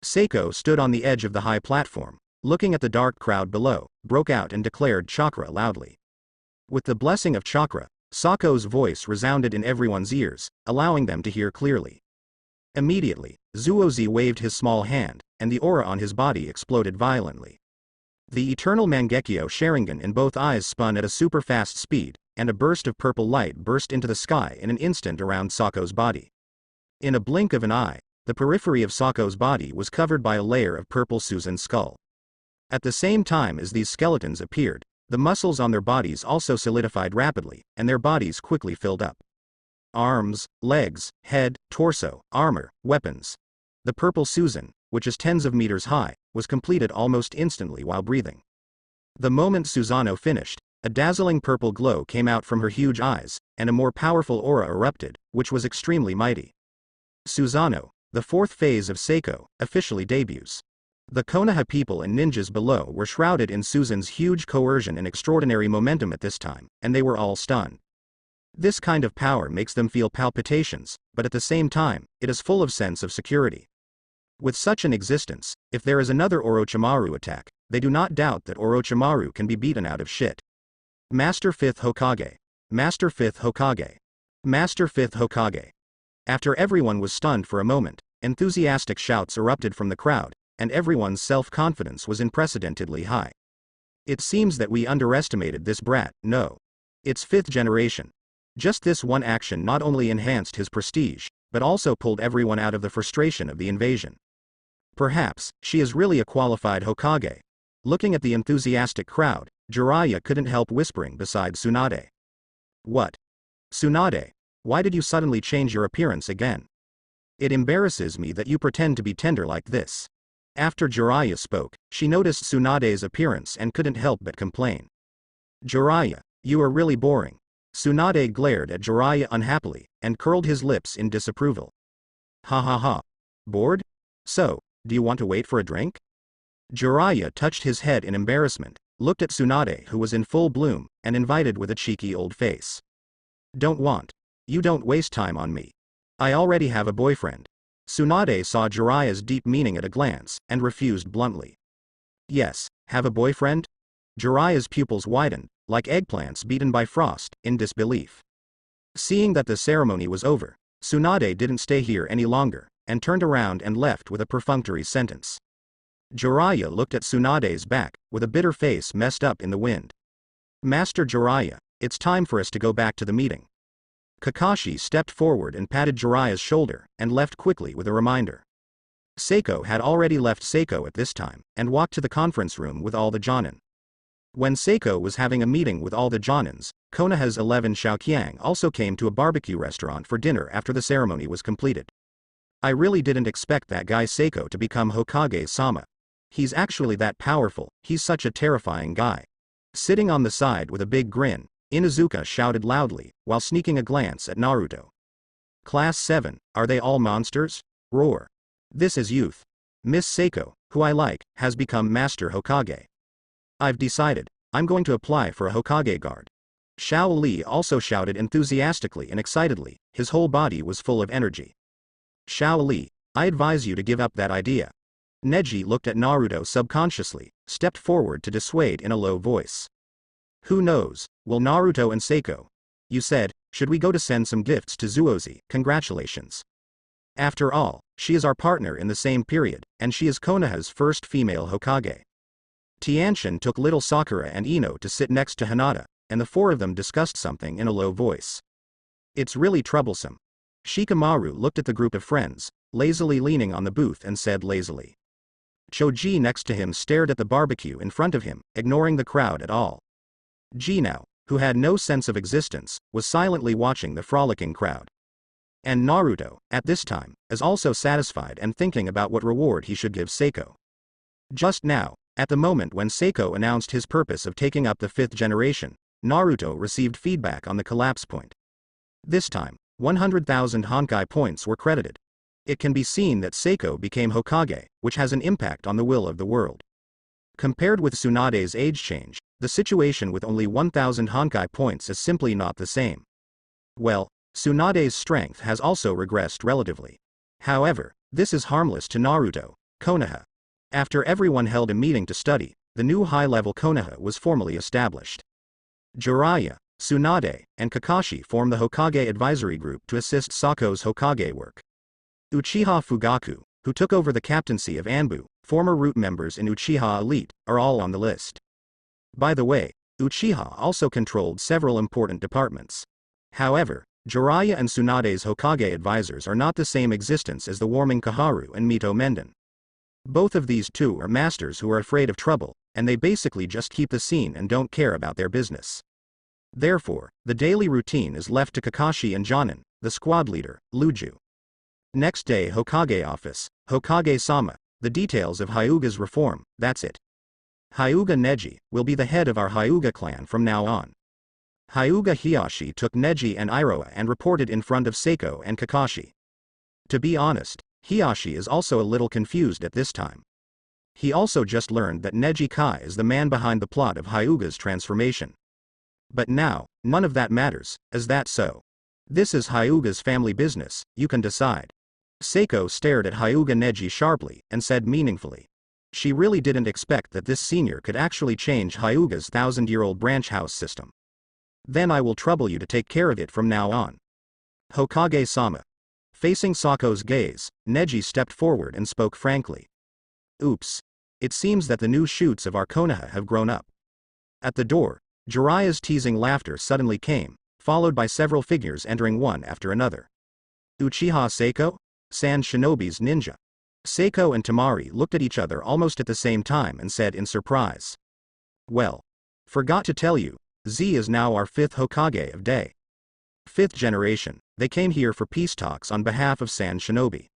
A: Seiko stood on the edge of the high platform, looking at the dark crowd below, broke out and declared chakra loudly. With the blessing of chakra, Sako's voice resounded in everyone's ears, allowing them to hear clearly. Immediately, Zuozi waved his small hand, and the aura on his body exploded violently. The eternal Mangekyo Sharingan in both eyes spun at a super fast speed, and a burst of purple light burst into the sky in an instant around Sako's body. In a blink of an eye, the periphery of Sako's body was covered by a layer of purple Susan's skull. At the same time as these skeletons appeared, the muscles on their bodies also solidified rapidly, and their bodies quickly filled up. Arms, legs, head, torso, armor, weapons. The purple Susan, which is tens of meters high, was completed almost instantly while breathing. The moment Susano finished, a dazzling purple glow came out from her huge eyes, and a more powerful aura erupted, which was extremely mighty. Susano, the fourth phase of Seiko, officially debuts. The Konoha people and ninjas below were shrouded in Susan's huge coercion and extraordinary momentum at this time, and they were all stunned. This kind of power makes them feel palpitations, but at the same time, it is full of sense of security. With such an existence, if there is another Orochimaru attack, they do not doubt that Orochimaru can be beaten out of shit. Master 5th Hokage. Master 5th Hokage. Master 5th Hokage. After everyone was stunned for a moment, enthusiastic shouts erupted from the crowd, and everyone's self-confidence was unprecedentedly high. It seems that we underestimated this brat, no. It's 5th generation. Just this one action not only enhanced his prestige, but also pulled everyone out of the frustration of the invasion. Perhaps, she is really a qualified Hokage. Looking at the enthusiastic crowd, Jiraiya couldn't help whispering beside Tsunade. What? Tsunade, why did you suddenly change your appearance again? It embarrasses me that you pretend to be tender like this. After Jiraiya spoke, she noticed Tsunade's appearance and couldn't help but complain. Jiraiya, you are really boring. Tsunade glared at Jiraiya unhappily, and curled his lips in disapproval. Ha ha ha. Bored? So, do you want to wait for a drink? Jiraiya touched his head in embarrassment, looked at Tsunade who was in full bloom, and invited with a cheeky old face. Don't want. You don't waste time on me. I already have a boyfriend. Tsunade saw Jiraiya's deep meaning at a glance, and refused bluntly. Yes, have a boyfriend? Jiraiya's pupils widened, like eggplants beaten by frost, in disbelief. Seeing that the ceremony was over, Tsunade didn't stay here any longer, and turned around and left with a perfunctory sentence. Jiraiya looked at Tsunade's back, with a bitter face messed up in the wind. Master Jiraiya, it's time for us to go back to the meeting. Kakashi stepped forward and patted Jiraiya's shoulder, and left quickly with a reminder. Seiko had already left Seiko at this time, and walked to the conference room with all the Jonin. When Seiko was having a meeting with all the Jonins, Konoha's 11 Xiaoqiang also came to a barbecue restaurant for dinner after the ceremony was completed. I really didn't expect that guy Seiko to become Hokage-sama. He's actually that powerful, he's such a terrifying guy. Sitting on the side with a big grin, Inuzuka shouted loudly, while sneaking a glance at Naruto. Class 7, are they all monsters? Roar. This is youth. Miss Seiko, who I like, has become Master Hokage. I've decided, I'm going to apply for a Hokage guard. Xiao Li also shouted enthusiastically and excitedly, his whole body was full of energy. Xiao Li, I advise you to give up that idea. Neji looked at Naruto subconsciously, stepped forward to dissuade in a low voice. Who knows, will Naruto and Seiko. You said, should we go to send some gifts to Zuozi, congratulations. After all, she is our partner in the same period, and she is Konoha's first female Hokage. Tianshin took little Sakura and Ino to sit next to Hinata, and the four of them discussed something in a low voice. It's really troublesome. Shikamaru looked at the group of friends, lazily leaning on the booth and said lazily. Choji next to him stared at the barbecue in front of him, ignoring the crowd at all. Jinao, who had no sense of existence, was silently watching the frolicking crowd. And Naruto, at this time, is also satisfied and thinking about what reward he should give Seiko. Just now, at the moment when Seiko announced his purpose of taking up the 5th generation, Naruto received feedback on the collapse point. This time, 100,000 Honkai points were credited. It can be seen that Seiko became Hokage, which has an impact on the will of the world. Compared with Tsunade's age change, the situation with only 1,000 Honkai points is simply not the same. Well, Tsunade's strength has also regressed relatively. However, this is harmless to Naruto, Konoha. After everyone held a meeting to study, the new high-level Konoha was formally established. Jiraiya, Tsunade, and Kakashi form the Hokage advisory group to assist Sako's Hokage work. Uchiha Fugaku, who took over the captaincy of Anbu, former root members in Uchiha Elite, are all on the list. By the way, Uchiha also controlled several important departments. However, Jiraiya and Tsunade's Hokage advisors are not the same existence as the Warming Kaharu and Mito Menden. Both of these two are masters who are afraid of trouble, and they basically just keep the scene and don't care about their business. Therefore, the daily routine is left to Kakashi and Jonin, the squad leader, Luju. Next day, Hokage office, Hokage-sama, the details of Hyuga's reform, that's it. Hyuga Neji will be the head of our Hyuga clan from now on. Hyuga Hiyashi took Neji and Iroha and reported in front of Seiko and Kakashi. To be honest, Hiyashi is also a little confused at this time. He also just learned that Neji Kai is the man behind the plot of Hyuga's transformation. But now, none of that matters, is that so? This is Hyuga's family business, you can decide. Seiko stared at Hyuga Neji sharply, and said meaningfully. She really didn't expect that this senior could actually change Hyuga's 1,000-year-old branch house system. Then I will trouble you to take care of it from now on. Hokage-sama. Facing Sako's gaze, Neji stepped forward and spoke frankly. Oops. It seems that the new shoots of our Konoha have grown up. At the door, Jiraiya's teasing laughter suddenly came, followed by several figures entering one after another. Uchiha Seiko? Sand Shinobi's ninja. Seiko and Temari looked at each other almost at the same time and said in surprise. Well. Forgot to tell you, Z is now our 5th Hokage of Day. 5th generation, they came here for peace talks on behalf of Sand Shinobi.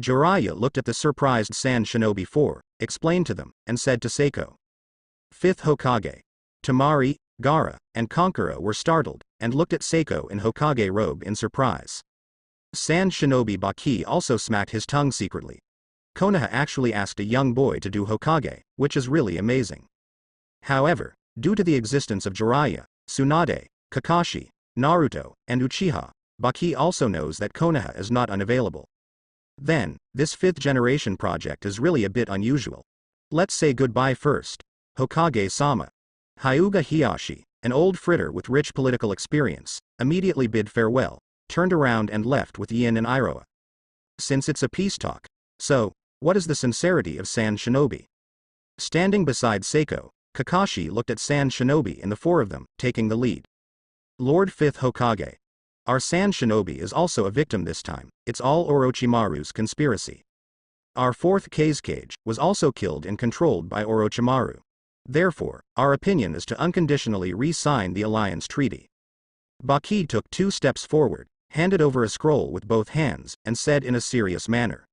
A: Jiraiya looked at the surprised Sand Shinobi 4, explained to them, and said to Seiko. 5th Hokage. Temari, Gaara, and Kankura were startled, and looked at Seiko in Hokage robe in surprise. Sand Shinobi Baki also smacked his tongue secretly. Konoha actually asked a young boy to do Hokage, which is really amazing. However, due to the existence of Jiraiya, Tsunade, Kakashi, Naruto, and Uchiha, Baki also knows that Konoha is not unavailable. Then, this 5th generation project is really a bit unusual. Let's say goodbye first. Hokage-sama. Hyuga Hiyashi, an old fritter with rich political experience, immediately bid farewell, turned around and left with Yin and Iroha. Since it's a peace talk. So, what is the sincerity of Sand Shinobi? Standing beside Seiko, Kakashi looked at Sand Shinobi and the 4 of them, taking the lead. Lord 5th Hokage. Our Sand Shinobi is also a victim this time, it's all Orochimaru's conspiracy. Our 4th Kazekage was also killed and controlled by Orochimaru. Therefore, our opinion is to unconditionally re-sign the alliance treaty. Baki took 2 steps forward, handed over a scroll with both hands, and said in a serious manner.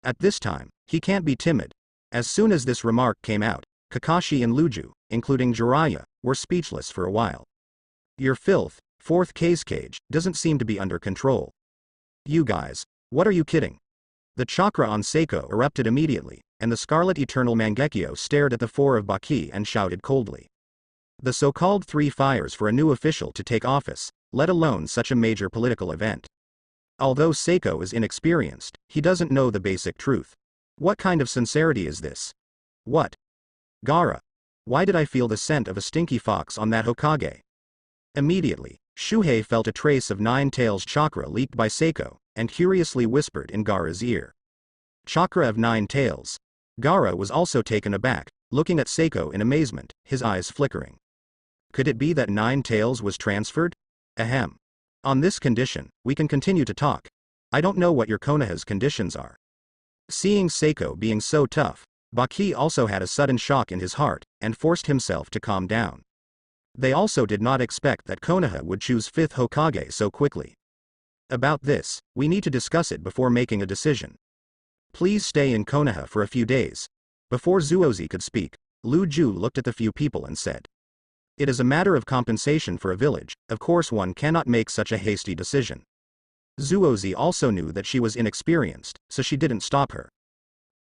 A: At this time, he can't be timid. As soon as this remark came out, Kakashi and Luju, including Jiraiya, were speechless for a while. Your filth, 4th Kazekage, doesn't seem to be under control. You guys, what are you kidding? The chakra on Seiko erupted immediately, and the Scarlet Eternal Mangekyo stared at the 4 of Baki and shouted coldly. The so-called 3 fires for a new official to take office, let alone such a major political event. Although Seiko is inexperienced, he doesn't know the basic truth. What kind of sincerity is this? What? Gaara. Why did I feel the scent of a stinky fox on that Hokage? Immediately, Shuhei felt a trace of Nine Tails chakra leaked by Seiko, and curiously whispered in Gaara's ear. Chakra of 9 Tails. Gaara was also taken aback, looking at Seiko in amazement, his eyes flickering. Could it be that 9 Tails was transferred? Ahem. On this condition, we can continue to talk. I don't know what your Konoha's conditions are. Seeing Seiko being so tough, Baki also had a sudden shock in his heart, and forced himself to calm down. They also did not expect that Konoha would choose 5th Hokage so quickly. About this, we need to discuss it before making a decision. Please stay in Konoha for a few days. Before Zuozi could speak, Lu Ju looked at the few people and said. It is a matter of compensation for a village, of course one cannot make such a hasty decision. Zuozi also knew that she was inexperienced, so she didn't stop her.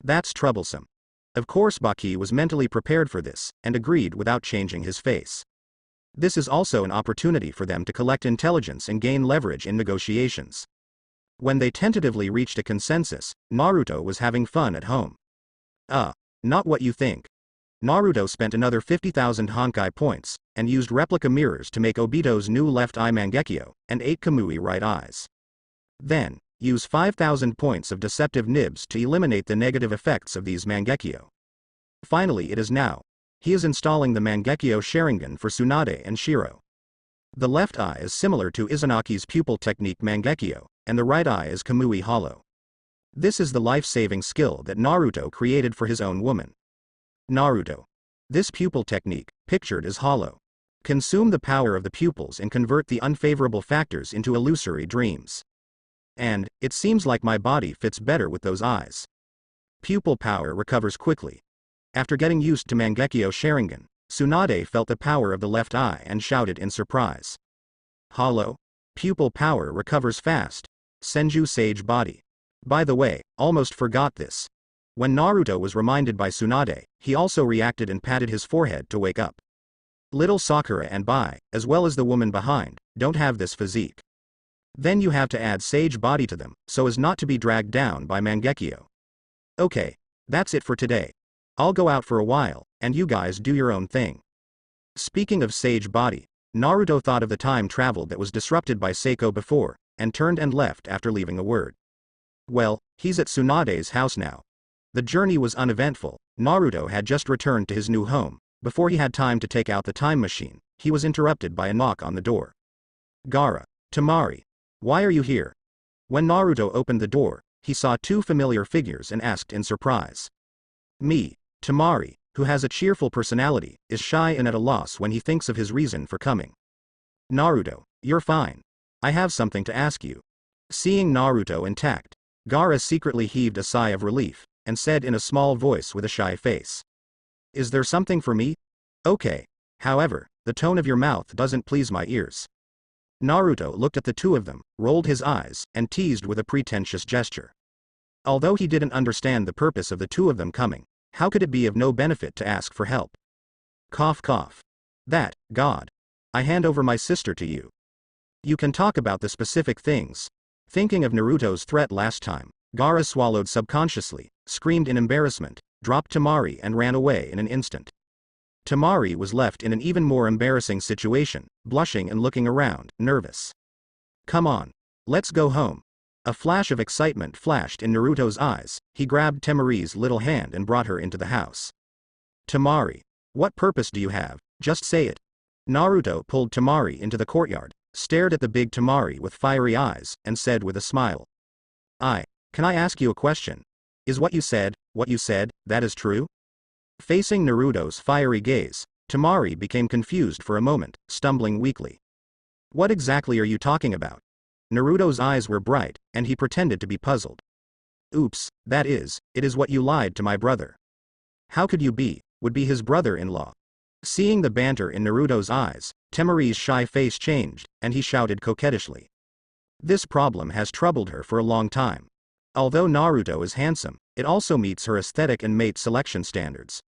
A: That's troublesome. Of course Baki was mentally prepared for this, and agreed without changing his face. This is also an opportunity for them to collect intelligence and gain leverage in negotiations. When they tentatively reached a consensus, Naruto was having fun at home. Not what you think. Naruto spent another 50,000 Honkai points, and used replica mirrors to make Obito's new left eye Mangekyo, and 8 Kamui right eyes. Then, use 5,000 points of deceptive nibs to eliminate the negative effects of these Mangekyo. Finally it is now. He is installing the Mangekyo Sharingan for Tsunade and Shiro. The left eye is similar to Izunaki's pupil technique Mangekyo, and the right eye is Kamui Hollow. This is the life-saving skill that Naruto created for his own woman. Naruto. This pupil technique, pictured as hollow. Consume the power of the pupils and convert the unfavorable factors into illusory dreams. And, it seems like my body fits better with those eyes. Pupil power recovers quickly. After getting used to Mangekyo Sharingan, Tsunade felt the power of the left eye and shouted in surprise. Hollow? Pupil power recovers fast. Senju Sage Body. By the way, almost forgot this. When Naruto was reminded by Tsunade, he also reacted and patted his forehead to wake up. Little Sakura and Bai, as well as the woman behind, don't have this physique. Then you have to add Sage Body to them, so as not to be dragged down by Mangekyo. Okay, that's it for today. I'll go out for a while, and you guys do your own thing. Speaking of Sage Body, Naruto thought of the time travel that was disrupted by Seiko before, and turned and left after leaving a word. Well, he's at Tsunade's house now. The journey was uneventful. Naruto had just returned to his new home. Before he had time to take out the time machine, he was interrupted by a knock on the door. Gaara. Temari. Why are you here? When Naruto opened the door, he saw two familiar figures and asked in surprise. Me. Temari, who has a cheerful personality, is shy and at a loss when he thinks of his reason for coming. Naruto, you're fine. I have something to ask you. Seeing Naruto intact, Gaara secretly heaved a sigh of relief, and said in a small voice with a shy face. Is there something for me? Okay. However, the tone of your mouth doesn't please my ears. Naruto looked at the two of them, rolled his eyes, and teased with a pretentious gesture. Although he didn't understand the purpose of the two of them coming, how could it be of no benefit to ask for help? Cough cough. That, God. I hand over my sister to you. You can talk about the specific things. Thinking of Naruto's threat last time, Gaara swallowed subconsciously, screamed in embarrassment, dropped Temari and ran away in an instant. Temari was left in an even more embarrassing situation, blushing and looking around, nervous. Come on. Let's go home. A flash of excitement flashed in Naruto's eyes. He grabbed Temari's little hand and brought her into the house. Temari. What purpose do you have? Just say it. Naruto pulled Temari into the courtyard, stared at the big Temari with fiery eyes, and said with a smile. Can I ask you a question? Is what you said, that is true? Facing Naruto's fiery gaze, Temari became confused for a moment, stumbling weakly. What exactly are you talking about? Naruto's eyes were bright, and he pretended to be puzzled. Oops, it is what you lied to my brother. How could you would be his brother-in-law? Seeing the banter in Naruto's eyes, Temari's shy face changed, and he shouted coquettishly. This problem has troubled her for a long time. Although Naruto is handsome, it also meets her aesthetic and mate selection standards.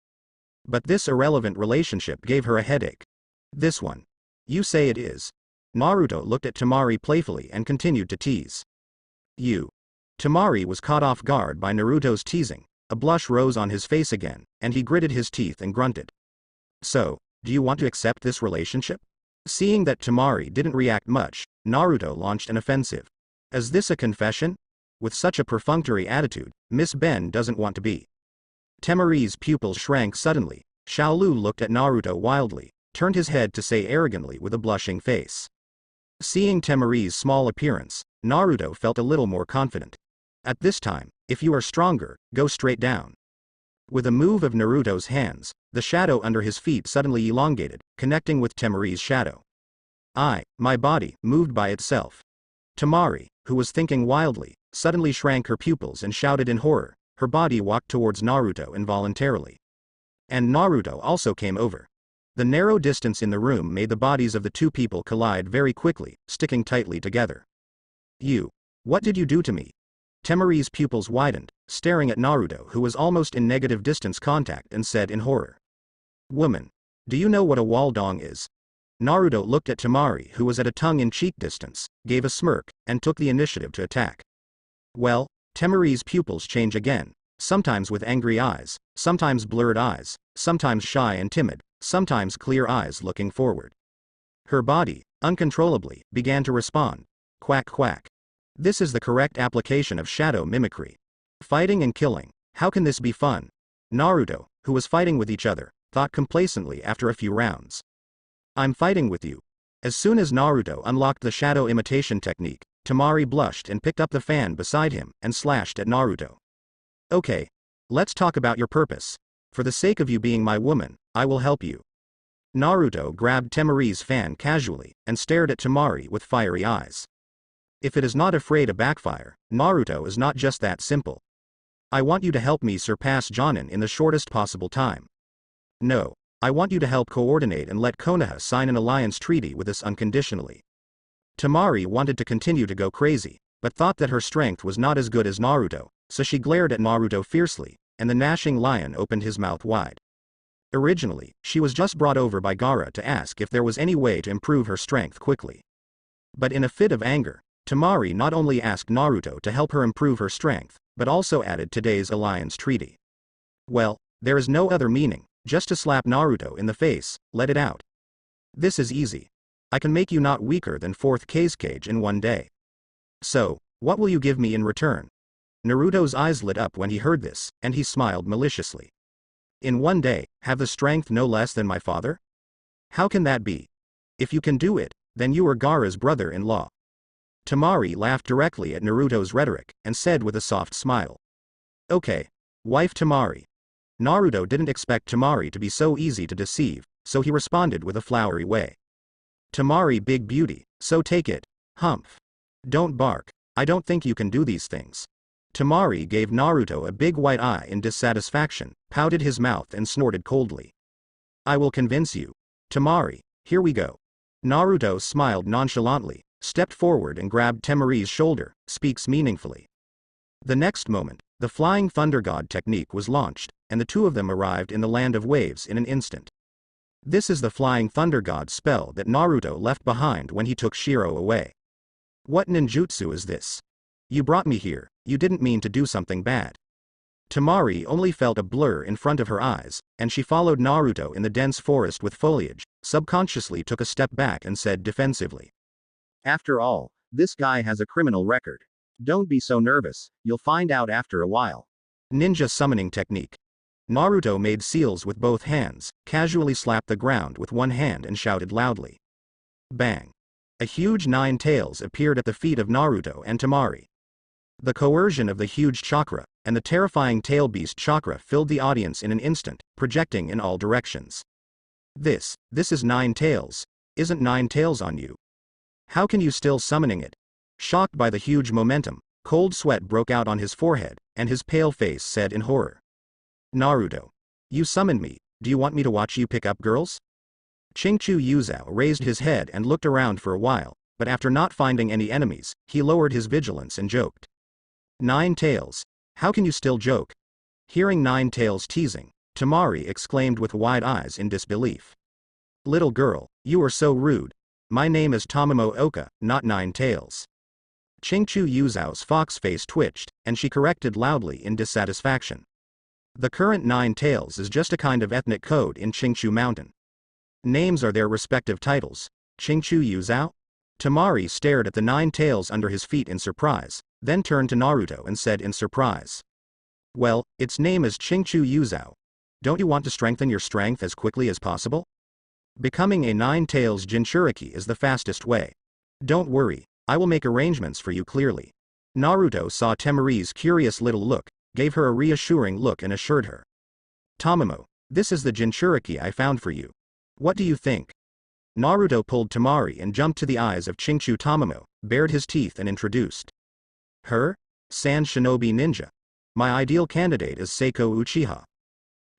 A: But this irrelevant relationship gave her a headache. This one. You say it is. Naruto looked at Temari playfully and continued to tease. You. Temari was caught off guard by Naruto's teasing, a blush rose on his face again, and he gritted his teeth and grunted. So, do you want to accept this relationship? Seeing that Temari didn't react much, Naruto launched an offensive. Is this a confession? With such a perfunctory attitude, Miss Ben doesn't want to be. Temari's pupils shrank suddenly. Xiaolu looked at Naruto wildly, turned his head to say arrogantly with a blushing face. Seeing Temari's small appearance, Naruto felt a little more confident. At this time, if you are stronger, go straight down. With a move of Naruto's hands, the shadow under his feet suddenly elongated, connecting with Temari's shadow. My body, moved by itself. Temari, who was thinking wildly, suddenly shrank her pupils and shouted in horror. Her body walked towards Naruto involuntarily. And Naruto also came over. The narrow distance in the room made the bodies of the two people collide very quickly, sticking tightly together. What did you do to me? Temari's pupils widened, staring at Naruto, who was almost in negative distance contact, and said in horror. Woman. Do you know what a waldong is? Naruto looked at Temari, who was at a tongue-in-cheek distance, gave a smirk, and took the initiative to attack. Well, Temari's pupils change again, sometimes with angry eyes, sometimes blurred eyes, sometimes shy and timid, sometimes clear eyes looking forward. Her body, uncontrollably, began to respond. Quack quack. This is the correct application of shadow mimicry. Fighting and killing. How can this be fun? Naruto, who was fighting with each other, thought complacently after a few rounds. I'm fighting with you. As soon as Naruto unlocked the shadow imitation technique, Temari blushed and picked up the fan beside him and slashed at Naruto. Okay. Let's talk about your purpose. For the sake of you being my woman, I will help you. Naruto grabbed Temari's fan casually and stared at Temari with fiery eyes. If it is not afraid to backfire, Naruto is not just that simple. I want you to help me surpass Jonin in the shortest possible time. No. I want you to help coordinate and let Konoha sign an alliance treaty with us unconditionally. Temari wanted to continue to go crazy, but thought that her strength was not as good as Naruto, so she glared at Naruto fiercely, and the gnashing lion opened his mouth wide. Originally, she was just brought over by Gaara to ask if there was any way to improve her strength quickly. But in a fit of anger, Temari not only asked Naruto to help her improve her strength, but also added today's alliance treaty. Well, there is no other meaning, just to slap Naruto in the face, let it out. This is easy. I can make you not weaker than 4th Kazekage in one day. So, what will you give me in return? Naruto's eyes lit up when he heard this, and he smiled maliciously. In one day, have the strength no less than my father? How can that be? If you can do it, then you are Gaara's brother-in-law. Temari laughed directly at Naruto's rhetoric, and said with a soft smile. Okay. Wife Temari. Naruto didn't expect Temari to be so easy to deceive, so he responded with a flowery way. Temari big beauty, so take it. Humph. Don't bark, I don't think you can do these things. Temari gave Naruto a big white eye in dissatisfaction, pouted his mouth and snorted coldly. I will convince you. Temari, here we go. Naruto smiled nonchalantly, stepped forward and grabbed Temari's shoulder, speaks meaningfully. The next moment, the Flying Thunder God technique was launched, and the two of them arrived in the Land of Waves in an instant. This is the Flying Thunder God spell that Naruto left behind when he took Shiro away. What ninjutsu is this? You brought me here, you didn't mean to do something bad. Temari only felt a blur in front of her eyes, and she followed Naruto in the dense forest with foliage, subconsciously took a step back and said defensively. After all, this guy has a criminal record. Don't be so nervous, you'll find out after a while. Ninja summoning technique. Naruto made seals with both hands, casually slapped the ground with one hand and shouted loudly. Bang. A huge 9 tails appeared at the feet of Naruto and Temari. The coercion of the huge chakra, and the terrifying tail beast chakra filled the audience in an instant, projecting in all directions. This is 9 tails. Isn't 9 tails on you? How can you still summoning it? Shocked by the huge momentum, cold sweat broke out on his forehead, and his pale face said in horror. Naruto. You summoned me, do you want me to watch you pick up girls? Chinchu Yuzao raised his head and looked around for a while, but after not finding any enemies, he lowered his vigilance and joked. 9 tails. How can you still joke? Hearing 9 tails teasing, Temari exclaimed with wide eyes in disbelief. Little girl, you are so rude. My name is Tamamo Oka, not 9 tails. Chinchu Yuzao's fox face twitched, and she corrected loudly in dissatisfaction. The current 9 tails is just a kind of ethnic code in Qingchu Mountain. Names are their respective titles. Chinchu Yuzao? Temari stared at the 9 tails under his feet in surprise, then turned to Naruto and said in surprise. Well, its name is Chinchu Yuzao. Don't you want to strengthen your strength as quickly as possible? Becoming a 9 tails Jinchuriki is the fastest way. Don't worry, I will make arrangements for you clearly. Naruto saw Temari's curious little look, gave her a reassuring look and assured her. Tamamo, this is the Jinchuriki I found for you. What do you think? Naruto pulled Temari and jumped to the eyes of Chinchu Tamamo, bared his teeth and introduced. Her? Sand Shinobi Ninja. My ideal candidate is Seiko Uchiha.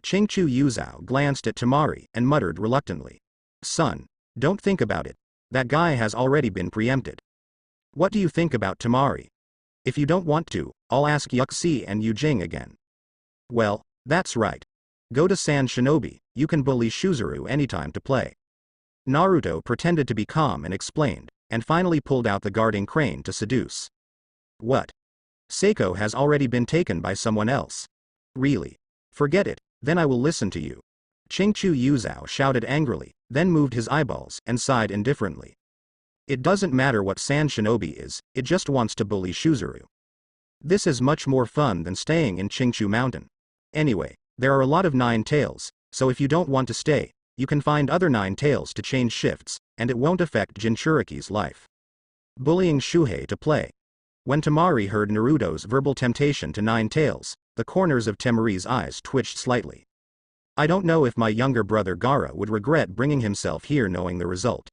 A: Chinchu Yuzao glanced at Temari and muttered reluctantly. Son, don't think about it. That guy has already been preempted. What do you think about Temari? If you don't want to, I'll ask Yuxi and Yujing again. Well, that's right. Go to Sand Shinobi, you can bully Shuzuru anytime to play. Naruto pretended to be calm and explained, and finally pulled out the guarding crane to seduce. What? Seiko has already been taken by someone else. Really? Forget it, then I will listen to you. Chinchu Yuzao shouted angrily, then moved his eyeballs and sighed indifferently. It doesn't matter what Sand Shinobi is, it just wants to bully Shuzuru. This is much more fun than staying in Qingchu Mountain. Anyway, there are a lot of 9 tails, so if you don't want to stay, you can find other 9 tails to change shifts, and it won't affect Jinchuriki's life. Bullying Shuhei to play. When Temari heard Naruto's verbal temptation to 9 tails, the corners of Temari's eyes twitched slightly. I don't know if my younger brother Gaara would regret bringing himself here knowing the result.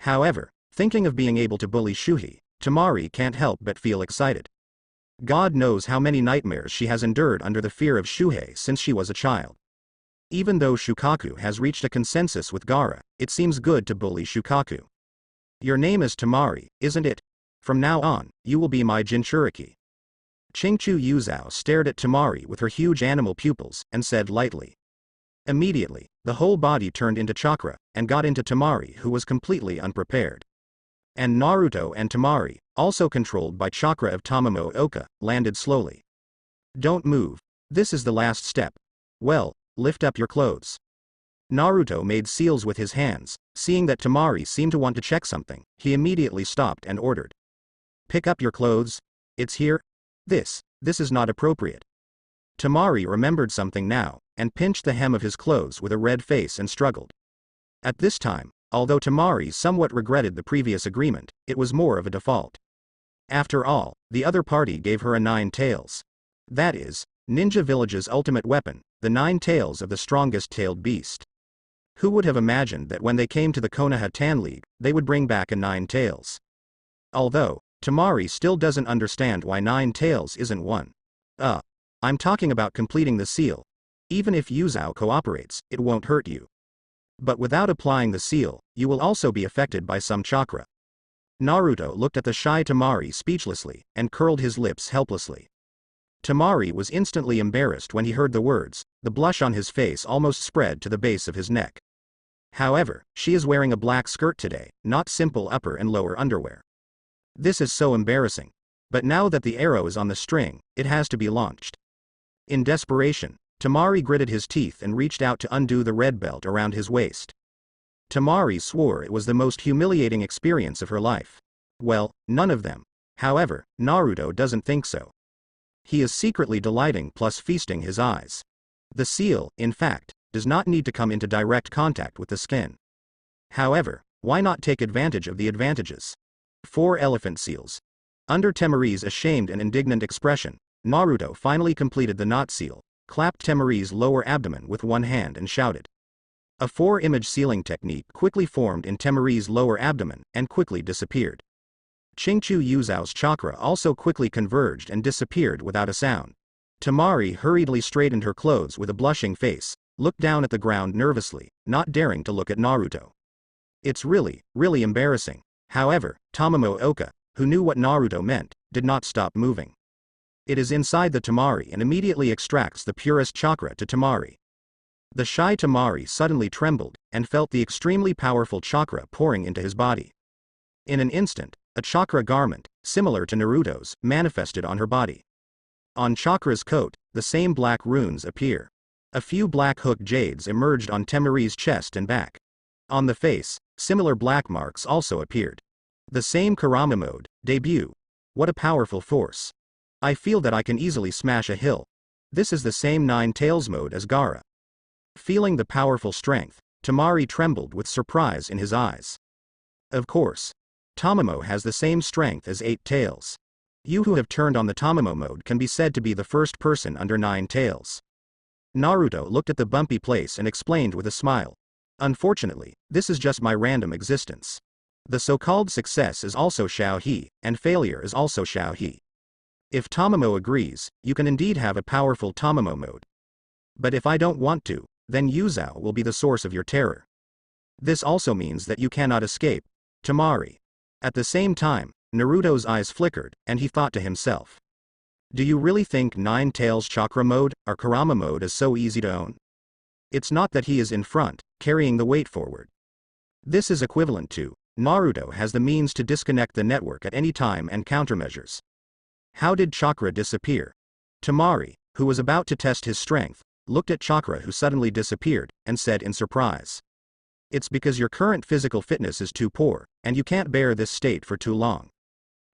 A: However, thinking of being able to bully Shuhei, Temari can't help but feel excited. God knows how many nightmares she has endured under the fear of Shuhei since she was a child. Even though Shukaku has reached a consensus with Gaara, it seems good to bully Shukaku. Your name is Temari, isn't it? From now on, you will be my Jinchuriki. Chingchu Yuzao stared at Temari with her huge animal pupils and said lightly. Immediately, the whole body turned into chakra and got into Temari, who was completely unprepared. And Naruto and Temari, also controlled by chakra of Tamamo Oka, landed slowly. Don't move. This is the last step. Well, lift up your clothes. Naruto made seals with his hands. Seeing that Temari seemed to want to check something, he immediately stopped and ordered. Pick up your clothes. It's here. This is not appropriate. Temari remembered something now, and pinched the hem of his clothes with a red face and struggled. At this time, although Temari somewhat regretted the previous agreement, it was more of a default. After all, the other party gave her a 9 tails. That is, Ninja Village's ultimate weapon, the 9 tails of the strongest tailed beast. Who would have imagined that when they came to the Konoha Tan League, they would bring back a 9 tails? Although, Temari still doesn't understand why 9 tails isn't one. I'm talking about completing the seal. Even if Yuzao cooperates, it won't hurt you. But without applying the seal, you will also be affected by some chakra. Naruto looked at the shy Temari speechlessly, and curled his lips helplessly. Temari was instantly embarrassed when he heard the words, the blush on his face almost spread to the base of his neck. However, she is wearing a black skirt today, not simple upper and lower underwear. This is so embarrassing. But now that the arrow is on the string, it has to be launched. In desperation, Temari gritted his teeth and reached out to undo the red belt around his waist. Temari swore it was the most humiliating experience of her life. Well, none of them. However, Naruto doesn't think so. He is secretly delighting plus feasting his eyes. The seal, in fact, does not need to come into direct contact with the skin. However, why not take advantage of the advantages? 4 elephant seals. Under Temari's ashamed and indignant expression, Naruto finally completed the knot seal, clapped Temari's lower abdomen with one hand and shouted. A 4-image sealing technique quickly formed in Temari's lower abdomen and quickly disappeared. Chingchu Yuzao's chakra also quickly converged and disappeared without a sound. Temari hurriedly straightened her clothes with a blushing face, looked down at the ground nervously, not daring to look at Naruto. It's really embarrassing. However, Tamamo Oka, who knew what Naruto meant, did not stop moving. It is inside the Temari and immediately extracts the purest chakra to Temari. The shy Temari suddenly trembled, and felt the extremely powerful chakra pouring into his body. In an instant, a chakra garment, similar to Naruto's, manifested on her body. On Chakra's coat, the same black runes appear. A few black hook jades emerged on Temari's chest and back. On the face, similar black marks also appeared. The same Kurama mode, debut. What a powerful force. I feel that I can easily smash a hill. This is the same 9 tails mode as Gaara. Feeling the powerful strength, Temari trembled with surprise in his eyes. Of course. Tamamo has the same strength as 8 tails. You who have turned on the Tamamo mode can be said to be the first person under 9 tails. Naruto looked at the bumpy place and explained with a smile. Unfortunately, this is just my random existence. The so-called success is also Xiaohe, and failure is also Xiaohe. If Tamamo agrees, you can indeed have a powerful Tamamo mode. But if I don't want to, then Yuzao will be the source of your terror. This also means that you cannot escape, Temari. At the same time, Naruto's eyes flickered, and he thought to himself. Do you really think 9 tails chakra mode, or Kurama mode is so easy to own? It's not that he is in front, carrying the weight forward. This is equivalent to, Naruto has the means to disconnect the network at any time and countermeasures. How did chakra disappear? Temari, who was about to test his strength, looked at chakra who suddenly disappeared, and said in surprise. It's because your current physical fitness is too poor, and you can't bear this state for too long.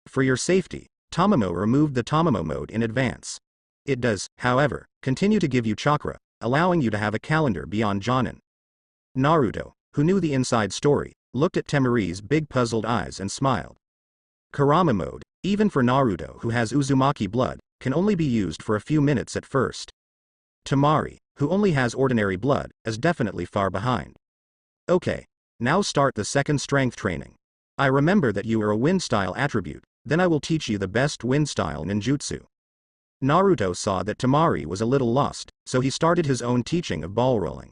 A: For your safety, Tamamo removed the Tamamo mode in advance. It does, however, continue to give you chakra, allowing you to have a calendar beyond Jonin. Naruto, who knew the inside story, looked at Temari's big puzzled eyes and smiled. Kurama mode, even for Naruto who has Uzumaki blood, can only be used for a few minutes at first. Temari, who only has ordinary blood, is definitely far behind. Okay. Now start the second strength training. I remember that you are a wind style attribute, then I will teach you the best wind style ninjutsu. Naruto saw that Temari was a little lost, so he started his own teaching of ball rolling.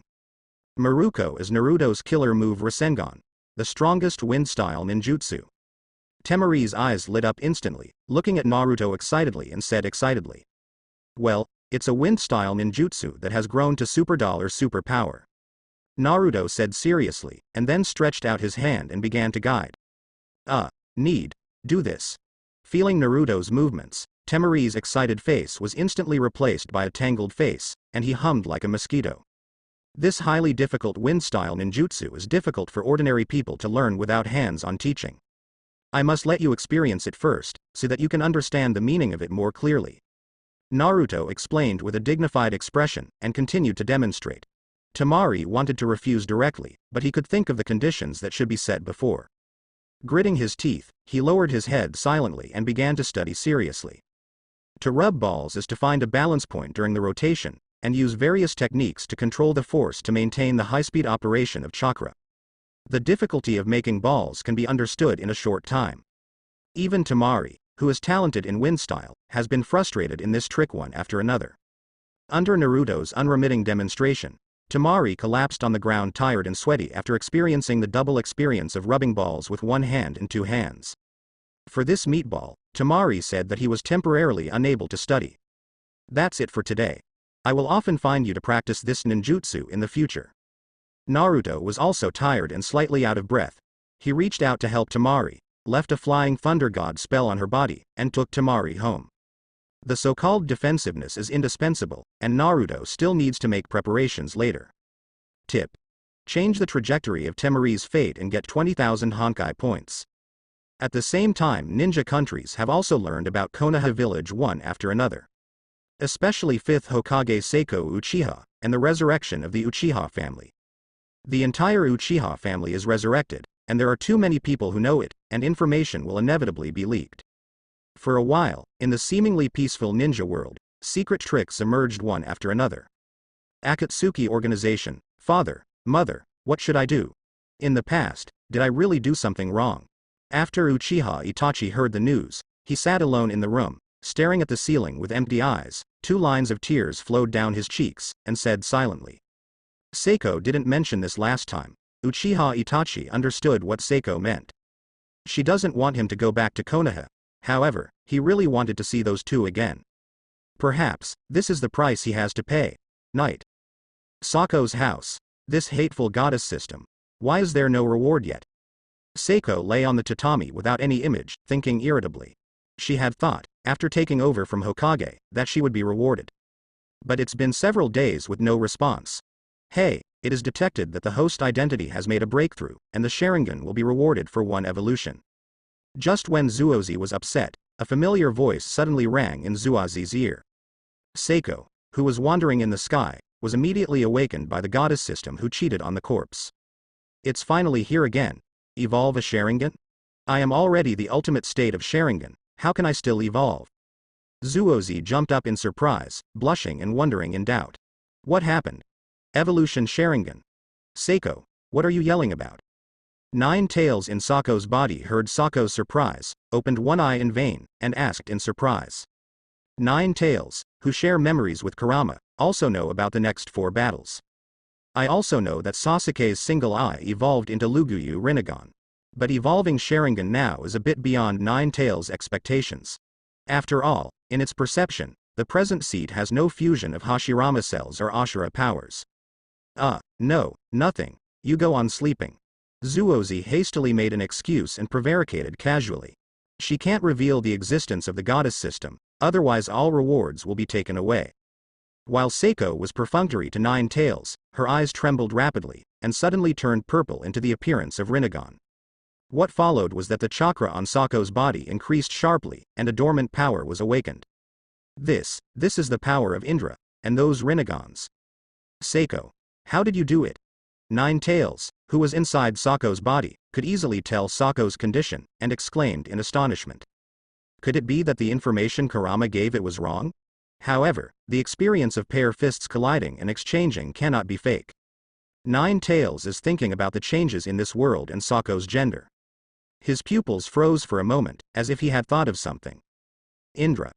A: Maruko is Naruto's killer move Rasengan, the strongest wind style ninjutsu. Temari's eyes lit up instantly, looking at Naruto excitedly and said excitedly. Well, it's a wind style ninjutsu that has grown to super power. Naruto said seriously, and then stretched out his hand and began to guide. Do this. Feeling Naruto's movements, Temari's excited face was instantly replaced by a tangled face, and he hummed like a mosquito. This highly difficult wind style ninjutsu is difficult for ordinary people to learn without hands-on teaching. I must let you experience it first, so that you can understand the meaning of it more clearly. Naruto explained with a dignified expression, and continued to demonstrate. Temari wanted to refuse directly, but he could think of the conditions that should be set before. Gritting his teeth, he lowered his head silently and began to study seriously. To rub balls is to find a balance point during the rotation, and use various techniques to control the force to maintain the high-speed operation of chakra. The difficulty of making balls can be understood in a short time. Even Temari, who is talented in wind style, has been frustrated in this trick one after another. Under Naruto's unremitting demonstration, Temari collapsed on the ground tired and sweaty after experiencing the double experience of rubbing balls with one hand and two hands. For this meatball, Temari said that he was temporarily unable to study. That's it for today. I will often find you to practice this ninjutsu in the future. Naruto was also tired and slightly out of breath. He reached out to help Temari, left a flying thunder god spell on her body, and took Temari home. The so-called defensiveness is indispensable, and Naruto still needs to make preparations later. Tip. Change the trajectory of Temari's fate and get 20,000 Honkai points. At the same time, ninja countries have also learned about Konoha village one after another. Especially 5th Hokage Seiko Uchiha, and the resurrection of the Uchiha family. The entire Uchiha family is resurrected, and there are too many people who know it, and information will inevitably be leaked. For a while, in the seemingly peaceful ninja world, secret tricks emerged one after another. Akatsuki organization, father, mother, what should I do? In the past, did I really do something wrong? After Uchiha Itachi heard the news, he sat alone in the room, staring at the ceiling with empty eyes. 2 lines of tears flowed down his cheeks, and said silently. Seiko didn't mention this last time. Uchiha Itachi understood what Seiko meant. She doesn't want him to go back to Konoha. However, he really wanted to see those two again. Perhaps, this is the price he has to pay. Night. Sako's house. This hateful goddess system. Why is there no reward yet? Seiko lay on the tatami without any image, thinking irritably. She had thought, after taking over from Hokage, that she would be rewarded. But it's been several days with no response. Hey, it is detected that the host identity has made a breakthrough, and the Sharingan will be rewarded for 1 evolution. Just when Zuozi was upset, a familiar voice suddenly rang in Zuozi's ear. Seiko, who was wandering in the sky, was immediately awakened by the goddess system who cheated on the corpse. It's finally here again. Evolve a Sharingan? I am already the ultimate state of Sharingan. How can I still evolve? Zuozi jumped up in surprise, blushing and wondering in doubt. What happened? Evolution Sharingan. Seiko, what are you yelling about? 9 tails in Sako's body heard Sako's surprise, opened one eye in vain, and asked in surprise. 9 tails, who share memories with Kurama, also know about the next 4 battles. I also know that Sasuke's single eye evolved into Luguyu Rinnegan. But evolving Sharingan now is a bit beyond 9 tails' expectations. After all, in its perception, the present seed has no fusion of Hashirama cells or Ashura powers. No, nothing. You go on sleeping. Zuozi hastily made an excuse and prevaricated casually. She can't reveal the existence of the goddess system, otherwise all rewards will be taken away. While Seiko was perfunctory to 9 tails, her eyes trembled rapidly, and suddenly turned purple into the appearance of Rinnegan. What followed was that the chakra on Sako's body increased sharply, and a dormant power was awakened. This is the power of Indra, and those Rinnegans. Seiko. How did you do it? Nine Tails, who was inside Sako's body, could easily tell Sako's condition, and exclaimed in astonishment. Could it be that the information Kurama gave it was wrong? However, the experience of pair fists colliding and exchanging cannot be fake. Nine Tails is thinking about the changes in this world and Sako's gender. His pupils froze for a moment, as if he had thought of something. Indra.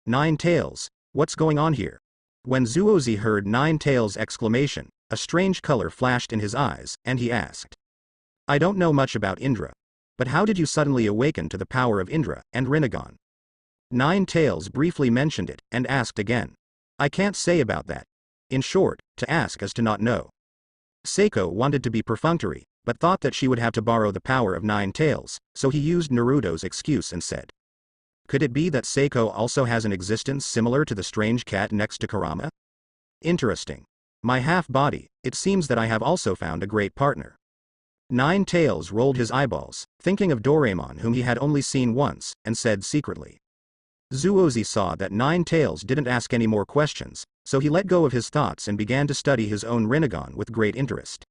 A: Nine Tails, what's going on here? When Zuozi heard Nine Tails' exclamation, a strange color flashed in his eyes, and he asked. I don't know much about Indra. But how did you suddenly awaken to the power of Indra and Rinnegan? Nine Tails briefly mentioned it, and asked again. I can't say about that. In short, to ask is to not know. Seiko wanted to be perfunctory, but thought that she would have to borrow the power of Nine Tails, so he used Naruto's excuse and said. Could it be that Seiko also has an existence similar to the strange cat next to Kurama? Interesting. My half-body, it seems that I have also found a great partner. Nine Tails rolled his eyeballs, thinking of Doraemon whom he had only seen once, and said secretly. Zuozi saw that Nine Tails didn't ask any more questions, so he let go of his thoughts and began to study his own Rinnegan with great interest.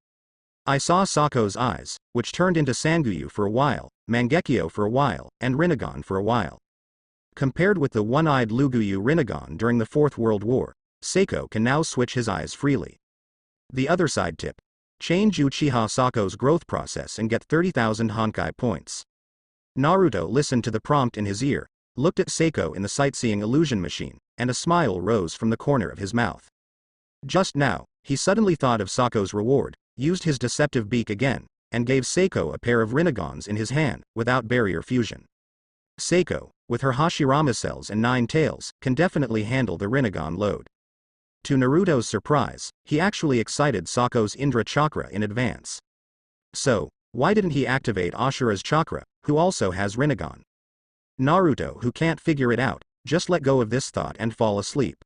A: I saw Sako's eyes, which turned into Sanguyu for a while, Mangekyo for a while, and Rinnegan for a while. Compared with the one-eyed Luguyu Rinnegan during the Fourth World War, Seiko can now switch his eyes freely. The other side tip. Change Uchiha Sako's growth process and get 30,000 Honkai points. Naruto listened to the prompt in his ear, looked at Seiko in the sightseeing illusion machine, and a smile rose from the corner of his mouth. Just now, he suddenly thought of Sako's reward, used his deceptive beak again, and gave Seiko a pair of Rinnegans in his hand, without barrier fusion. Seiko, with her Hashirama cells and Nine Tails, can definitely handle the Rinnegan load. To Naruto's surprise, he actually excited Sako's Indra chakra in advance. So, why didn't he activate Ashura's chakra, who also has Rinnegan? Naruto, who can't figure it out, just let go of this thought and fall asleep.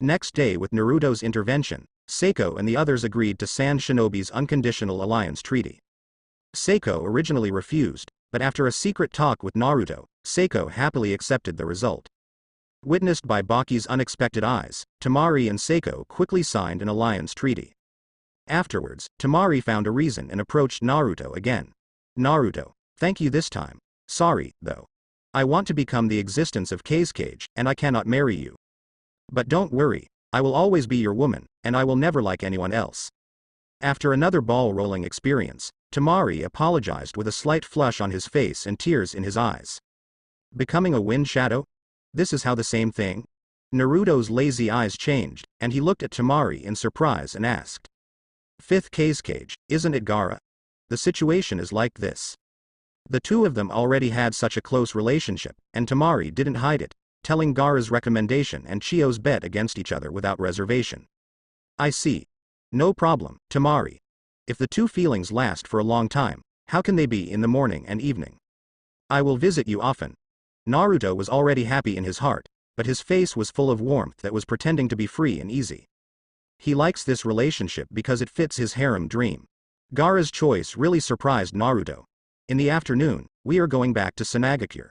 A: Next day, with Naruto's intervention, Seiko and the others agreed to Sand Shinobi's unconditional alliance treaty. Seiko originally refused, but after a secret talk with Naruto, Seiko happily accepted the result. Witnessed by Baki's unexpected eyes, Temari and Seiko quickly signed an alliance treaty. Afterwards, Temari found a reason and approached Naruto again. Naruto, thank you this time. Sorry, though. I want to become the existence of Cage, and I cannot marry you. But don't worry, I will always be your woman, and I will never like anyone else. After another ball-rolling experience, Temari apologized with a slight flush on his face and tears in his eyes. Becoming a wind shadow? This is how the same thing? Naruto's lazy eyes changed, and he looked at Temari in surprise and asked. Fifth Cage, isn't it Gaara? The situation is like this. The two of them already had such a close relationship, and Temari didn't hide it, telling Gaara's recommendation and Chio's bet against each other without reservation. I see. No problem, Temari. If the two feelings last for a long time, how can they be in the morning and evening? I will visit you often. Naruto was already happy in his heart, but his face was full of warmth that was pretending to be free and easy. He likes this relationship because it fits his harem dream. Gaara's choice really surprised Naruto. In the afternoon, we are going back to Sunagakure.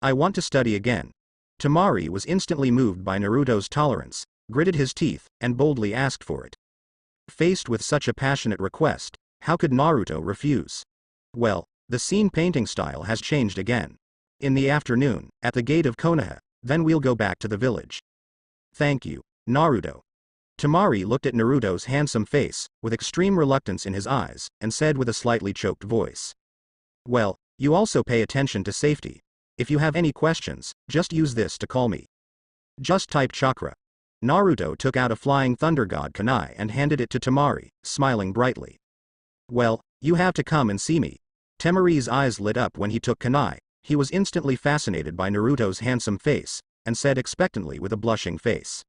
A: I want to study again. Temari was instantly moved by Naruto's tolerance, gritted his teeth, and boldly asked for it. Faced with such a passionate request, how could Naruto refuse? Well, the scene painting style has changed again. In the afternoon, at the gate of Konoha, then we'll go back to the village. Thank you, Naruto. Temari looked at Naruto's handsome face, with extreme reluctance in his eyes, and said with a slightly choked voice. Well, you also pay attention to safety. If you have any questions, just use this to call me. Just type chakra. Naruto took out a flying thunder god kunai and handed it to Temari, smiling brightly. Well, you have to come and see me. Temari's eyes lit up when he took kunai. He was instantly fascinated by Naruto's handsome face, and said expectantly with a blushing face.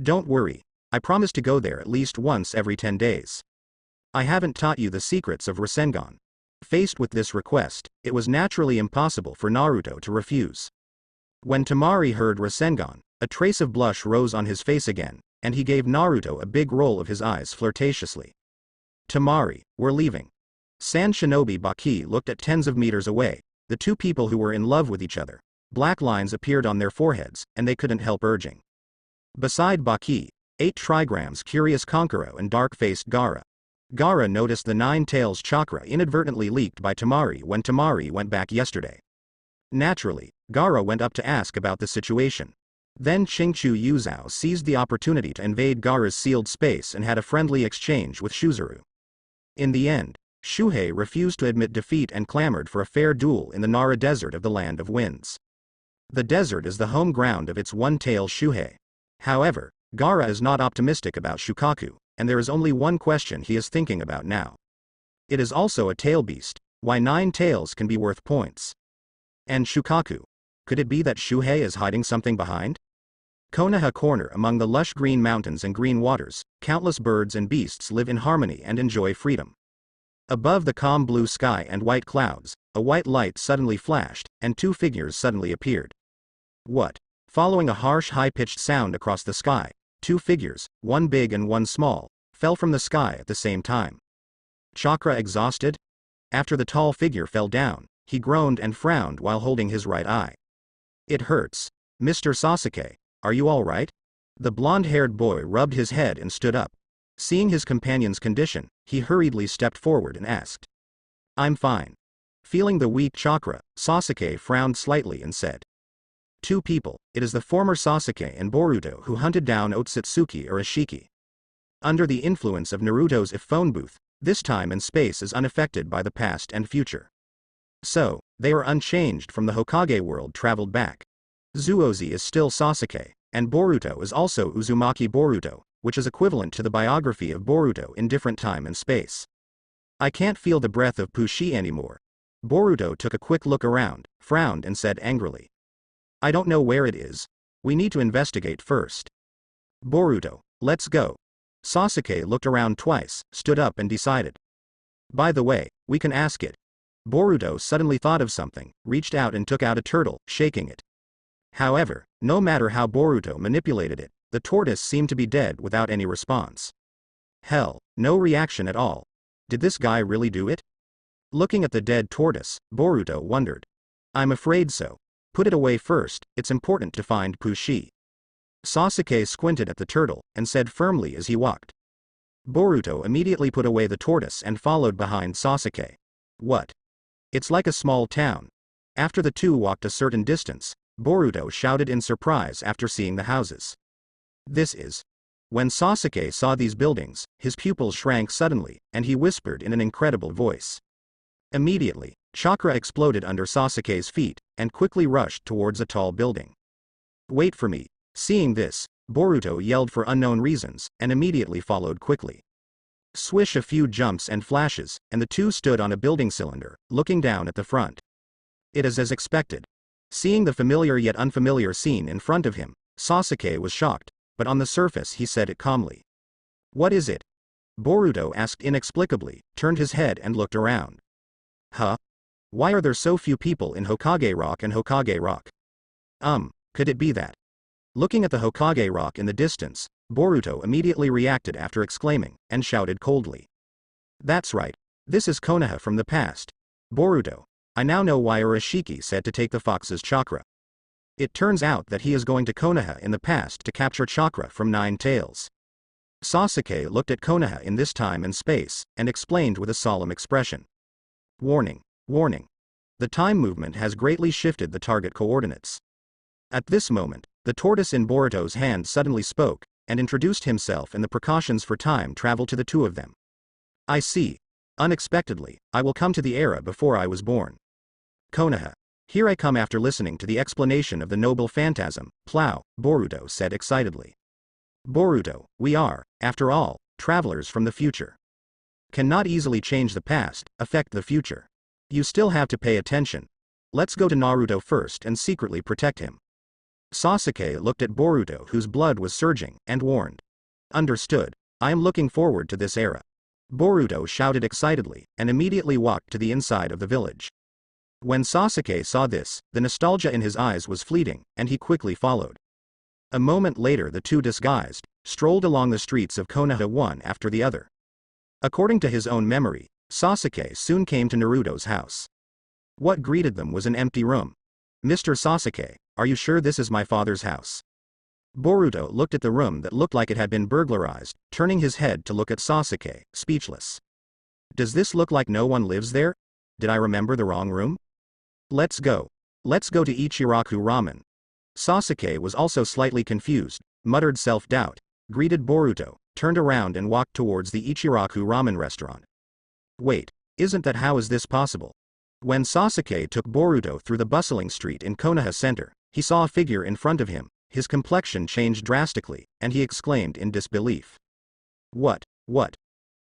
A: Don't worry, I promise to go there at least once every 10 days. I haven't taught you the secrets of Rasengan. Faced with this request, it was naturally impossible for Naruto to refuse. When Temari heard Rasengan, a trace of blush rose on his face again, and he gave Naruto a big roll of his eyes flirtatiously. Temari, we're leaving. Sand Shinobi Baki looked at tens of meters away. The two people who were in love with each other. Black lines appeared on their foreheads, and they couldn't help urging. Beside Baki, 8 trigrams Curious Konkoro and Dark-Faced Gaara. Gaara noticed the 9 tails chakra inadvertently leaked by Tamari when Tamari went back yesterday. Naturally, Gaara went up to ask about the situation. Then Qingchu Yuzhao seized the opportunity to invade Gaara's sealed space and had a friendly exchange with Shuzuru. In the end, Shuhei refused to admit defeat and clamored for a fair duel in the Nara Desert of the Land of Winds. The desert is the home ground of its one-tail Shuhei. However, Gaara is not optimistic about Shukaku, and there is only one question he is thinking about now. It is also a tail beast, why 9 tails can be worth points. And Shukaku. Could it be that Shuhei is hiding something behind? Konoha Corner. Among the lush green mountains and green waters, countless birds and beasts live in harmony and enjoy freedom. Above the calm blue sky and white clouds, a white light suddenly flashed, and 2 figures suddenly appeared. What? Following a harsh high-pitched sound across the sky, 2 figures, one big and one small, fell from the sky at the same time. Chakra exhausted? After the tall figure fell down, he groaned and frowned while holding his right eye. It hurts. Mr. Sasuke, are you all right? The blonde-haired boy rubbed his head and stood up. Seeing his companion's condition, he hurriedly stepped forward and asked. I'm fine. Feeling the weak chakra, Sasuke frowned slightly and said. 2 people, it is the former Sasuke and Boruto who hunted down Otsutsuki Urashiki. Under the influence of Naruto's phone booth, this time and space is unaffected by the past and future. So, they are unchanged from the Hokage world traveled back. Zuozi is still Sasuke, and Boruto is also Uzumaki Boruto, which is equivalent to the biography of Boruto in different time and space. I can't feel the breath of Pushi anymore. Boruto took a quick look around, frowned and said angrily. I don't know where it is. We need to investigate first. Boruto, let's go. Sasuke looked around twice, stood up and decided. By the way, we can ask it. Boruto suddenly thought of something, reached out and took out a turtle, shaking it. However, no matter how Boruto manipulated it, the tortoise seemed to be dead without any response. Hell, no reaction at all. Did this guy really do it? Looking at the dead tortoise, Boruto wondered. I'm afraid so. Put it away first, it's important to find Pushi. Sasuke squinted at the turtle, and said firmly as he walked. Boruto immediately put away the tortoise and followed behind Sasuke. What? It's like a small town. After the two walked a certain distance, Boruto shouted in surprise after seeing the houses. This is. When Sasuke saw these buildings, his pupils shrank suddenly, and he whispered in an incredible voice. Immediately, chakra exploded under Sasuke's feet, and quickly rushed towards a tall building. Wait for me. Seeing this, Boruto yelled for unknown reasons, and immediately followed quickly. Swish, a few jumps and flashes, and the two stood on a building cylinder, looking down at the front. It is as expected. Seeing the familiar yet unfamiliar scene in front of him, Sasuke was shocked, but on the surface he said it calmly. What is it? Boruto asked inexplicably, turned his head and looked around. Huh? Why are there so few people in Hokage Rock and Hokage Rock? Could it be that? Looking at the Hokage Rock in the distance, Boruto immediately reacted after exclaiming, and shouted coldly. That's right. This is Konoha from the past. Boruto, I now know why Urashiki said to take the fox's chakra. It turns out that he is going to Konoha in the past to capture chakra from 9 tails. Sasuke looked at Konoha in this time and space, and explained with a solemn expression. Warning, warning. The time movement has greatly shifted the target coordinates. At this moment, the tortoise in Boruto's hand suddenly spoke, and introduced himself and the precautions for time travel to the two of them. I see. Unexpectedly, I will come to the era before I was born. Konoha. Here I come after listening to the explanation of the noble phantasm, plow, Boruto said excitedly. Boruto, we are, after all, travelers from the future. Cannot easily change the past, affect the future. You still have to pay attention. Let's go to Naruto first and secretly protect him. Sasuke looked at Boruto, whose blood was surging, and warned. Understood. I am looking forward to this era. Boruto shouted excitedly, and immediately walked to the inside of the village. When Sasuke saw this, the nostalgia in his eyes was fleeting, and he quickly followed. A moment later the two disguised, strolled along the streets of Konoha one after the other. According to his own memory, Sasuke soon came to Naruto's house. What greeted them was an empty room. Mr. Sasuke, are you sure this is my father's house? Boruto looked at the room that looked like it had been burglarized, turning his head to look at Sasuke, speechless. Does this look like no one lives there? Did I remember the wrong room? Let's go. Let's go to Ichiraku Ramen. Sasuke was also slightly confused, muttered self-doubt, greeted Boruto, turned around and walked towards the Ichiraku Ramen restaurant. Wait, isn't that how is this possible? When Sasuke took Boruto through the bustling street in Konoha Center, he saw a figure in front of him, his complexion changed drastically, and he exclaimed in disbelief. What?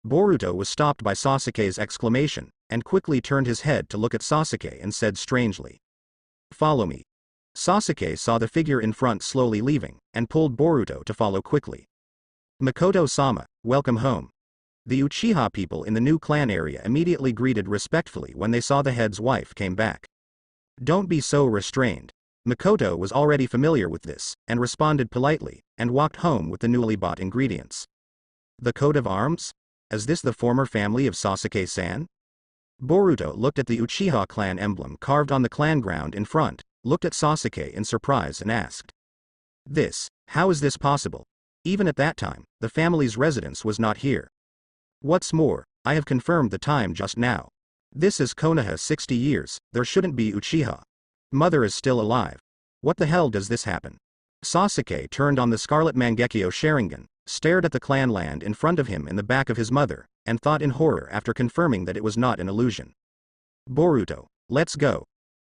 A: Boruto was stopped by Sasuke's exclamation, and quickly turned his head to look at Sasuke and said strangely. Follow me. Sasuke saw the figure in front slowly leaving, and pulled Boruto to follow quickly. Makoto-sama, welcome home. The Uchiha people in the new clan area immediately greeted respectfully when they saw the head's wife came back. Don't be so restrained. Makoto was already familiar with this, and responded politely, and walked home with the newly bought ingredients. The coat of arms? Is this the former family of Sasuke-san? Boruto looked at the Uchiha clan emblem carved on the clan ground in front, looked at Sasuke in surprise and asked. How is this possible? Even at that time, the family's residence was not here. What's more, I have confirmed the time just now. This is Konoha 60 years, there shouldn't be Uchiha. Mother is still alive. What the hell does this happen? Sasuke turned on the Scarlet Mangekyo Sharingan, stared at the clan land in front of him in the back of his mother, and thought in horror after confirming that it was not an illusion. Boruto, let's go.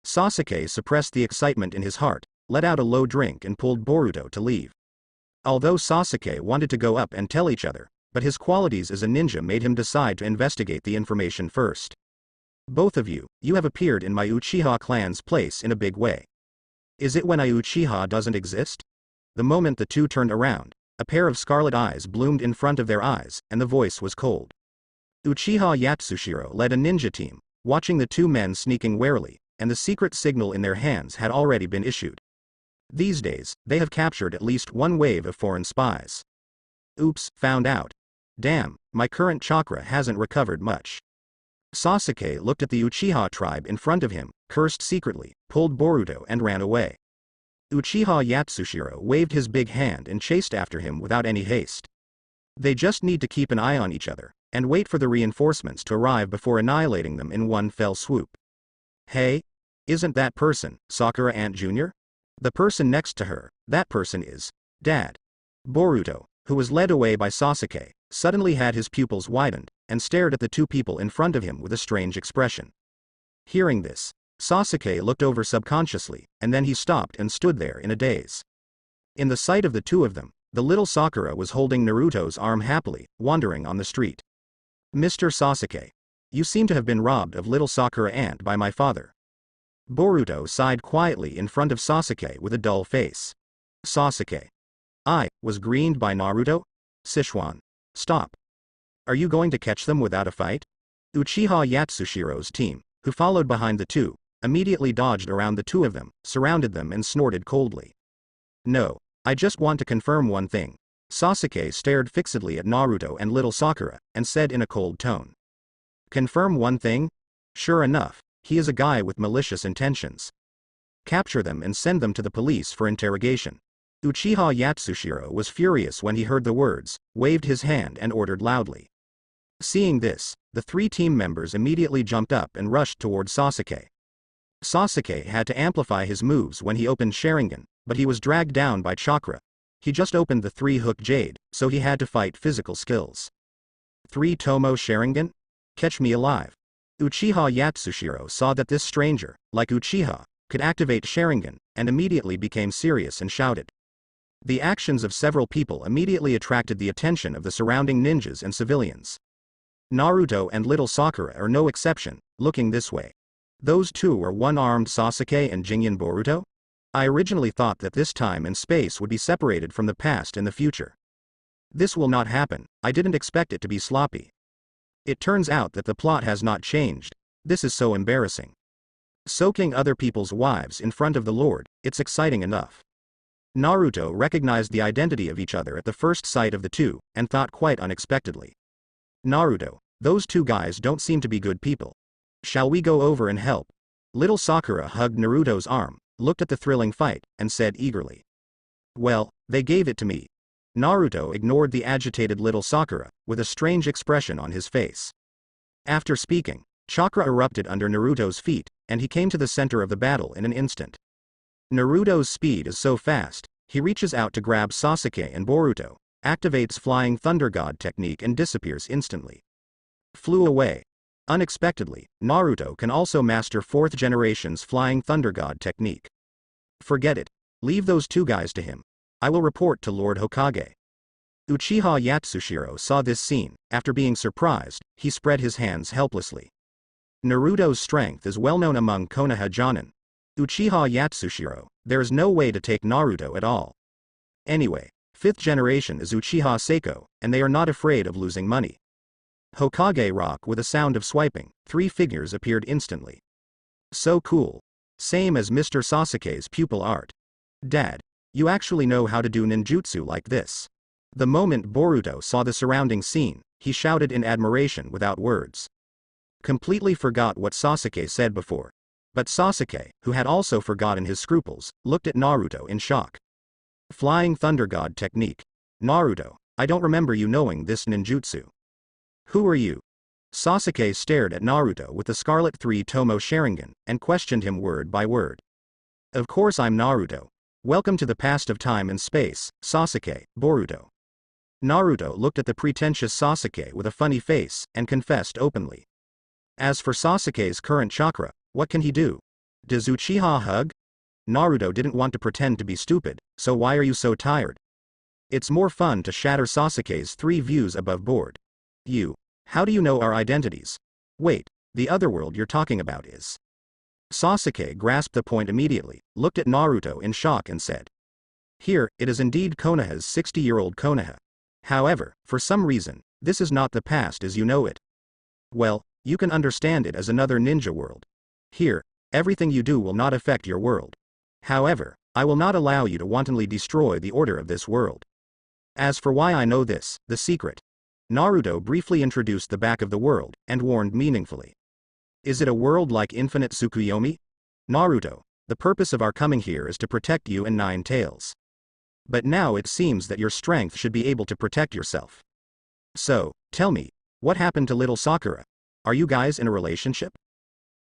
A: Sasuke suppressed the excitement in his heart, let out a low drink and pulled Boruto to leave. Although Sasuke wanted to go up and tell each other, but his qualities as a ninja made him decide to investigate the information first. Both of you have appeared in my Uchiha clan's place in a big way. Is it when Uchiha doesn't exist? The moment the two turned around, a pair of scarlet eyes bloomed in front of their eyes, and the voice was cold. Uchiha Yatsushiro led a ninja team, watching the two men sneaking warily, and the secret signal in their hands had already been issued. These days, they have captured at least one wave of foreign spies. Oops, found out. Damn, my current chakra hasn't recovered much. Sasuke looked at the Uchiha tribe in front of him, cursed secretly, pulled Boruto and ran away. Uchiha Yatsushiro waved his big hand and chased after him without any haste. They just need to keep an eye on each other, and wait for the reinforcements to arrive before annihilating them in one fell swoop. Hey? Isn't that person, Sakura Ant Jr.? The person next to her, that person is Dad. Boruto, who was led away by Sasuke, suddenly had his pupils widened, and stared at the two people in front of him with a strange expression. Hearing this, Sasuke looked over subconsciously, and then he stopped and stood there in a daze. In the sight of the two of them, the little Sakura was holding Naruto's arm happily, wandering on the street. Mr. Sasuke. You seem to have been robbed of little Sakura Ant by my father. Boruto sighed quietly in front of Sasuke with a dull face. Sasuke. I was greened by Naruto? Sichuan. Stop. Are you going to catch them without a fight? Uchiha Yatsushiro's team, who followed behind the two, immediately dodged around the two of them, surrounded them and snorted coldly. No, I just want to confirm one thing. Sasuke stared fixedly at Naruto and little Sakura, and said in a cold tone. Confirm one thing? Sure enough, he is a guy with malicious intentions. Capture them and send them to the police for interrogation. Uchiha Yatsushiro was furious when he heard the words, waved his hand and ordered loudly. Seeing this, the three team members immediately jumped up and rushed toward Sasuke. Sasuke had to amplify his moves when he opened Sharingan, but he was dragged down by chakra. He just opened the three-hook jade, so he had to fight physical skills. 3 Tomo Sharingan? Catch me alive. Uchiha Yatsushiro saw that this stranger, like Uchiha, could activate Sharingan, and immediately became serious and shouted. The actions of several people immediately attracted the attention of the surrounding ninjas and civilians. Naruto and little Sakura are no exception, looking this way. Those two are one-armed Sasuke and Jingyan Boruto? I originally thought that this time and space would be separated from the past and the future. This will not happen, I didn't expect it to be sloppy. It turns out that the plot has not changed. This is so embarrassing. Soaking other people's wives in front of the Lord, it's exciting enough. Naruto recognized the identity of each other at the first sight of the two, and thought quite unexpectedly. Naruto, those two guys don't seem to be good people. Shall we go over and help? Little Sakura hugged Naruto's arm, looked at the thrilling fight, and said eagerly. Well, They gave it to me. Naruto ignored the agitated little Sakura, with a strange expression on his face. After speaking, chakra erupted under Naruto's feet, and he came to the center of the battle in an instant. Naruto's speed is so fast, he reaches out to grab Sasuke and Boruto, activates Flying Thunder God technique and disappears instantly. Flew away. Unexpectedly, Naruto can also master 4th generation's Flying Thunder God technique. Forget it. Leave those two guys to him. I will report to Lord Hokage. Uchiha Yatsushiro saw this scene. After being surprised, he spread his hands helplessly. Naruto's strength is well known among Konoha Jonin. Uchiha Yatsushiro, there is no way to take Naruto at all. Anyway, 5th generation is Uchiha Seiko, and they are not afraid of losing money. Hokage rock with a sound of swiping, 3 figures appeared instantly. So cool. Same as Mr. Sasuke's pupil art. Dad, you actually know how to do ninjutsu like this. The moment Boruto saw the surrounding scene, he shouted in admiration without words. Completely forgot what Sasuke said before. But Sasuke, who had also forgotten his scruples, looked at Naruto in shock. Flying Thunder God technique. Naruto, I don't remember you knowing this ninjutsu. Who are you? Sasuke stared at Naruto with the Scarlet 3 Tomo Sharingan, and questioned him word by word. Of course I'm Naruto. Welcome to the past of time and space, Sasuke, Boruto. Naruto looked at the pretentious Sasuke with a funny face, and confessed openly. As for Sasuke's current chakra, what can he do? Does Uchiha hug? Naruto didn't want to pretend to be stupid, so why are you so tired? It's more fun to shatter Sasuke's 3 views above board. How do you know our identities? Wait, the other world you're talking about is. Sasuke grasped the point immediately, looked at Naruto in shock and said. Here, it is indeed Konoha's 60-year-old Konoha. However, for some reason, this is not the past as you know it. Well, you can understand it as another ninja world. Here, everything you do will not affect your world. However, I will not allow you to wantonly destroy the order of this world. As for why I know this, the secret. Naruto briefly introduced the back of the world, and warned meaningfully. Is it a world like Infinite Tsukuyomi? Naruto, the purpose of our coming here is to protect you and Nine Tails. But now it seems that your strength should be able to protect yourself. So, tell me, what happened to little Sakura? Are you guys in a relationship?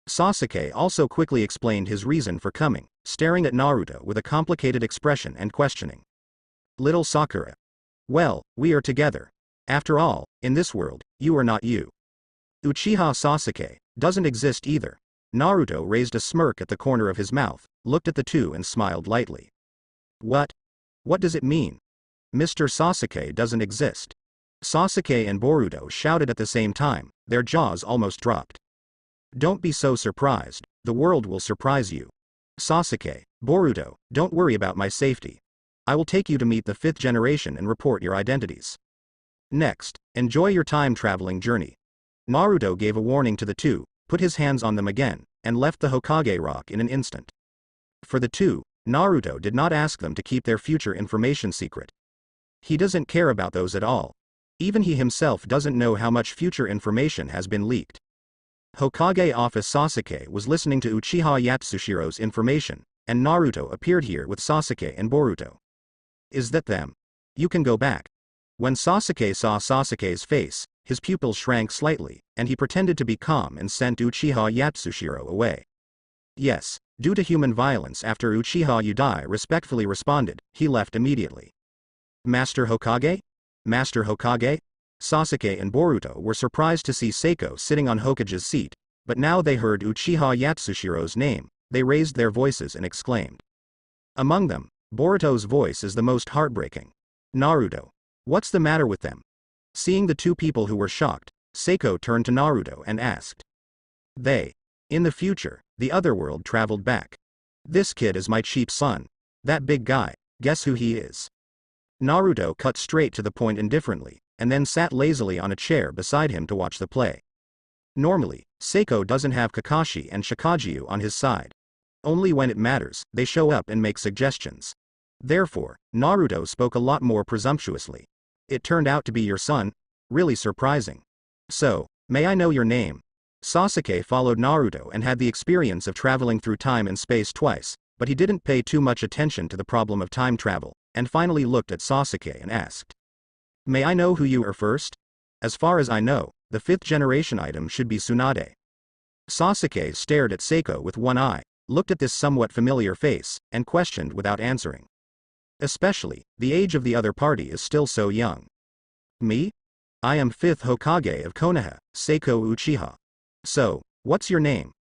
A: Sasuke also quickly explained his reason for coming, staring at Naruto with a complicated expression and questioning. Little Sakura. Well, we are together. After all, in this world, you are not you. Uchiha Sasuke doesn't exist either. Naruto raised a smirk at the corner of his mouth, looked at the two and smiled lightly. What? What does it mean? Mr. Sasuke doesn't exist. Sasuke and Boruto shouted at the same time, their jaws almost dropped. Don't be so surprised, the world will surprise you. Sasuke, Boruto, don't worry about my safety. I will take you to meet the 5th generation and report your identities. Next, enjoy your time-traveling journey. Naruto gave a warning to the two, put his hands on them again, and left the Hokage rock in an instant. For the two, Naruto did not ask them to keep their future information secret. He doesn't care about those at all. Even he himself doesn't know how much future information has been leaked. Hokage Office Sasuke was listening to Uchiha Yatsushiro's information, and Naruto appeared here with Sasuke and Boruto. Is that them? You can go back. When Sasuke saw Sasuke's face, his pupils shrank slightly, and he pretended to be calm and sent Uchiha Yatsushiro away. Yes, due to human violence after Uchiha Udai respectfully responded, he left immediately. Master Hokage? Master Hokage? Sasuke and Boruto were surprised to see Seiko sitting on Hokage's seat, but now they heard Uchiha Yatsushiro's name, they raised their voices and exclaimed. Among them, Boruto's voice is the most heartbreaking. Naruto. What's the matter with them? Seeing the two people who were shocked, Seiko turned to Naruto and asked. In the future, the other world traveled back. This kid is my cheap son. That big guy, guess who he is? Naruto cut straight to the point indifferently, and then sat lazily on a chair beside him to watch the play. Normally, Seiko doesn't have Kakashi and Shikagyu on his side. Only when it matters, they show up and make suggestions. Therefore, Naruto spoke a lot more presumptuously. It turned out to be your son? Really surprising. So, may I know your name? Sasuke followed Naruto and had the experience of traveling through time and space twice, but he didn't pay too much attention to the problem of time travel, and finally looked at Sasuke and asked. May I know who you are first? As far as I know, the 5th generation item should be Tsunade. Sasuke stared at Seiko with one eye, looked at this somewhat familiar face, and questioned without answering. Especially, the age of the other party is still so young. Me? I am 5th Hokage of Konoha, Seiko Uchiha. So, what's your name?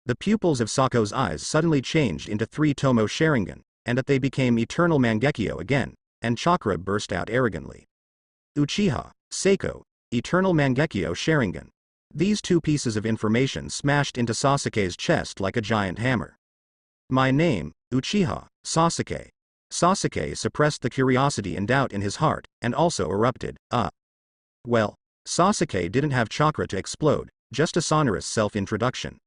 A: The pupils of Sako's eyes suddenly changed into 3 Tomo Sharingan, and that they became Eternal Mangekyo again, and chakra burst out arrogantly. Uchiha, Seiko, Eternal Mangekyo Sharingan. These 2 pieces of information smashed into Sasuke's chest like a giant hammer. My name, Uchiha, Sasuke. Sasuke suppressed the curiosity and doubt in his heart, and also erupted, Well, Sasuke didn't have chakra to explode, just a sonorous self-introduction.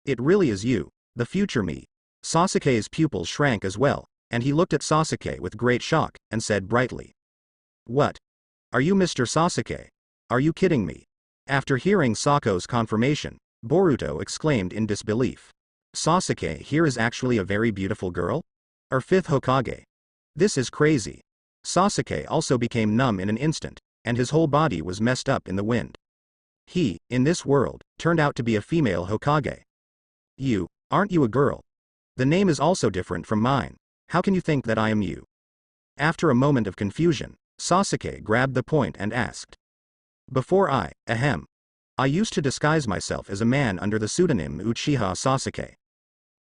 A: It really is you, the future me. Sasuke's pupils shrank as well, and he looked at Sasuke with great shock, and said brightly. What? Are you Mr. Sasuke? Are you kidding me? After hearing Sako's confirmation, Boruto exclaimed in disbelief. Sasuke here is actually a very beautiful girl? Our 5th Hokage. This is crazy. Sasuke also became numb in an instant, and his whole body was messed up in the wind. He, in this world, turned out to be a female Hokage. You, aren't you a girl? The name is also different from mine. How can you think that I am you? After a moment of confusion, Sasuke grabbed the point and asked. Before I used to disguise myself as a man under the pseudonym Uchiha Sasuke.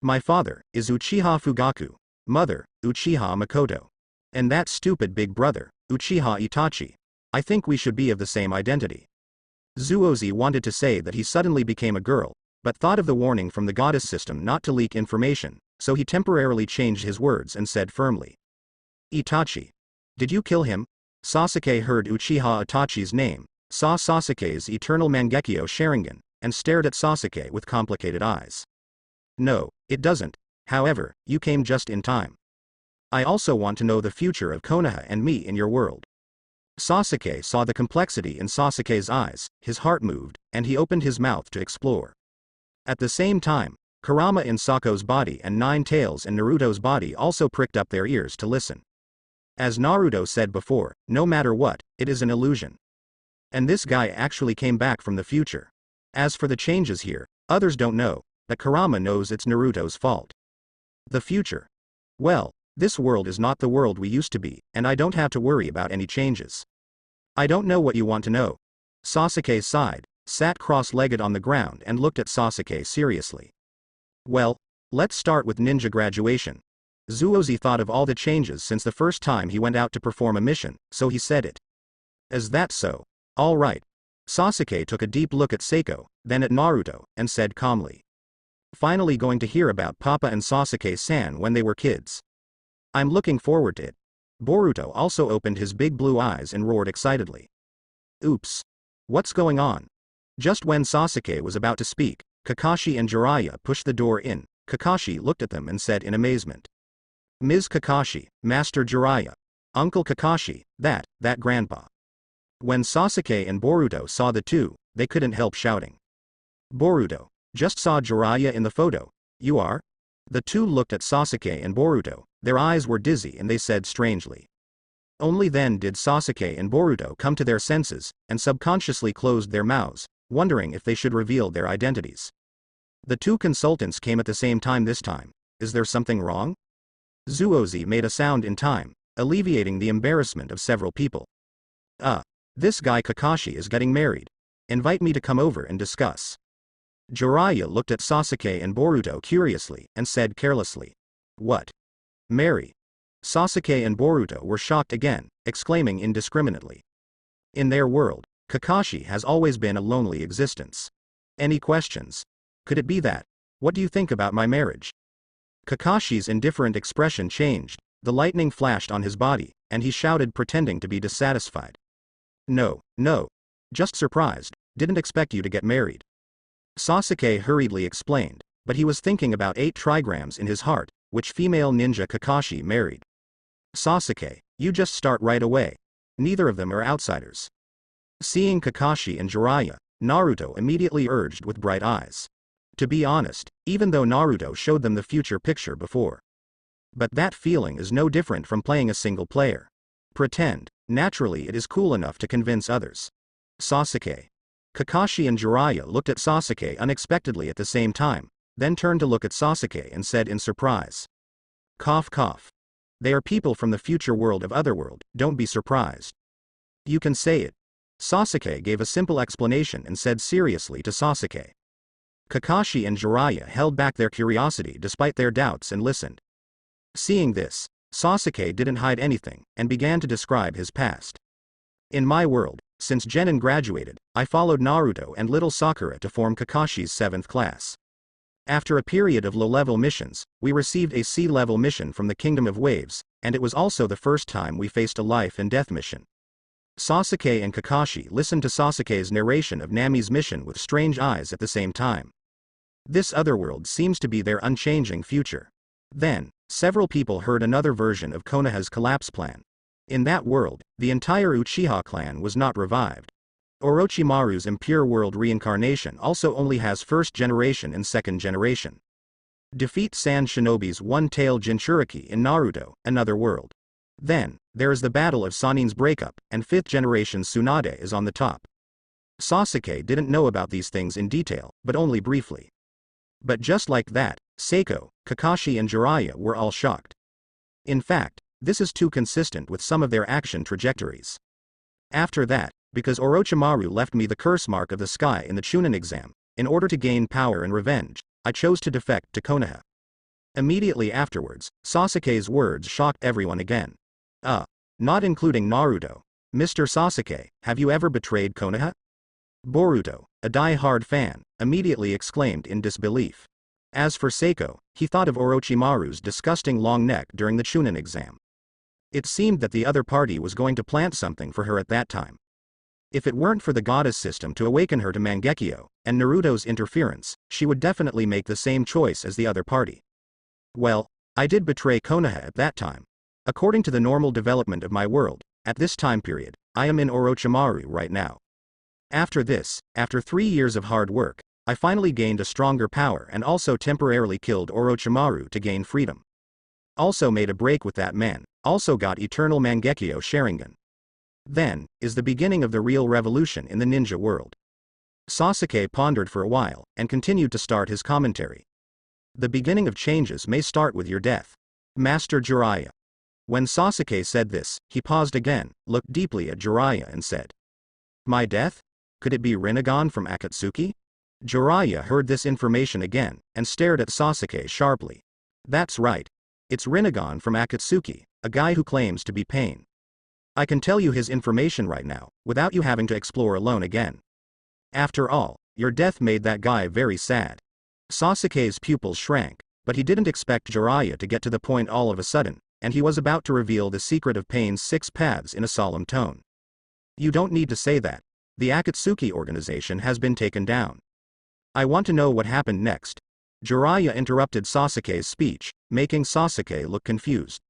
A: My father is Uchiha Fugaku, mother, Uchiha Makoto. And that stupid big brother, Uchiha Itachi. I think we should be of the same identity. Zuozi wanted to say that he suddenly became a girl, but thought of the warning from the goddess system not to leak information, so he temporarily changed his words and said firmly. Itachi. Did you kill him? Sasuke heard Uchiha Itachi's name, saw Sasuke's Eternal Mangekyo Sharingan, and stared at Sasuke with complicated eyes. No, it doesn't. However, you came just in time. I also want to know the future of Konoha and me in your world. Sasuke saw the complexity in Sasuke's eyes, his heart moved, and he opened his mouth to explore. At the same time, Kurama in Sako's body and Nine Tails in Naruto's body also pricked up their ears to listen. As Naruto said before, no matter what, it is an illusion. And this guy actually came back from the future. As for the changes here, others don't know, that Kurama knows it's Naruto's fault. The future. Well, this world is not the world we used to be, and I don't have to worry about any changes. I don't know what you want to know. Sasuke sighed, sat cross-legged on the ground and looked at Sasuke seriously. Well, let's start with ninja graduation. Zuozi thought of all the changes since the first time he went out to perform a mission, so he said it. Is that so? All right. Sasuke took a deep look at Seiko, then at Naruto, and said calmly. Finally going to hear about Papa and Sasuke-san when they were kids. I'm looking forward to it. Boruto also opened his big blue eyes and roared excitedly. Oops. What's going on? Just when Sasuke was about to speak, Kakashi and Jiraiya pushed the door in. Kakashi looked at them and said in amazement. Ms. Kakashi, Master Jiraiya. Uncle Kakashi, that grandpa. When Sasuke and Boruto saw the two, they couldn't help shouting. Boruto, just saw Jiraiya in the photo. You are? The two looked at Sasuke and Boruto, their eyes were dizzy and they said strangely. Only then did Sasuke and Boruto come to their senses, and subconsciously closed their mouths, wondering if they should reveal their identities. The two consultants came at the same time this time. Is there something wrong? Zuozi made a sound in time, alleviating the embarrassment of several people. This guy Kakashi is getting married. Invite me to come over and discuss. Jiraiya looked at Sasuke and Boruto curiously, and said carelessly. What? Marry? Sasuke and Boruto were shocked again, exclaiming indiscriminately. In their world, Kakashi has always been a lonely existence. Any questions? Could it be that? What do you think about my marriage? Kakashi's indifferent expression changed, the lightning flashed on his body, and he shouted pretending to be dissatisfied. No, just surprised, didn't expect you to get married. Sasuke hurriedly explained, but he was thinking about 8 trigrams in his heart, which female ninja Kakashi married. Sasuke, you just start right away. Neither of them are outsiders. Seeing Kakashi and Jiraiya, Naruto immediately urged with bright eyes. To be honest, even though Naruto showed them the future picture before. But that feeling is no different from playing a single player. Pretend. Naturally it is cool enough to convince others. Sasuke. Kakashi and Jiraiya looked at Sasuke unexpectedly at the same time, then turned to look at Sasuke and said in surprise. Cough cough. They are people from the future world of Otherworld, don't be surprised. You can say it. Sasuke gave a simple explanation and said seriously to Sasuke. Kakashi and Jiraiya held back their curiosity despite their doubts and listened. Seeing this, Sasuke didn't hide anything, and began to describe his past. In my world, since Genin graduated, I followed Naruto and little Sakura to form Kakashi's 7th class. After a period of low-level missions, we received a sea-level mission from the Kingdom of Waves, and it was also the first time we faced a life-and-death mission. Sasuke and Kakashi listened to Sasuke's narration of Nami's mission with strange eyes at the same time. This otherworld seems to be their unchanging future. Then, several people heard another version of Konoha's collapse plan. In that world, the entire Uchiha clan was not revived. Orochimaru's impure world reincarnation also only has 1st generation and 2nd generation. Defeat Sand Shinobi's one-tailed Jinchuriki in Naruto, another world. Then, there is the battle of Sanin's breakup, and 5th generation Tsunade is on the top. Sasuke didn't know about these things in detail, but only briefly. But just like that, Seiko, Kakashi and Jiraiya were all shocked. In fact, this is too consistent with some of their action trajectories. After that, because Orochimaru left me the curse mark of the sky in the Chunin exam, in order to gain power and revenge, I chose to defect to Konoha. Immediately afterwards, Sasuke's words shocked everyone again. Not including Naruto. Mr. Sasuke, have you ever betrayed Konoha? Boruto, a die-hard fan, immediately exclaimed in disbelief. As for Seiko, he thought of Orochimaru's disgusting long neck during the Chunin exam. It seemed that the other party was going to plant something for her at that time. If it weren't for the goddess system to awaken her to Mangekyo, and Naruto's interference, she would definitely make the same choice as the other party. Well, I did betray Konoha at that time. According to the normal development of my world, at this time period, I am in Orochimaru right now. After this, after 3 years of hard work, I finally gained a stronger power and also temporarily killed Orochimaru to gain freedom. Also made a break with that man, also got Eternal Mangekyo Sharingan. Then, is the beginning of the real revolution in the ninja world. Sasuke pondered for a while, and continued to start his commentary. The beginning of changes may start with your death. Master Jiraiya. When Sasuke said this, he paused again, looked deeply at Jiraiya and said, My death? Could it be Rinnegan from Akatsuki? Jiraiya heard this information again, and stared at Sasuke sharply. That's right. It's Rinnegan from Akatsuki, a guy who claims to be Pain. I can tell you his information right now, without you having to explore alone again. After all, your death made that guy very sad. Sasuke's pupils shrank, but he didn't expect Jiraiya to get to the point all of a sudden, and he was about to reveal the secret of Pain's 6 paths in a solemn tone. You don't need to say that. The Akatsuki organization has been taken down. I want to know what happened next. Jiraiya interrupted Sasuke's speech, making Sasuke look confused.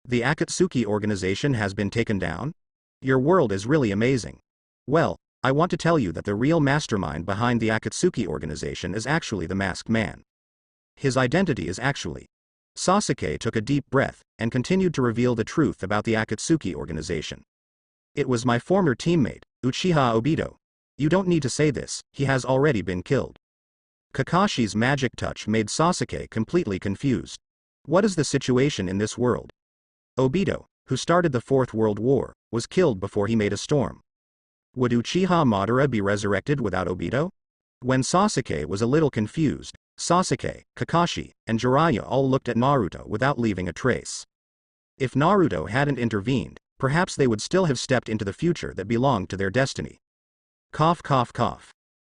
A: The Akatsuki organization has been taken down? Your world is really amazing. Well, I want to tell you that the real mastermind behind the Akatsuki organization is actually the Masked Man. His identity is actually... Sasuke took a deep breath, and continued to reveal the truth about the Akatsuki organization. It was my former teammate, Uchiha Obito. You don't need to say this, he has already been killed. Kakashi's magic touch made Sasuke completely confused. What is the situation in this world? Obito, who started the 4th World War, was killed before he made a storm. Would Uchiha Madara be resurrected without Obito? When Sasuke was a little confused, Sasuke, Kakashi, and Jiraiya all looked at Naruto without leaving a trace. If Naruto hadn't intervened, perhaps they would still have stepped into the future that belonged to their destiny. Cough cough cough.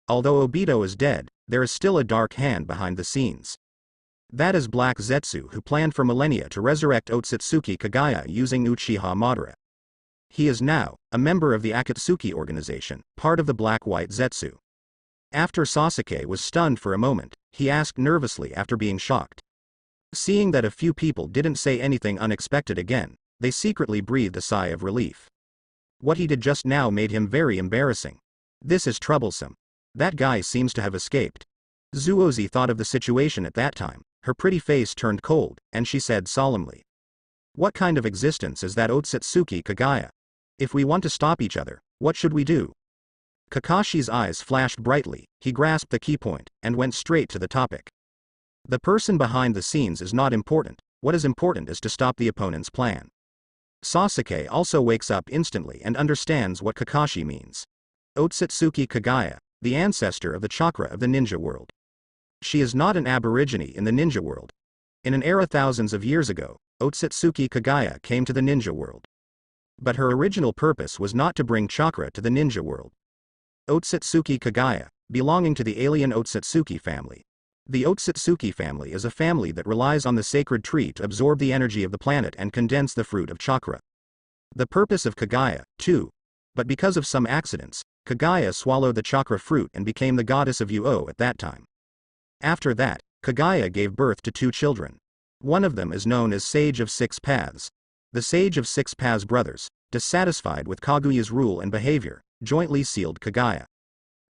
A: Although Obito is dead, there is still a dark hand behind the scenes. That is Black Zetsu, who planned for millennia to resurrect Otsutsuki Kagaya using Uchiha Madara. He is now a member of the Akatsuki organization, part of the Black-White Zetsu. After Sasuke was stunned for a moment, he asked nervously after being shocked. Seeing that a few people didn't say anything unexpected again, they secretly breathed a sigh of relief. What he did just now made him very embarrassing. This is troublesome. That guy seems to have escaped. Zuozi thought of the situation at that time, Her pretty face turned cold, and she said solemnly. What kind of existence is that Otsutsuki Kagaya? If we want to stop each other, what should we do? Kakashi's eyes flashed brightly, he grasped the key point, and went straight to the topic. The person behind the scenes is not important, what is important is to stop the opponent's plan. Sasuke also wakes up instantly and understands what Kakashi means. Otsutsuki Kagaya, the ancestor of the chakra of the ninja world. She is not an aborigine in the ninja world. In an era thousands of years ago, Otsutsuki Kagaya came to the ninja world. But her original purpose was not to bring chakra to the ninja world. Otsutsuki Kagaya, belonging to the alien Otsutsuki family. The Otsutsuki family is a family that relies on the sacred tree to absorb the energy of the planet and condense the fruit of chakra. The purpose of Kagaya, too. But because of some accidents, Kagaya swallowed the chakra fruit and became the goddess of Uo at that time. After that, Kagaya gave birth to 2 children. One of them is known as Sage of Six Paths. The Sage of Six Paths brothers, dissatisfied with Kaguya's rule and behavior, jointly sealed Kagaya.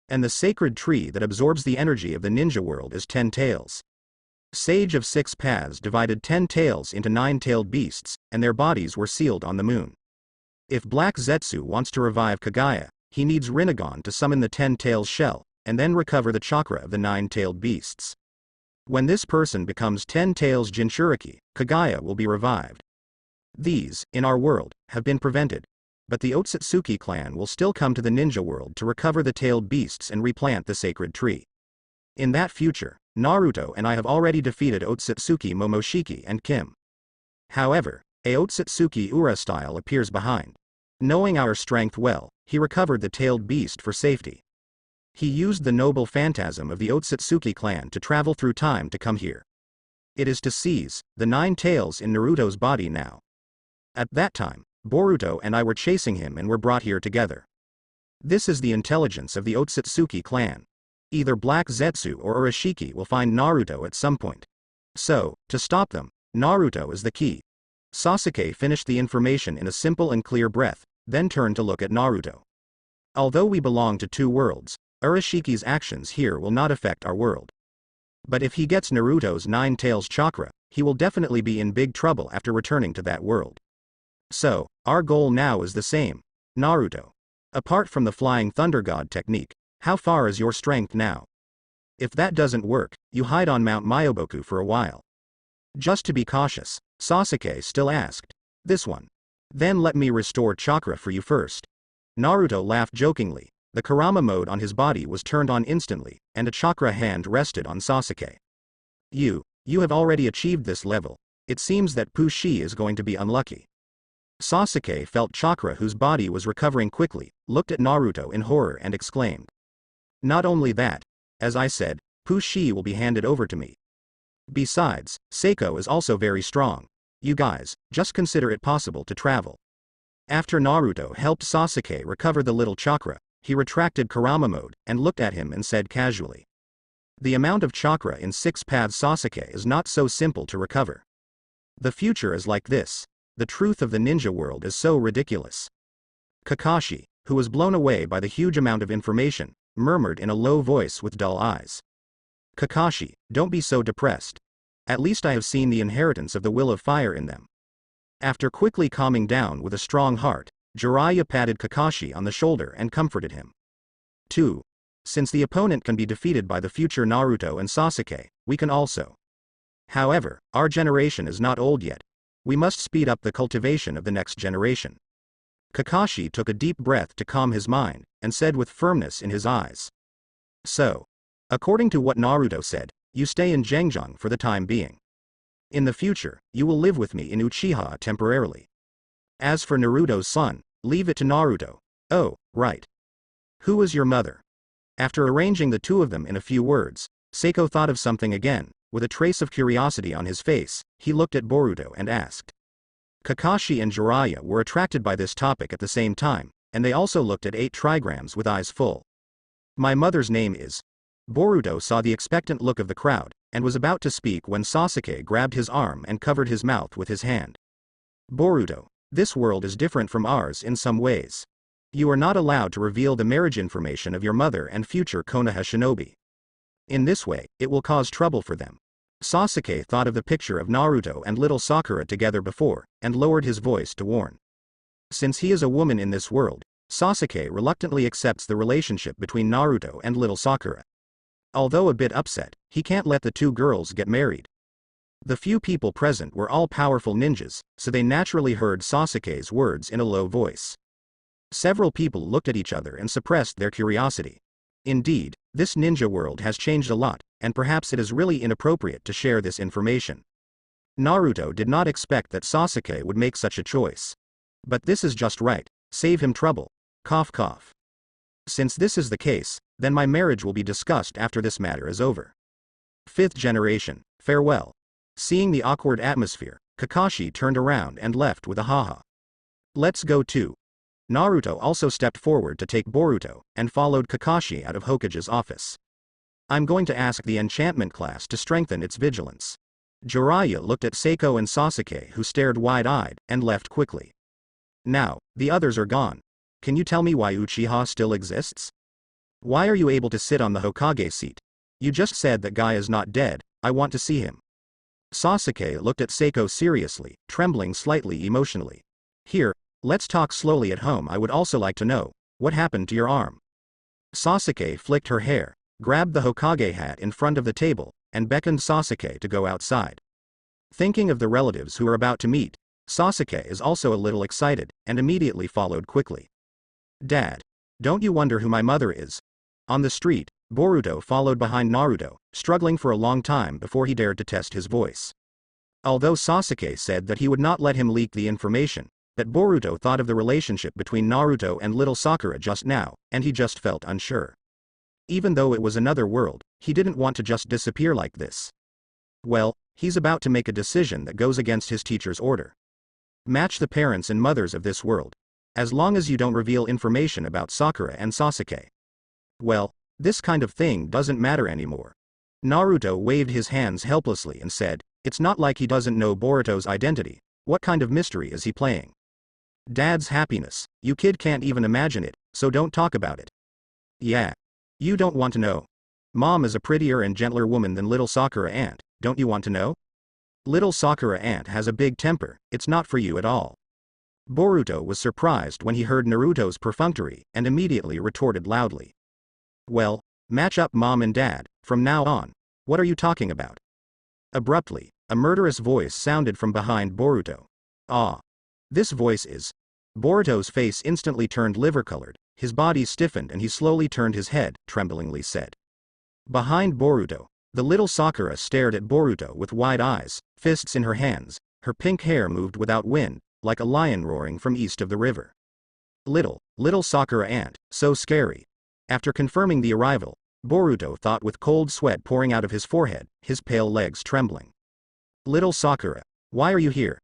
A: And the sacred tree that absorbs the energy of the ninja world is 10 tails. Sage of Six Paths divided 10 tails into 9-tailed beasts, and their bodies were sealed on the moon. If Black Zetsu wants to revive Kagaya, he needs Rinnegan to summon the 10 tails shell, and then recover the chakra of the 9-tailed beasts. When this person becomes 10 tails Jinchuriki, Kagaya will be revived. These, in our world, have been prevented. But the Otsutsuki clan will still come to the ninja world to recover the tailed beasts and replant the sacred tree. In that future, Naruto and I have already defeated Otsutsuki Momoshiki and Kim. However, a Otsutsuki Ura style appears behind. Knowing our strength well, he recovered the tailed beast for safety. He used the noble phantasm of the Otsutsuki clan to travel through time to come here. It is to seize the 9 tails in Naruto's body now. At that time, Boruto and I were chasing him and were brought here together. This is the intelligence of the Otsutsuki clan. Either Black Zetsu or Urashiki will find Naruto at some point. So, to stop them, Naruto is the key. Sasuke finished the information in a simple and clear breath, then turned to look at Naruto. Although we belong to 2 worlds, Urashiki's actions here will not affect our world. But if he gets Naruto's 9 tails chakra, he will definitely be in big trouble after returning to that world. So, our goal now is the same. Naruto. Apart from the Flying Thunder God technique, how far is your strength now? If that doesn't work, you hide on Mount Myoboku for a while. Just to be cautious, Sasuke still asked. This one. Then let me restore chakra for you first. Naruto laughed jokingly. The Kurama mode on his body was turned on instantly, and a chakra hand rested on Sasuke. You have already achieved this level. It seems that Pushi is going to be unlucky. Sasuke felt chakra whose body was recovering quickly, looked at Naruto in horror and exclaimed. Not only that, as I said, Pushi will be handed over to me. Besides, Seiko is also very strong. You guys, just consider it possible to travel. After Naruto helped Sasuke recover the little chakra, he retracted Kurama mode and looked at him and said casually. The amount of chakra in 6 paths Sasuke is not so simple to recover. The future is like this. The truth of the ninja world is so ridiculous. Kakashi, who was blown away by the huge amount of information, murmured in a low voice with dull eyes. Kakashi, don't be so depressed. At least I have seen the inheritance of the will of fire in them. After quickly calming down with a strong heart, Jiraiya patted Kakashi on the shoulder and comforted him. 2. Since the opponent can be defeated by the future Naruto and Sasuke, we can also. However, our generation is not old yet. We must speed up the cultivation of the next generation. Kakashi took a deep breath to calm his mind, and said with firmness in his eyes. So, according to what Naruto said, you stay in Zhenjiang for the time being. In the future, you will live with me in Uchiha temporarily. As for Naruto's son, leave it to Naruto. Oh, right. Who is your mother? After arranging the 2 of them in a few words, Seiko thought of something again. With a trace of curiosity on his face, he looked at Boruto and asked. Kakashi and Jiraiya were attracted by this topic at the same time, and they also looked at 8 trigrams with eyes full. My mother's name is. Boruto saw the expectant look of the crowd, and was about to speak when Sasuke grabbed his arm and covered his mouth with his hand. Boruto, this world is different from ours in some ways. You are not allowed to reveal the marriage information of your mother and future Konoha shinobi. In this way, it will cause trouble for them. Sasuke thought of the picture of Naruto and little Sakura together before, and lowered his voice to warn. Since he is a woman in this world, Sasuke reluctantly accepts the relationship between Naruto and little Sakura. Although a bit upset, he can't let the two girls get married. The few people present were all powerful ninjas, so they naturally heard Sasuke's words in a low voice. Several people looked at each other and suppressed their curiosity. Indeed, this ninja world has changed a lot, and perhaps it is really inappropriate to share this information. Naruto did not expect that Sasuke would make such a choice. But this is just right. Save him trouble. Cough cough. Since this is the case, then my marriage will be discussed after this matter is over. Fifth generation, farewell. Seeing the awkward atmosphere, Kakashi turned around and left with a haha. Let's go too. Naruto also stepped forward to take Boruto, and followed Kakashi out of Hokage's office. I'm going to ask the enchantment class to strengthen its vigilance. Jiraiya looked at Seiko and Sasuke, who stared wide-eyed, and left quickly. Now, the others are gone. Can you tell me why Uchiha still exists? Why are you able to sit on the Hokage seat? You just said that guy is not dead. I want to see him. Sasuke looked at Seiko seriously, trembling slightly emotionally. Here, let's talk slowly at home. I would also like to know, what happened to your arm? Sasuke flicked her hair, grabbed the Hokage hat in front of the table, and beckoned Sasuke to go outside. Thinking of the relatives who are about to meet, Sasuke is also a little excited, and immediately followed quickly. Dad, don't you wonder who my mother is? On the street, Boruto followed behind Naruto, struggling for a long time before he dared to test his voice. Although Sasuke said that he would not let him leak the information, that Boruto thought of the relationship between Naruto and little Sakura just now, and he just felt unsure. Even though it was another world, he didn't want to just disappear like this. Well, he's about to make a decision that goes against his teacher's order. Match the parents and mothers of this world. As long as you don't reveal information about Sakura and Sasuke. Well, this kind of thing doesn't matter anymore. Naruto waved his hands helplessly and said, it's not like he doesn't know Boruto's identity. What kind of mystery is he playing? Dad's happiness. You kid can't even imagine it, so don't talk about it. Yeah. You don't want to know. Mom is a prettier and gentler woman than little Sakura aunt, don't you want to know? Little Sakura aunt has a big temper, it's not for you at all. Boruto was surprised when he heard Naruto's perfunctory, and immediately retorted loudly. Well, match up mom and dad, from now on. What are you talking about? Abruptly, a murderous voice sounded from behind Boruto. Ah. This voice is. Boruto's face instantly turned liver-colored, his body stiffened and he slowly turned his head, tremblingly said. Behind Boruto, the little Sakura stared at Boruto with wide eyes, fists in her hands, her pink hair moved without wind, like a lion roaring from east of the river. Little Sakura aunt, so scary. After confirming the arrival, Boruto thought with cold sweat pouring out of his forehead, his pale legs trembling. Little Sakura, why are you here?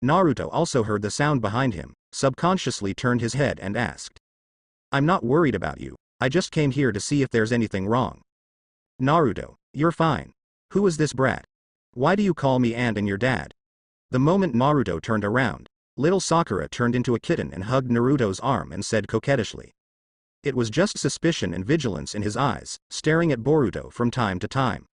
A: Naruto also heard the sound behind him, subconsciously turned his head and asked. I'm not worried about you, I just came here to see if there's anything wrong. Naruto, you're fine. Who is this brat? Why do you call me aunt and your dad? The moment Naruto turned around, little Sakura turned into a kitten and hugged Naruto's arm and said coquettishly. It was just suspicion and vigilance in his eyes, staring at Boruto from time to time.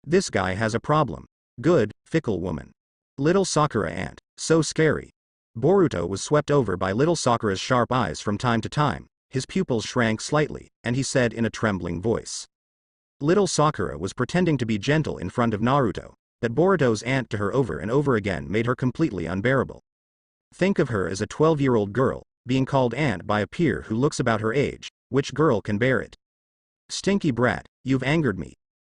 A: This guy has a problem. Good, fickle woman. Little Sakura aunt, so scary. Boruto was swept over by little Sakura's sharp eyes from time to time, his pupils shrank slightly, and he said in a trembling voice. Little Sakura was pretending to be gentle in front of Naruto, but Boruto's aunt to her over and over again made her completely unbearable. Think of her as a 12-year-old girl, being called aunt by a peer who looks about her age. Which girl can bear it? Stinky brat, you've angered me.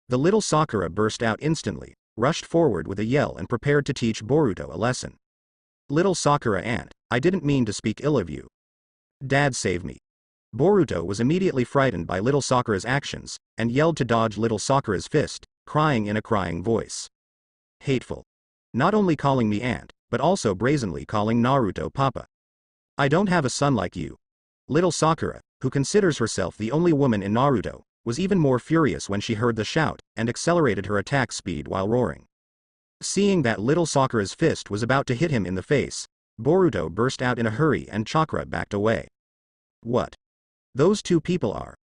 A: The little Sakura burst out instantly, rushed forward with a yell and prepared to teach Boruto a lesson. Little Sakura aunt, I didn't mean to speak ill of you. Dad save me. Boruto was immediately frightened by little Sakura's actions, and yelled to dodge little Sakura's fist, crying in a crying voice. Hateful. Not only calling me aunt, but also brazenly calling Naruto papa. I don't have a son like you. Little Sakura, who considers herself the only woman in Naruto, was even more furious when she heard the shout, and accelerated her attack speed while roaring. Seeing that little Sakura's fist was about to hit him in the face, Boruto burst out in a hurry and Chakra backed away. What? Those two people are.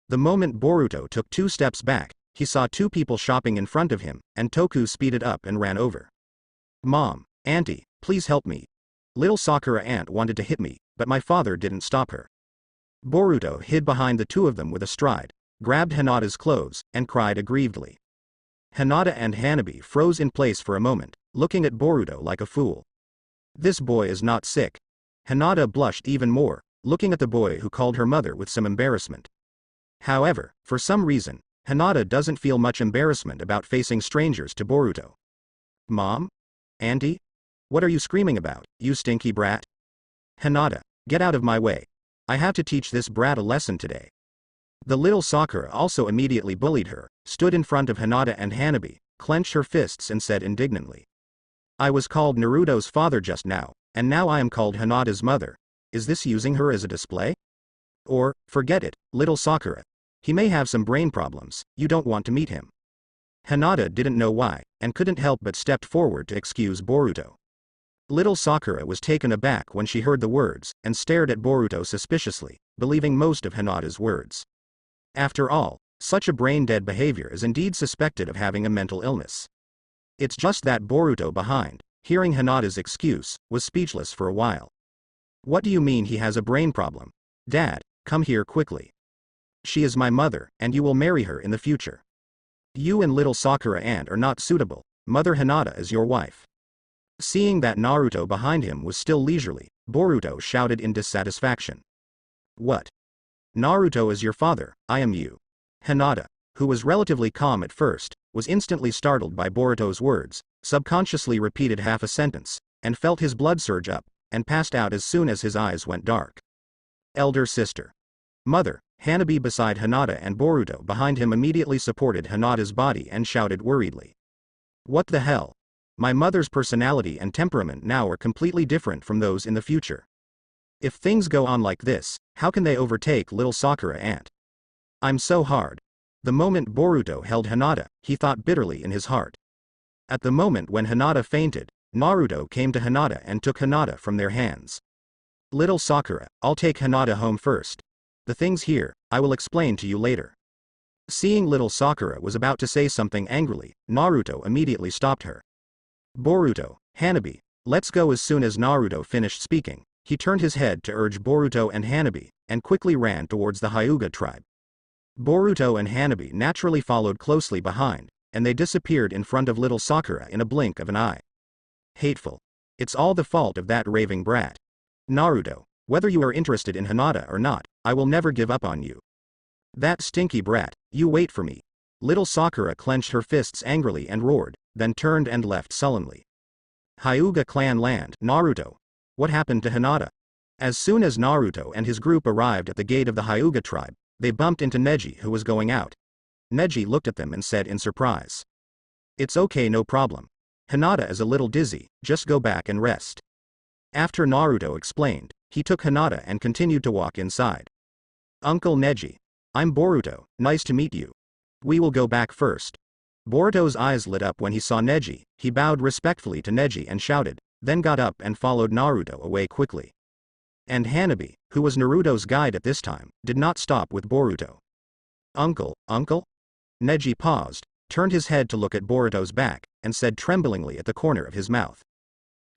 A: The moment Boruto took 2 steps back, he saw two people shopping in front of him, and Toku speeded up and ran over. Mom, Auntie, please help me. Little Sakura aunt wanted to hit me, but my father didn't stop her. Boruto hid behind the two of them with a stride, grabbed Hinata's clothes, and cried aggrievedly. Hinata and Hanabi froze in place for a moment, looking at Boruto like a fool. This boy is not sick. Hinata blushed even more, looking at the boy who called her mother with some embarrassment. However, for some reason, Hinata doesn't feel much embarrassment about facing strangers to Boruto. Mom? Auntie? What are you screaming about, you stinky brat? Hinata, get out of my way. I have to teach this brat a lesson today. The little Sakura also immediately bullied her, stood in front of Hinata and Hanabi, clenched her fists and said indignantly. I was called Naruto's father just now, and now I am called Hinata's mother. Is this using her as a display? Or, forget it, little Sakura. He may have some brain problems, you don't want to meet him. Hinata didn't know why, and couldn't help but stepped forward to excuse Boruto. Little Sakura was taken aback when she heard the words, and stared at Boruto suspiciously, believing most of Hinata's words. After all, such a brain-dead behavior is indeed suspected of having a mental illness. It's just that Boruto behind, hearing Hinata's excuse, was speechless for a while. What do you mean he has a brain problem? Dad, come here quickly. She is my mother, and you will marry her in the future. You and little Sakura aunt are not suitable, Mother Hinata is your wife. Seeing that Naruto behind him was still leisurely, Boruto shouted in dissatisfaction. What? Naruto is your father, I am you. Hinata, who was relatively calm at first, was instantly startled by Boruto's words, subconsciously repeated half a sentence, and felt his blood surge up, and passed out as soon as his eyes went dark. Elder sister. Mother, Hanabi beside Hinata and Boruto behind him immediately supported Hinata's body and shouted worriedly. What the hell? My mother's personality and temperament now are completely different from those in the future. If things go on like this, how can they overtake little Sakura aunt? I'm so hard. The moment Boruto held Hinata, he thought bitterly in his heart. At the moment when Hinata fainted, Naruto came to Hinata and took Hinata from their hands. Little Sakura, I'll take Hinata home first. The things here, I will explain to you later. Seeing little Sakura was about to say something angrily, Naruto immediately stopped her. Boruto, Hanabi, let's go. As soon as Naruto finished speaking, he turned his head to urge Boruto and Hanabi, and quickly ran towards the Hyuga tribe. Boruto and Hanabi naturally followed closely behind, and they disappeared in front of little Sakura in a blink of an eye. Hateful. It's all the fault of that raving brat. Naruto, whether you are interested in Hinata or not, I will never give up on you. That stinky brat, you wait for me. Little Sakura clenched her fists angrily and roared, then turned and left sullenly. Hyuga clan land. Naruto. What happened to Hinata? As soon as Naruto and his group arrived at the gate of the Hyuga tribe, they bumped into Neji, who was going out. Neji looked at them and said in surprise. It's okay, no problem. Hinata is a little dizzy, just go back and rest. After Naruto explained, he took Hinata and continued to walk inside. Uncle Neji. I'm Boruto, nice to meet you. We will go back first. Boruto's eyes lit up when he saw Neji, he bowed respectfully to Neji and shouted, then got up and followed Naruto away quickly. And Hanabi, who was Naruto's guide at this time, did not stop with Boruto. Uncle? Neji paused, turned his head to look at Boruto's back, and said tremblingly at the corner of his mouth.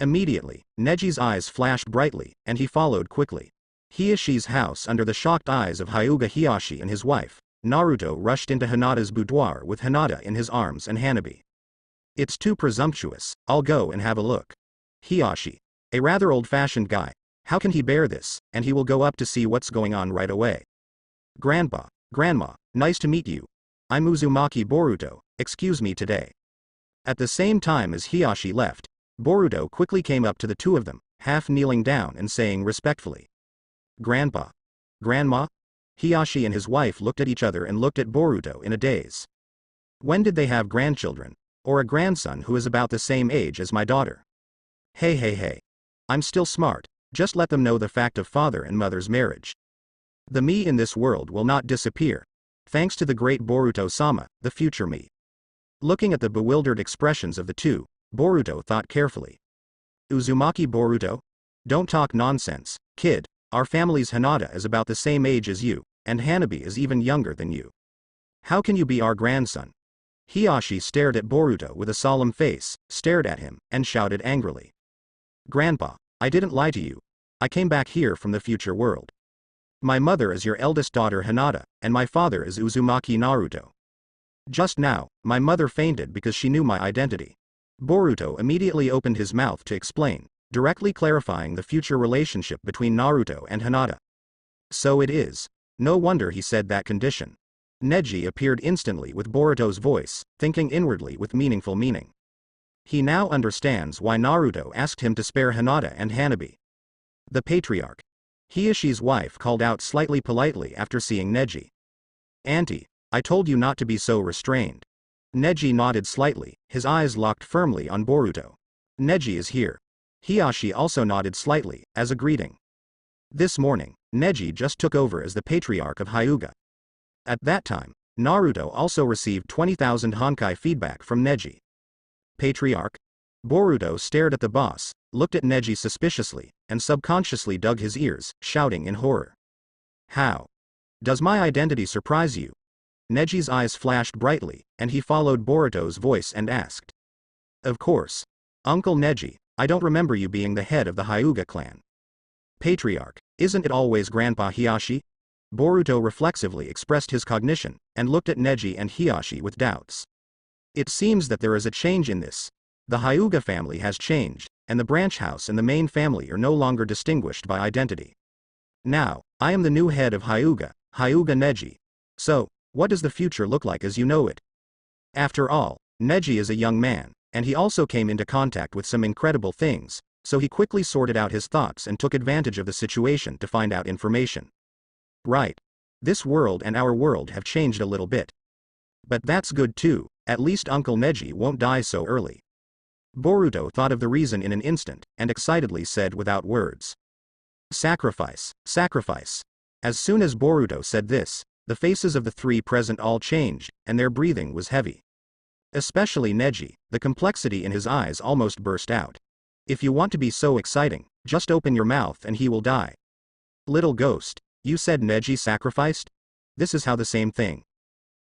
A: Immediately, Neji's eyes flashed brightly, and he followed quickly. Hiyoshi's house. Under the shocked eyes of Hyuga Hiyoshi and his wife, Naruto rushed into Hinata's boudoir with Hinata in his arms and Hanabi. It's too presumptuous, I'll go and have a look. Hiyoshi, a rather old-fashioned guy, how can he bear this, and he will go up to see what's going on right away. Grandpa, Grandma, nice to meet you. I'm Uzumaki Boruto, excuse me today. At the same time as Hiyoshi left, Boruto quickly came up to the two of them, half kneeling down and saying respectfully. Grandpa. Grandma? Hiyoshi and his wife looked at each other and looked at Boruto in a daze. When did they have grandchildren? Or a grandson who is about the same age as my daughter? Hey. I'm still smart, just let them know the fact of father and mother's marriage. The me in this world will not disappear, thanks to the great Boruto-sama, the future me. Looking at the bewildered expressions of the two, Boruto thought carefully. Uzumaki Boruto? Don't talk nonsense, kid. Our family's Hinata is about the same age as you, and Hanabi is even younger than you. How can you be our grandson? Hiyashi stared at Boruto with a solemn face, stared at him, and shouted angrily. Grandpa, I didn't lie to you. I came back here from the future world. My mother is your eldest daughter Hinata, and my father is Uzumaki Naruto. Just now, my mother fainted because she knew my identity. Boruto immediately opened his mouth to explain, directly clarifying the future relationship between Naruto and Hinata. So it is. No wonder he said that condition. Neji appeared instantly with Boruto's voice, thinking inwardly with meaningful meaning. He now understands why Naruto asked him to spare Hinata and Hanabi. The patriarch. Hiyashi's wife called out slightly politely after seeing Neji. Auntie, I told you not to be so restrained. Neji nodded slightly, his eyes locked firmly on Boruto. Neji is here. Hiyashi also nodded slightly, as a greeting. This morning, Neji just took over as the patriarch of Hyuga. At that time, Naruto also received 20,000 Honkai feedback from Neji. Patriarch? Boruto stared at the boss, looked at Neji suspiciously, and subconsciously dug his ears, shouting in horror. How? Does my identity surprise you? Neji's eyes flashed brightly, and he followed Boruto's voice and asked. Of course. Uncle Neji, I don't remember you being the head of the Hyuga clan. Patriarch, isn't it always Grandpa Hiyashi? Boruto reflexively expressed his cognition, and looked at Neji and Hiyashi with doubts. It seems that there is a change in this. The Hyuga family has changed, and the branch house and the main family are no longer distinguished by identity. Now, I am the new head of Hyuga, Hyuga Neji. So, what does the future look like as you know it? After all, Neji is a young man, and he also came into contact with some incredible things, so he quickly sorted out his thoughts and took advantage of the situation to find out information. Right. This world and our world have changed a little bit. But that's good too, at least Uncle Neji won't die so early. Boruto thought of the reason in an instant, and excitedly said without words. Sacrifice, sacrifice. As soon as Boruto said this, the faces of the three present all changed, and their breathing was heavy. Especially Neji, the complexity in his eyes almost burst out. If you want to be so exciting, just open your mouth and he will die. Little ghost, you said Neji sacrificed? This is how the same thing.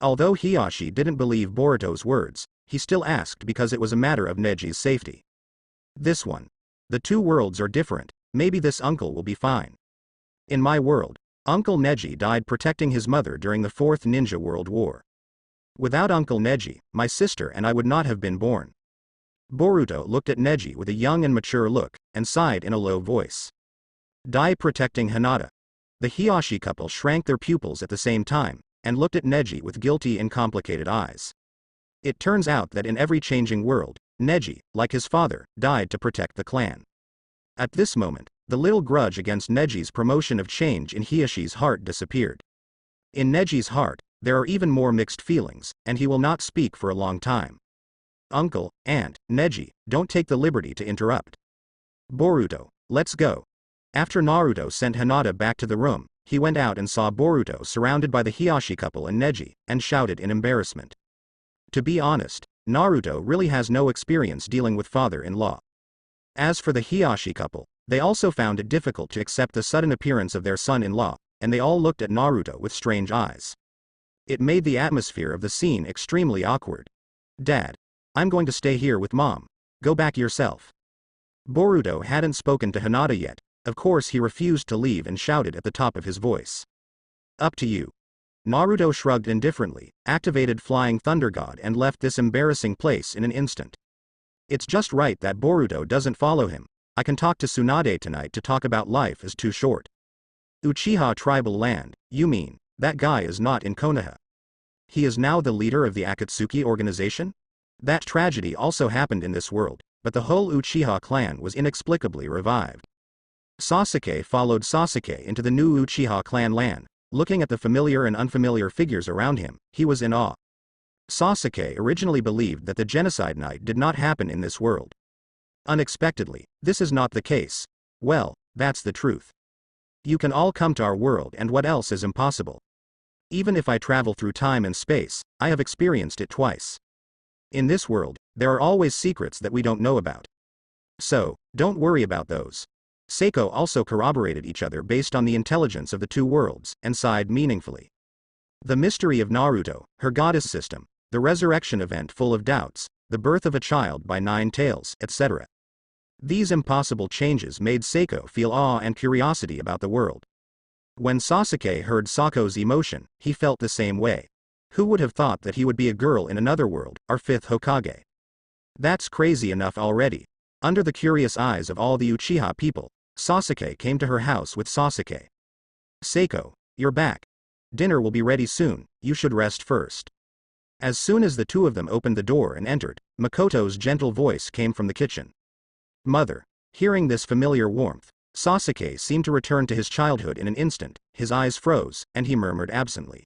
A: Although Hiyashi didn't believe Boruto's words, he still asked because it was a matter of Neji's safety. This one. The two worlds are different, maybe this uncle will be fine. In my world, Uncle Neji died protecting his mother during the Fourth Ninja World War. Without Uncle Neji, my sister and I would not have been born. Boruto looked at Neji with a young and mature look, and sighed in a low voice. Die protecting Hinata. The Hiyashi couple shrank their pupils at the same time, and looked at Neji with guilty and complicated eyes. It turns out that in every changing world, Neji, like his father, died to protect the clan. At this moment, the little grudge against Neji's promotion of change in Hiyashi's heart disappeared. In Neji's heart, there are even more mixed feelings, and he will not speak for a long time. Uncle, Aunt, Neji, don't take the liberty to interrupt. Boruto, let's go. After Naruto sent Hinata back to the room, he went out and saw Boruto surrounded by the Hiyashi couple and Neji, and shouted in embarrassment. To be honest, Naruto really has no experience dealing with father-in-law. As for the Hiyashi couple, they also found it difficult to accept the sudden appearance of their son-in-law, and they all looked at Naruto with strange eyes. It made the atmosphere of the scene extremely awkward. Dad, I'm going to stay here with Mom. Go back yourself. Boruto hadn't spoken to Hinata yet. Of course he refused to leave and shouted at the top of his voice. Up to you. Naruto shrugged indifferently, activated Flying Thunder God and left this embarrassing place in an instant. It's just right that Boruto doesn't follow him. I can talk to Tsunade tonight to talk about life is too short. Uchiha tribal land, you mean, that guy is not in Konoha. He is now the leader of the Akatsuki organization? That tragedy also happened in this world, but the whole Uchiha clan was inexplicably revived. Sasuke followed Sasuke into the new Uchiha clan land. Looking at the familiar and unfamiliar figures around him, he was in awe. Sasuke originally believed that the genocide night did not happen in this world. Unexpectedly, this is not the case. Well, that's the truth. You can all come to our world and what else is impossible? Even if I travel through time and space, I have experienced it twice. In this world, there are always secrets that we don't know about. So, don't worry about those. Seiko also corroborated each other based on the intelligence of the two worlds, and sighed meaningfully. The mystery of Naruto, her goddess system, the resurrection event full of doubts, the birth of a child by 9 tails, etc. These impossible changes made Seiko feel awe and curiosity about the world. When Sasuke heard Sako's emotion, he felt the same way. Who would have thought that he would be a girl in another world, our 5th Hokage? That's crazy enough already. Under the curious eyes of all the Uchiha people, Sasuke came to her house with Sasuke. Seiko, you're back. Dinner will be ready soon, you should rest first. As soon as the two of them opened the door and entered, Makoto's gentle voice came from the kitchen. Mother. Hearing this familiar warmth, Sasuke seemed to return to his childhood in an instant, his eyes froze, and he murmured absently.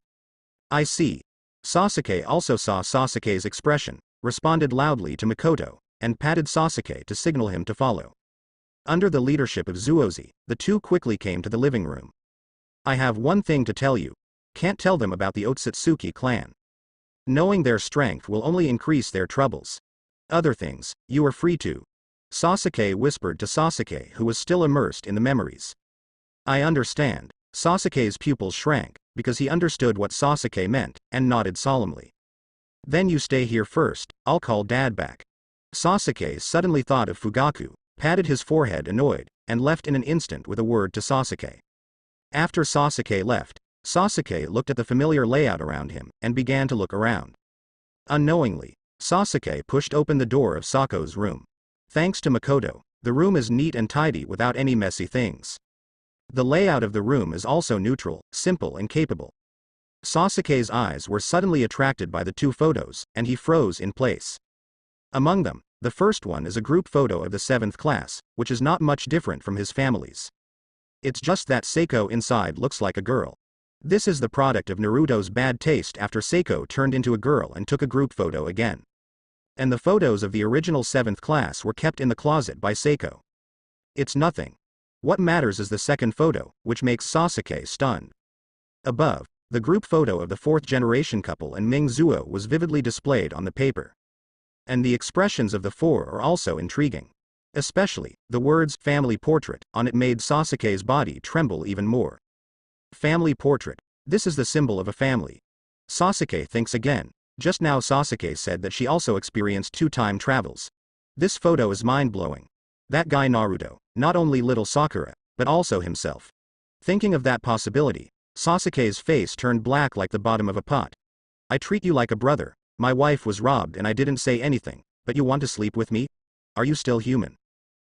A: I see. Sasuke also saw Sasuke's expression, responded loudly to Makoto, and patted Sasuke to signal him to follow. Under the leadership of Zuozi, the two quickly came to the living room. I have one thing to tell you. Can't tell them about the Otsutsuki clan. Knowing their strength will only increase their troubles. Other things, you are free to. Sasuke whispered to Sasuke, who was still immersed in the memories. I understand. Sasuke's pupils shrank, because he understood what Sasuke meant, and nodded solemnly. Then you stay here first, I'll call Dad back. Sasuke suddenly thought of Fugaku, patted his forehead annoyed, and left in an instant with a word to Sasuke. After Sasuke left, Sasuke looked at the familiar layout around him, and began to look around. Unknowingly, Sasuke pushed open the door of Sako's room. Thanks to Makoto, the room is neat and tidy without any messy things. The layout of the room is also neutral, simple and capable. Sasuke's eyes were suddenly attracted by the two photos, and he froze in place. Among them, the first one is a group photo of the 7th class, which is not much different from his family's. It's just that Seiko inside looks like a girl. This is the product of Naruto's bad taste after Seiko turned into a girl and took a group photo again. And the photos of the original 7th class were kept in the closet by Seiko. It's nothing. What matters is the second photo, which makes Sasuke stunned. Above, the group photo of the 4th generation couple and Ming Zuo was vividly displayed on the paper. And the expressions of the four are also intriguing. Especially, the words family portrait on it made Sasuke's body tremble even more. Family portrait. This is the symbol of a family. Sasuke thinks again. Just now Sasuke said that she also experienced 2 time travels. This photo is mind-blowing. That guy Naruto, not only little Sakura, but also himself. Thinking of that possibility, Sasuke's face turned black like the bottom of a pot. I treat you like a brother. My wife was robbed and I didn't say anything, but you want to sleep with me? Are you still human?